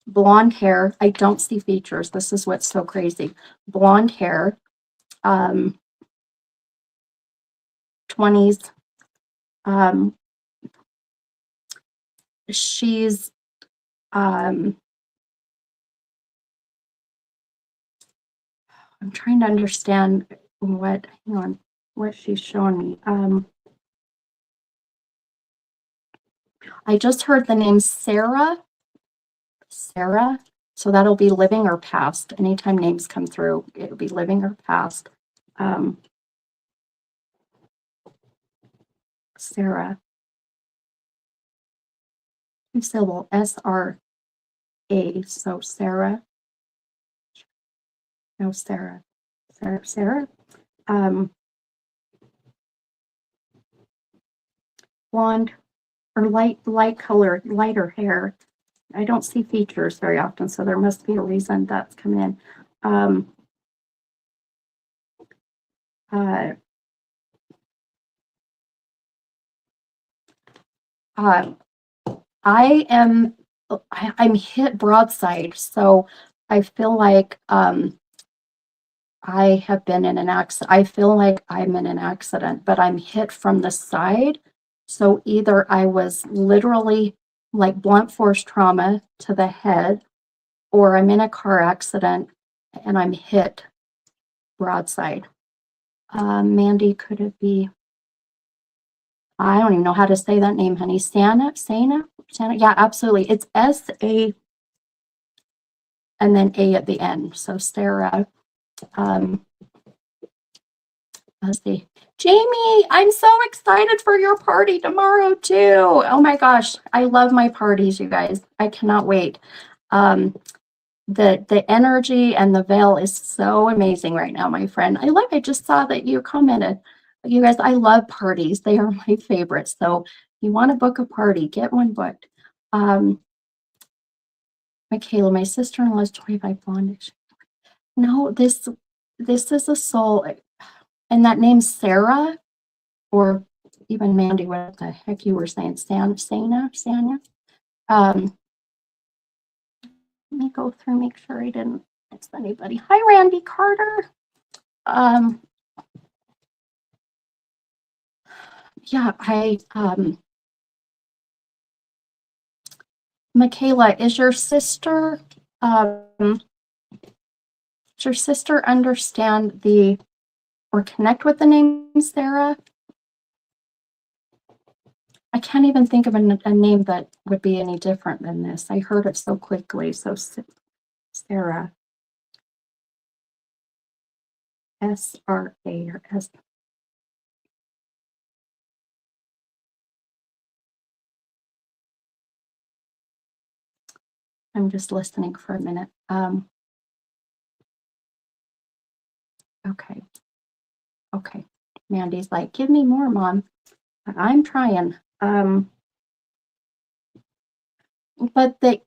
[SPEAKER 1] Blonde hair. I don't see features. This is what's so crazy. Blonde hair, 20s. She's I'm trying to understand what, hang on, what she's showing me. I just heard the name Sarah. Sarah. So that'll be living or past. Anytime names come through, it'll be living or past. Sarah. Two syllable S-R-A. So Sarah. No, Sarah. Sarah. Blonde or light color, lighter hair. I don't see features very often, so there must be a reason that's coming in. I'm hit broadside, so I feel like I have been in an accident. I feel like I'm in an accident, but I'm hit from the side. So either I was literally like blunt force trauma to the head, or I'm in a car accident and I'm hit broadside. Mandy, could it be? I don't even know how to say that name, honey. Sana? Yeah, absolutely. It's S-A and then A at the end. So Sarah. Let's see. Jamie, I'm so excited for your party tomorrow too. Oh my gosh, I love my parties, you guys. I cannot wait. The energy and the veil is so amazing right now, my friend. I just saw that you commented. You guys, I love parties. They are my favorite. So if you want to book a party, get one booked. Michaela, my sister-in-law is 25 blondish. No, this is a soul. And that name's Sarah, or even Mandy, what the heck you were saying, Sanya. Let me go through, make sure I didn't miss anybody. Hi, Randy Carter. Yeah, Michaela, is your sister, does your sister understand or connect with the name Sarah? I can't even think of a name that would be any different than this. I heard it so quickly. So Sarah. S-R-A or S. I'm just listening for a minute. Okay. Okay. Mandy's like, give me more, Mom. I'm trying. But the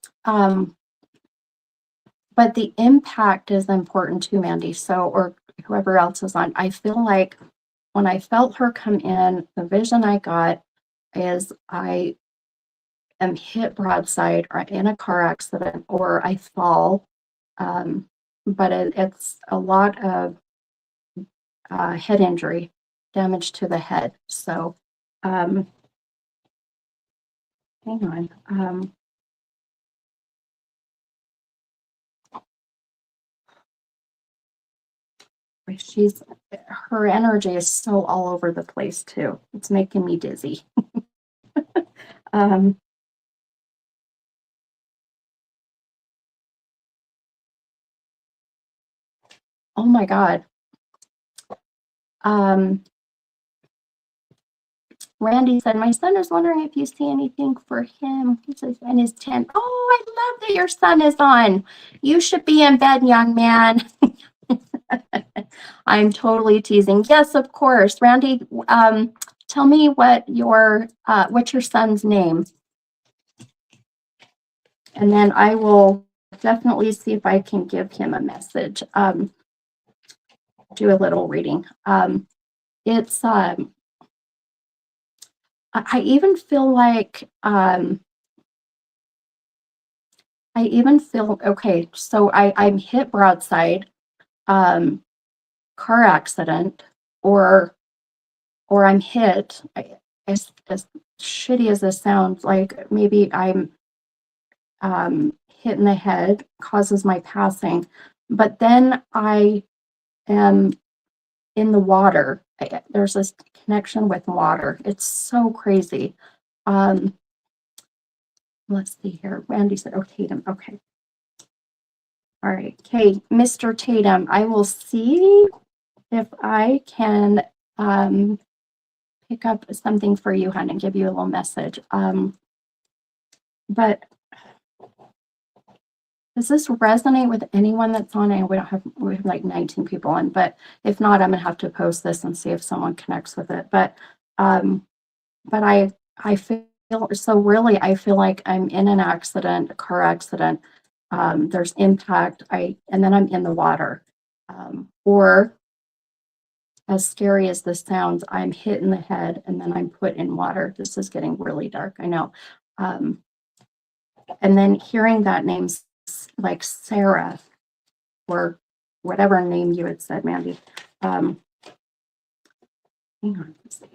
[SPEAKER 1] impact is important too, Mandy. So, or whoever else is on. I feel like when I felt her come in, the vision I got is I am hit broadside or in a car accident or I fall. But it's a lot of head injury, damage to the head. So, hang on. Her energy is so all over the place too. It's making me dizzy. Oh my God. Randy said, my son is wondering if you see anything for him. He says, and his 10. Oh, I love that your son is on. You should be in bed, young man. I'm totally teasing. Yes, of course. Randy, tell me what's your son's name? And then I will definitely see if I can give him a message. Do a little reading. It's I even feel like okay, so I'm hit broadside, car accident, or I'm hit. As shitty as this sounds, like maybe I'm hit in the head, causes my passing, but then I am in the water. There's this connection with water. It's so crazy. Let's see here. Randy said, oh, Tatum. Okay. All right. Okay, Mr. Tatum, I will see if I can pick up something for you, hon, and give you a little message. But does this resonate with anyone that's on? And we have like 19 people on, but if not, I'm gonna have to post this and see if someone connects with it. But I feel so really, I feel like I'm in an accident, a car accident. There's impact. And then I'm in the water. Or as scary as this sounds, I'm hit in the head and then I'm put in water. This is getting really dark, I know. And then hearing that name, like Sarah, or whatever name you had said, Mandy. Hang on, let's see.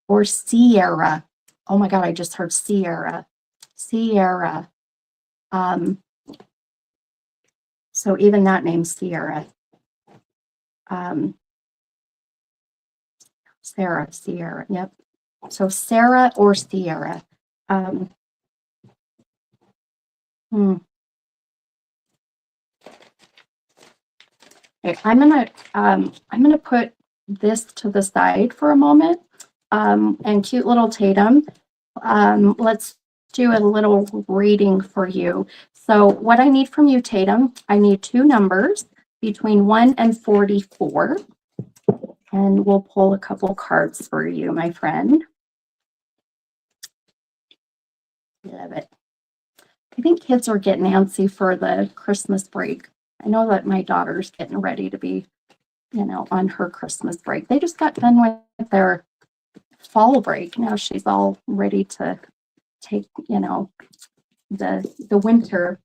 [SPEAKER 1] Or Sierra. Oh my God, I just heard Sierra. Sierra. So even that name, Sierra. Sarah, Sierra, yep. So Sarah or Sierra. Okay, I'm gonna put this to the side for a moment. And cute little Tatum, let's do a little reading for you. So what I need from you, Tatum, I need two numbers between 1 and 44. And we'll pull a couple cards for you, my friend. Love it. I think kids are getting antsy for the Christmas break. I know that my daughter's getting ready to be, on her Christmas break. They just got done with their fall break. Now she's all ready to take, the winter,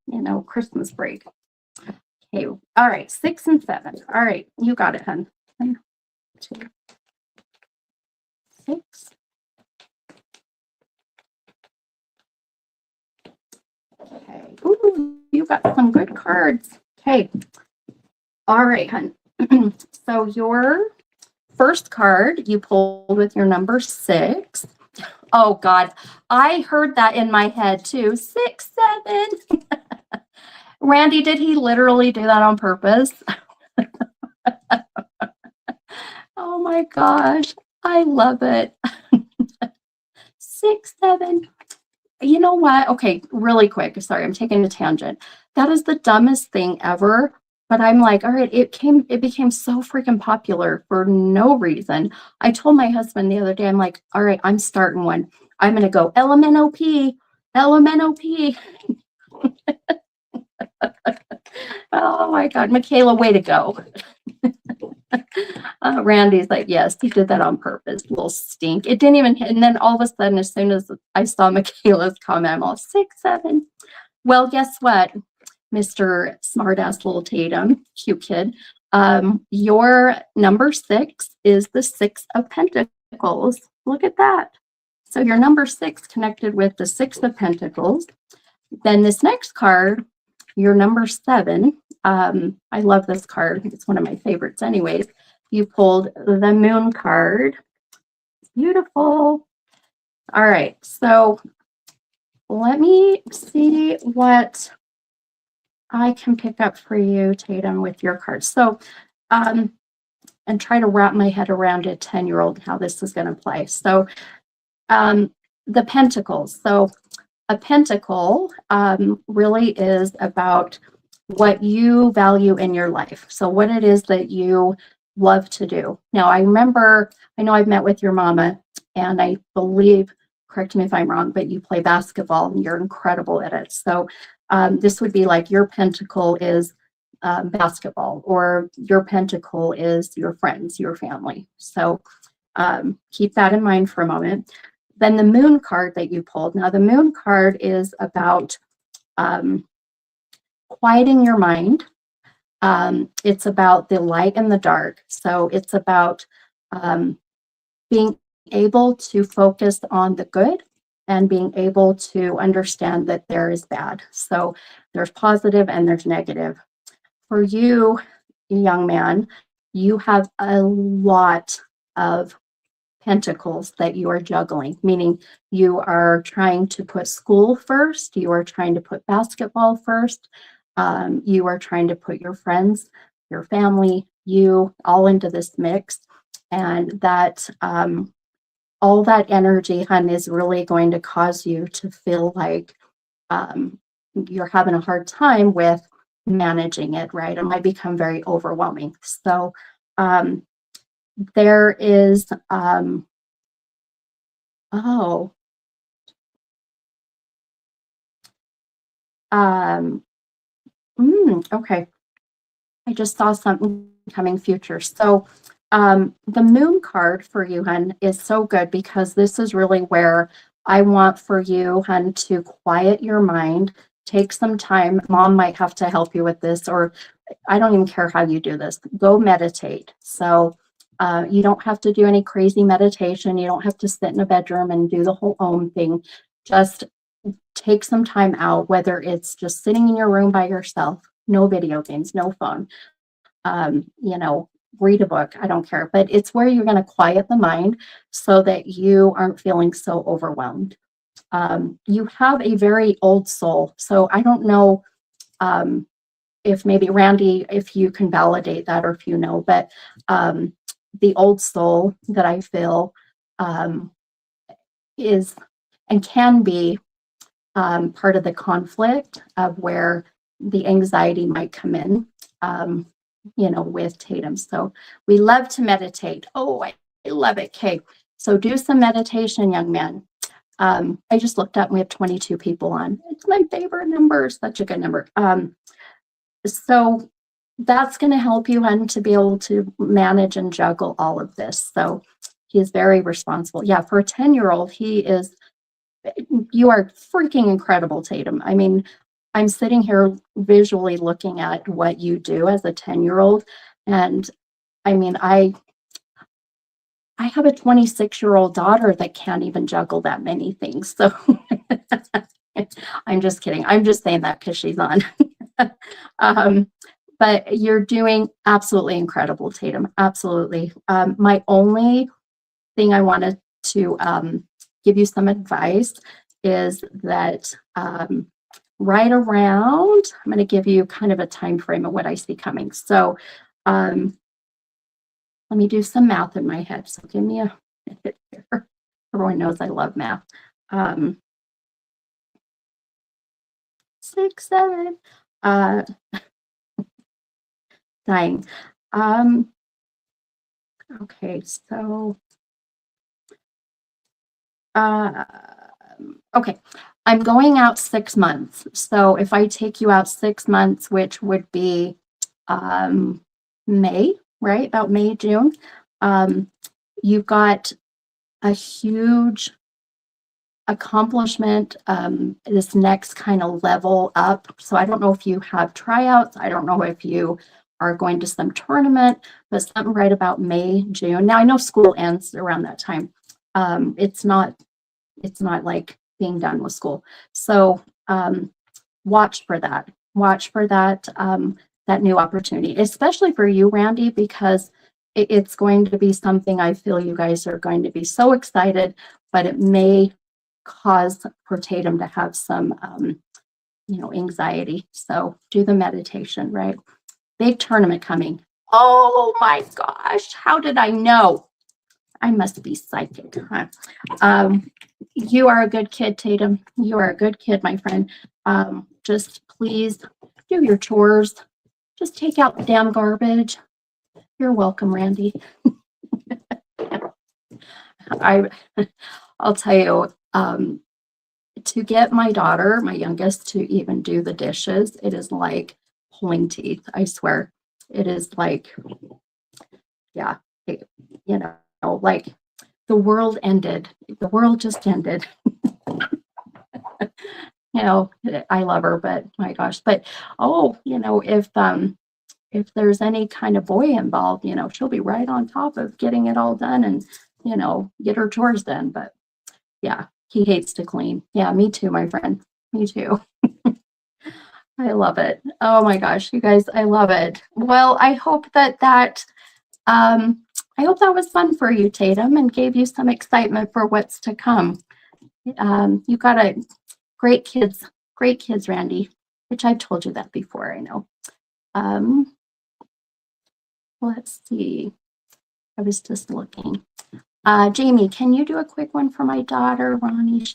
[SPEAKER 1] Christmas break. Okay. All right. 6 and 7. All right. You got it, hun. 1, 2, 6. Okay. Ooh, you got some good cards. Okay. All right, hun. So your first card you pulled with your number 6. Oh God, I heard that in my head too. 6, 7. Randy, did he literally do that on purpose? Oh my gosh, I love it. 6, 7. You know what? Okay, really quick. Sorry, I'm taking a tangent. That is the dumbest thing ever. But I'm like, all right, it became so freaking popular for no reason. I told my husband the other day, I'm like, all right, I'm starting one. I'm gonna go LMNOP, LMNOP. Oh my God, Michaela, way to go. Randy's like, yes, he did that on purpose, little stink. It didn't even hit. And then all of a sudden, as soon as I saw Michaela's comment, I'm all 6, 7. Well, guess what, Mr. Smartass little Tatum, cute kid. Your number 6 is the 6 of Pentacles. Look at that. So your number 6 connected with the 6 of Pentacles. Then this next card, your number 7. I love this card. It's one of my favorites anyways. You pulled the Moon card. Beautiful. All right. So let me see what I can pick up for you, Tatum, with your cards. So, and try to wrap my head around a 10-year-old, how this is going to play. So, the Pentacles. So, a pentacle really is about what you value in your life. So what it is that you love to do. Now, I know I've met with your mama, and I believe, correct me if I'm wrong, but you play basketball and you're incredible at it. So this would be like your pentacle is basketball, or your pentacle is your friends, your family. So keep that in mind for a moment. Then the Moon card that you pulled. Now, the Moon card is about quieting your mind. It's about the light and the dark. So it's about being able to focus on the good and being able to understand that there is bad. So there's positive and there's negative. For you, young man, you have a lot of pentacles that you are juggling, meaning you are trying to put school first, you are trying to put basketball first, you are trying to put your friends, your family, you all into this mix. And that all that energy, hun, is really going to cause you to feel like you're having a hard time with managing it, right? It might become very overwhelming. So there is oh, okay. I just saw something coming future. So the Moon card for you, hun, is so good because this is really where I want for you, hun, to quiet your mind, take some time. Mom might have to help you with this, or I don't even care how you do this. Go meditate. So you don't have to do any crazy meditation. You don't have to sit in a bedroom and do the whole Om thing. Just take some time out, whether it's just sitting in your room by yourself, no video games, no phone, read a book, I don't care, but it's where you're going to quiet the mind so that you aren't feeling so overwhelmed. You have a very old soul. So I don't know if maybe Randy, if you can validate that, or if you know, but the old soul that I feel is and can be part of the conflict of where the anxiety might come in, with Tatum. So we love to meditate. Oh, I love it. Okay. So do some meditation, young man. I just looked up and we have 22 people on. It's my favorite number. Such a good number. So that's going to help you, hun, to be able to manage and juggle all of this. So he is very responsible. Yeah, for a 10-year-old, you are freaking incredible, Tatum. I mean, I'm sitting here visually looking at what you do as a 10-year-old. And I mean, I have a 26-year-old daughter that can't even juggle that many things. So I'm just kidding. I'm just saying that because she's on. But you're doing absolutely incredible, Tatum. Absolutely. My only thing I wanted to give you some advice is that right around, I'm going to give you kind of a time frame of what I see coming. So let me do some math in my head. So give me a minute here. Everyone knows I love math. 6, 7, dying. Okay, so okay, I'm going out 6 months. So if I take you out 6 months, which would be May, right? About May, June, you've got a huge accomplishment, this next kind of level up. So I don't know if you have tryouts. I don't know if you are going to some tournament, but something right about May, June. Now I know school ends around that time. It's not like being done with school. So watch for that. Watch for that that new opportunity, especially for you, Randy, because it's going to be something I feel you guys are going to be so excited, but it may cause for Tatum to have some anxiety. So do the meditation, right? Big tournament coming. Oh my gosh, how did I know? I must be psychic, huh? You are a good kid, Tatum. You are a good kid, my friend. Just please do your chores. Just take out the damn garbage. You're welcome, Randy. I'll tell you, to get my daughter, my youngest, to even do the dishes, it is like pulling teeth. I swear, it is like, yeah, like the world ended. The world just ended. I love her, but my gosh, but if there's any kind of boy involved, she'll be right on top of getting it all done and, get her chores done. But yeah, he hates to clean. Yeah, me too, my friend. Me too. I love it. Oh my gosh, you guys, I love it. Well, I hope I hope that was fun for you, Tatum, and gave you some excitement for what's to come. You got great kids, Randy, which I've told you that before, I know. Let's see. I was just looking. Jamie, can you do a quick one for my daughter, Ronnie?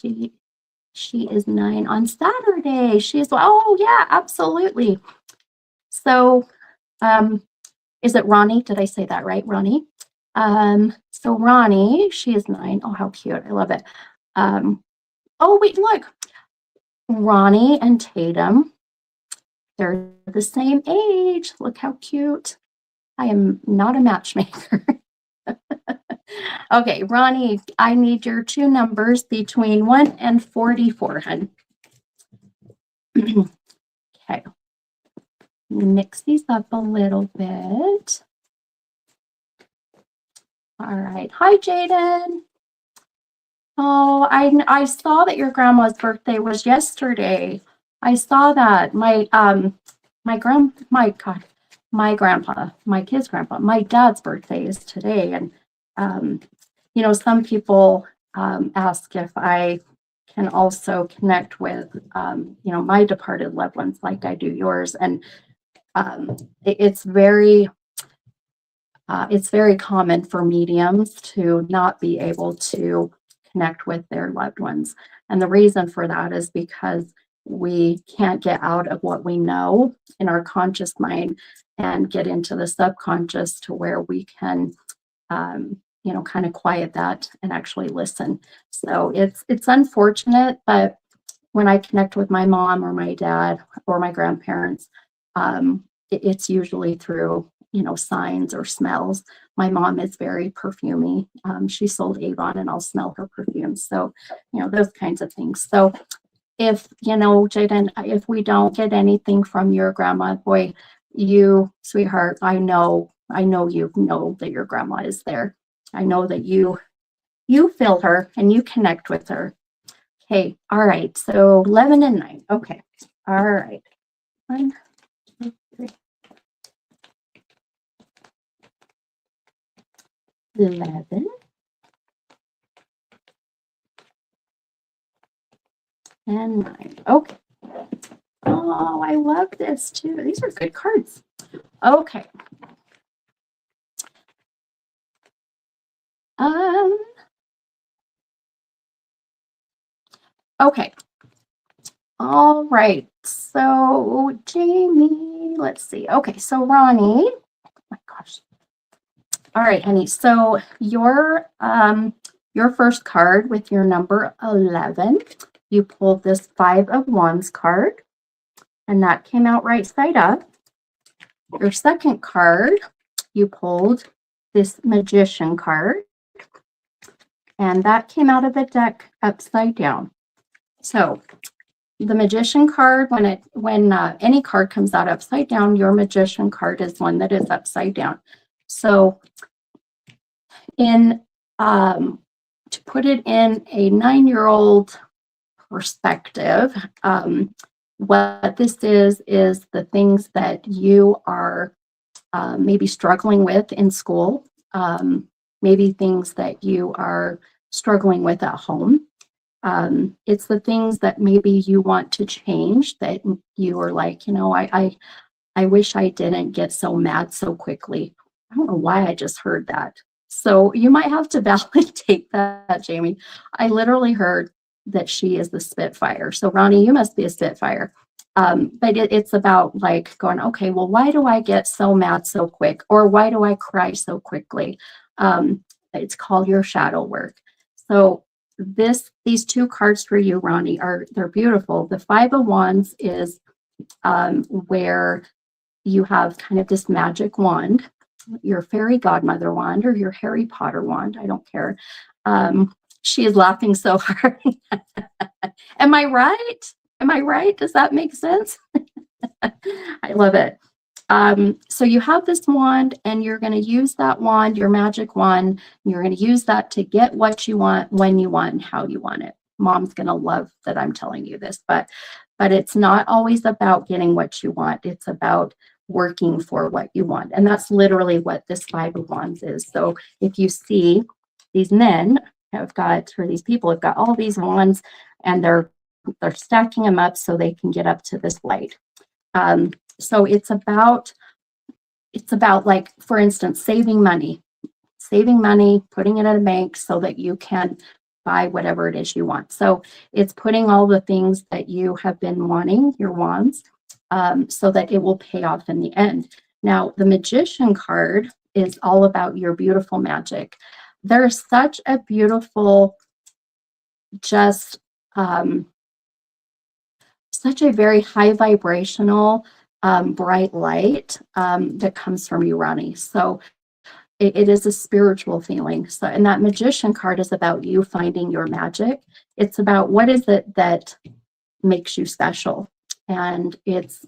[SPEAKER 1] She is 9 on Saturday. Oh yeah, absolutely. So, is it Ronnie? Did I say that right, Ronnie? So Ronnie, she is 9. Oh, how cute. I love it. Oh, wait, look. Ronnie and Tatum, they're the same age. Look how cute. I am not a matchmaker. Okay, Ronnie, I need your 2 numbers between 1 and 44, hun. Okay. Mix these up a little bit. All right. Hi, Jaden. Oh, I saw that your grandma's birthday was yesterday. I saw that. My grandpa, my kid's grandpa, my dad's birthday is today. And some people ask if I can also connect with my departed loved ones like I do yours. And it's very common for mediums to not be able to connect with their loved ones. And the reason for that is because we can't get out of what we know in our conscious mind and get into the subconscious to where we can, kind of quiet that and actually listen. So it's unfortunate, but when I connect with my mom or my dad or my grandparents, it's usually through signs or smells. My mom is very perfumey. She sold Avon, and I'll smell her perfume. So those kinds of things. So if Jaden, if we don't get anything from your grandma, boy, you sweetheart, I know you know that your grandma is there. I know that you feel her and you connect with her. Okay, all right, so 11 and 9. Okay, all right. 1, 2, 3. 11 and 9. Okay. Oh, I love this too. These are good cards. Okay. Okay. All right. So Jamie, let's see. Okay, so Ronnie. Oh my gosh. All right, honey. So your first card with your number 11, you pulled this 5 of Wands card, and that came out right side up. Your second card, you pulled this Magician card, and that came out of the deck upside down. So the Magician card, when any card comes out upside down, your Magician card is one that is upside down. So in to put it in a 9-year-old perspective, what this is the things that you are maybe struggling with in school, maybe things that you are struggling with at home. It's the things that maybe you want to change, that you are like, I wish I didn't get so mad so quickly. I don't know why I just heard that. So you might have to validate that, Jamie. I literally heard that she is the Spitfire. So Ronnie, you must be a Spitfire. But it's about like going, okay, well, why do I get so mad so quick? Or why do I cry so quickly? It's called your shadow work. So these 2 cards for you, Ronnie, they're beautiful. The 5 of Wands is where you have kind of this magic wand, your fairy godmother wand or your Harry Potter wand. I don't care. She is laughing so hard. Am I right? Am I right? Does that make sense? I love it. So you have this wand, and you're going to use that wand, your magic wand. You're going to use that to get what you want, when you want, and how you want it. Mom's going to love that I'm telling you this, but it's not always about getting what you want. It's about working for what you want. And that's literally what this 5 of Wands is. So if you see, these men have got, or these people have got all these wands, and they're stacking them up so they can get up to this light. So it's about like, for instance, saving money, putting it in a bank so that you can buy whatever it is you want. So it's putting all the things that you have been wanting, your wands, so that it will pay off in the end. Now, the Magician card is all about your beautiful magic. There's such a beautiful, just such a very high vibrational, bright light that comes from you, Ronnie. So it is a spiritual feeling. So, and that Magician card is about you finding your magic. It's about what is it that makes you special. And it's,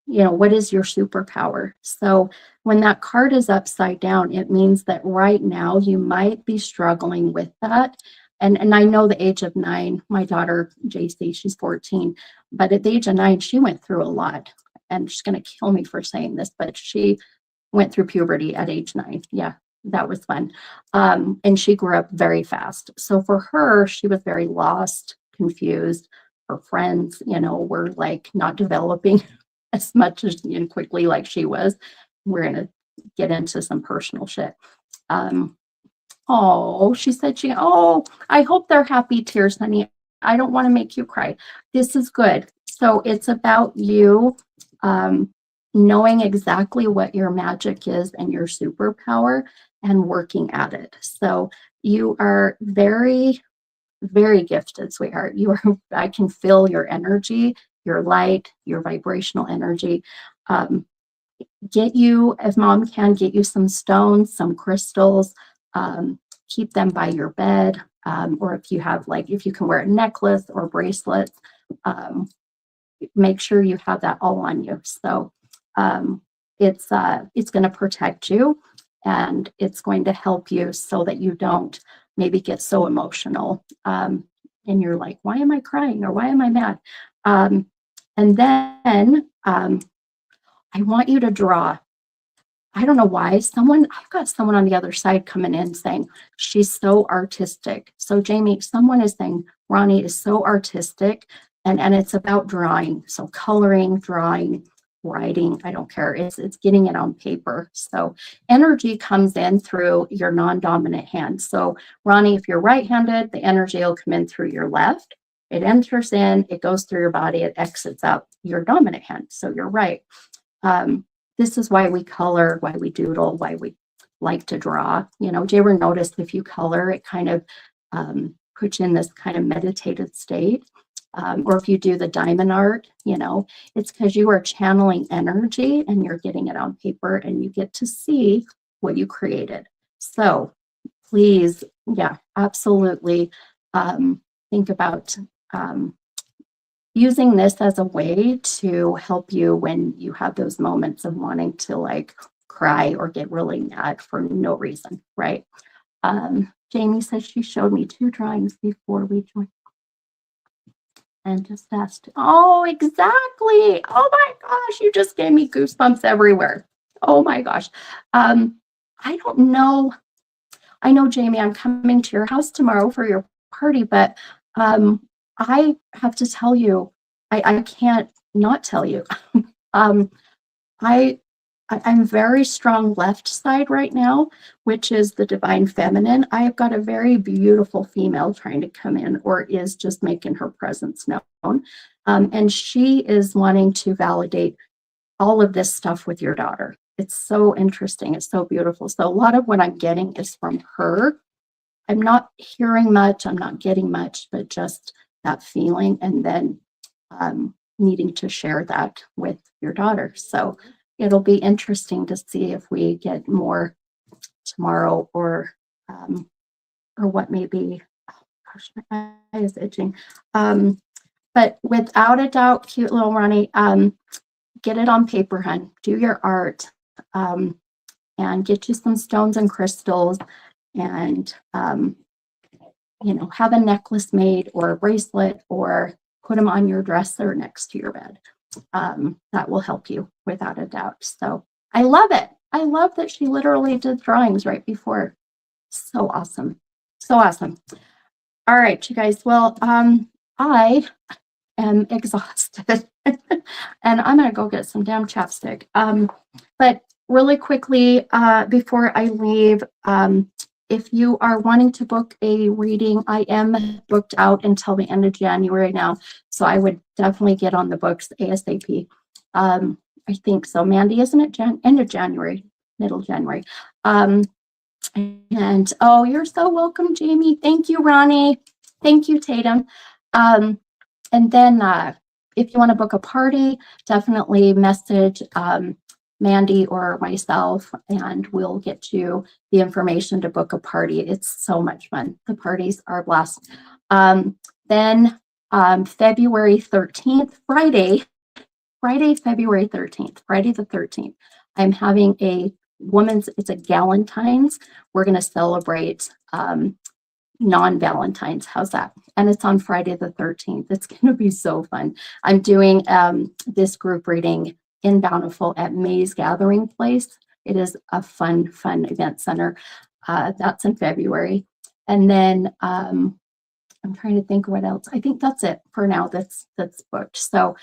[SPEAKER 1] what is your superpower? So when that card is upside down, it means that right now you might be struggling with that. And I know the age of 9, my daughter, JC, she's 14, but at the age of 9, she went through a lot. And she's going to kill me for saying this, but she went through puberty at age 9. Yeah, that was fun. And she grew up very fast. So for her, she was very lost, confused. Her friends, were like not developing as much as quickly like she was. We're going to get into some personal shit. She said I hope they're happy tears, honey. I don't want to make you cry. This is good. So it's about you knowing exactly what your magic is and your superpower and working at it. So you are very, very gifted, sweetheart. I can feel your energy, your light, your vibrational energy. Get you, as mom can, get you some stones, some crystals, keep them by your bed. Or if you have, if you can wear a necklace or bracelets, make sure you have that all on you. So it's going to protect you, and it's going to help you so that you don't maybe get so emotional. And you're like, why am I crying? Or why am I mad? And then I want you to draw. I don't know why. I've got someone on the other side coming in saying she's so artistic. So Jamie, someone is saying Ronnie is so artistic, and it's about drawing. So coloring, drawing, writing, I don't care. It's getting it on paper. So energy comes in through your non-dominant hand. So Ronnie, if you're right-handed, the energy will come in through your left. It enters in, it goes through your body, it exits out your dominant hand. So you're right. This is why we color, why we doodle, why we like to draw. You know, do you ever notice if you color, it kind of puts you in this kind of meditative state? Or if you do the diamond art, you know, it's because you are channeling energy and you're getting it on paper and you get to see what you created. So please, yeah, absolutely think about using this as a way to help you when you have those moments of wanting to like cry or get really mad for no reason, right? Jamie says she showed me 2 drawings before we joined and just asked, oh, exactly. Oh my gosh, you just gave me goosebumps everywhere. Oh my gosh. I don't know. I know, Jamie, I'm coming to your house tomorrow for your party, but I have to tell you, I can't not tell you. I'm very strong left side right now, which is the divine feminine. I've got a very beautiful female trying to come in or is just making her presence known. And she is wanting to validate all of this stuff with your daughter. It's so interesting. It's so beautiful. So a lot of what I'm getting is from her. I'm not hearing much. I'm not getting much, but just that feeling and then needing to share that with your daughter. So it'll be interesting to see if we get more tomorrow or what may be. Oh gosh, my eye is itching. But without a doubt, cute little Ronnie, get it on paper, hun. Do your art and get you some stones and crystals and, you know, have a necklace made or a bracelet or put them on your dresser next to your bed. That will help you without a doubt. So I love it. I love that she literally did drawings right before. So awesome. So awesome. All right, you guys. Well, I am exhausted and I'm going to go get some damn chapstick. But really quickly, before I leave, if you are wanting to book a reading, I am booked out until the end of January now. So I would definitely get on the books ASAP. I think so. Mandy, isn't it end of January, middle January? And oh, you're so welcome, Jamie. Thank you, Ronnie. Thank you, Tatum. And then if you want to book a party, definitely message Mandy or myself, and we'll get you the information to book a party. It's so much fun. The parties are a blast. Then February 13th, Friday, February 13th, Friday the 13th, I'm having a it's a Galentine's. We're going to celebrate non-Valentine's. How's that? And it's on Friday the 13th. It's going to be so fun. I'm doing this group reading in Bountiful at May's Gathering Place. It is a fun event center. That's in February. And then I'm trying to think what else. I think that's it for now. That's booked. So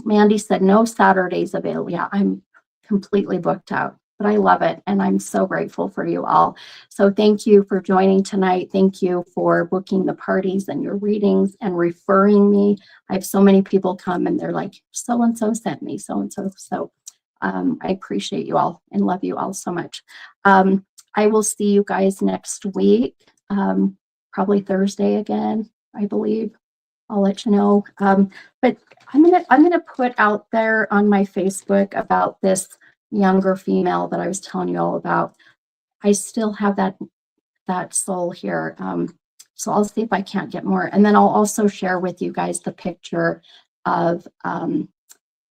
[SPEAKER 1] Mandy said no Saturdays available. Yeah, I'm completely booked out. But I love it, and I'm so grateful for you all. So thank you for joining tonight. Thank you for booking the parties and your readings and referring me. I have so many people come and they're like, so-and-so sent me, so-and-so. So I appreciate you all and love you all so much. I will see you guys next week, probably Thursday again, I believe. I'll let you know. But I'm gonna put out there on my Facebook about this younger female that I was telling you all about. I still have that soul here. So I'll see if I can't get more. And then I'll also share with you guys the picture of the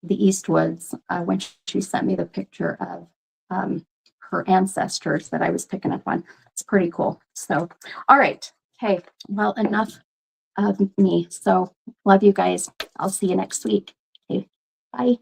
[SPEAKER 1] Eastwoods when she sent me the picture of her ancestors that I was picking up on. It's pretty cool. So, all right. Okay. Well, enough of me. So love you guys. I'll see you next week. Okay. Bye.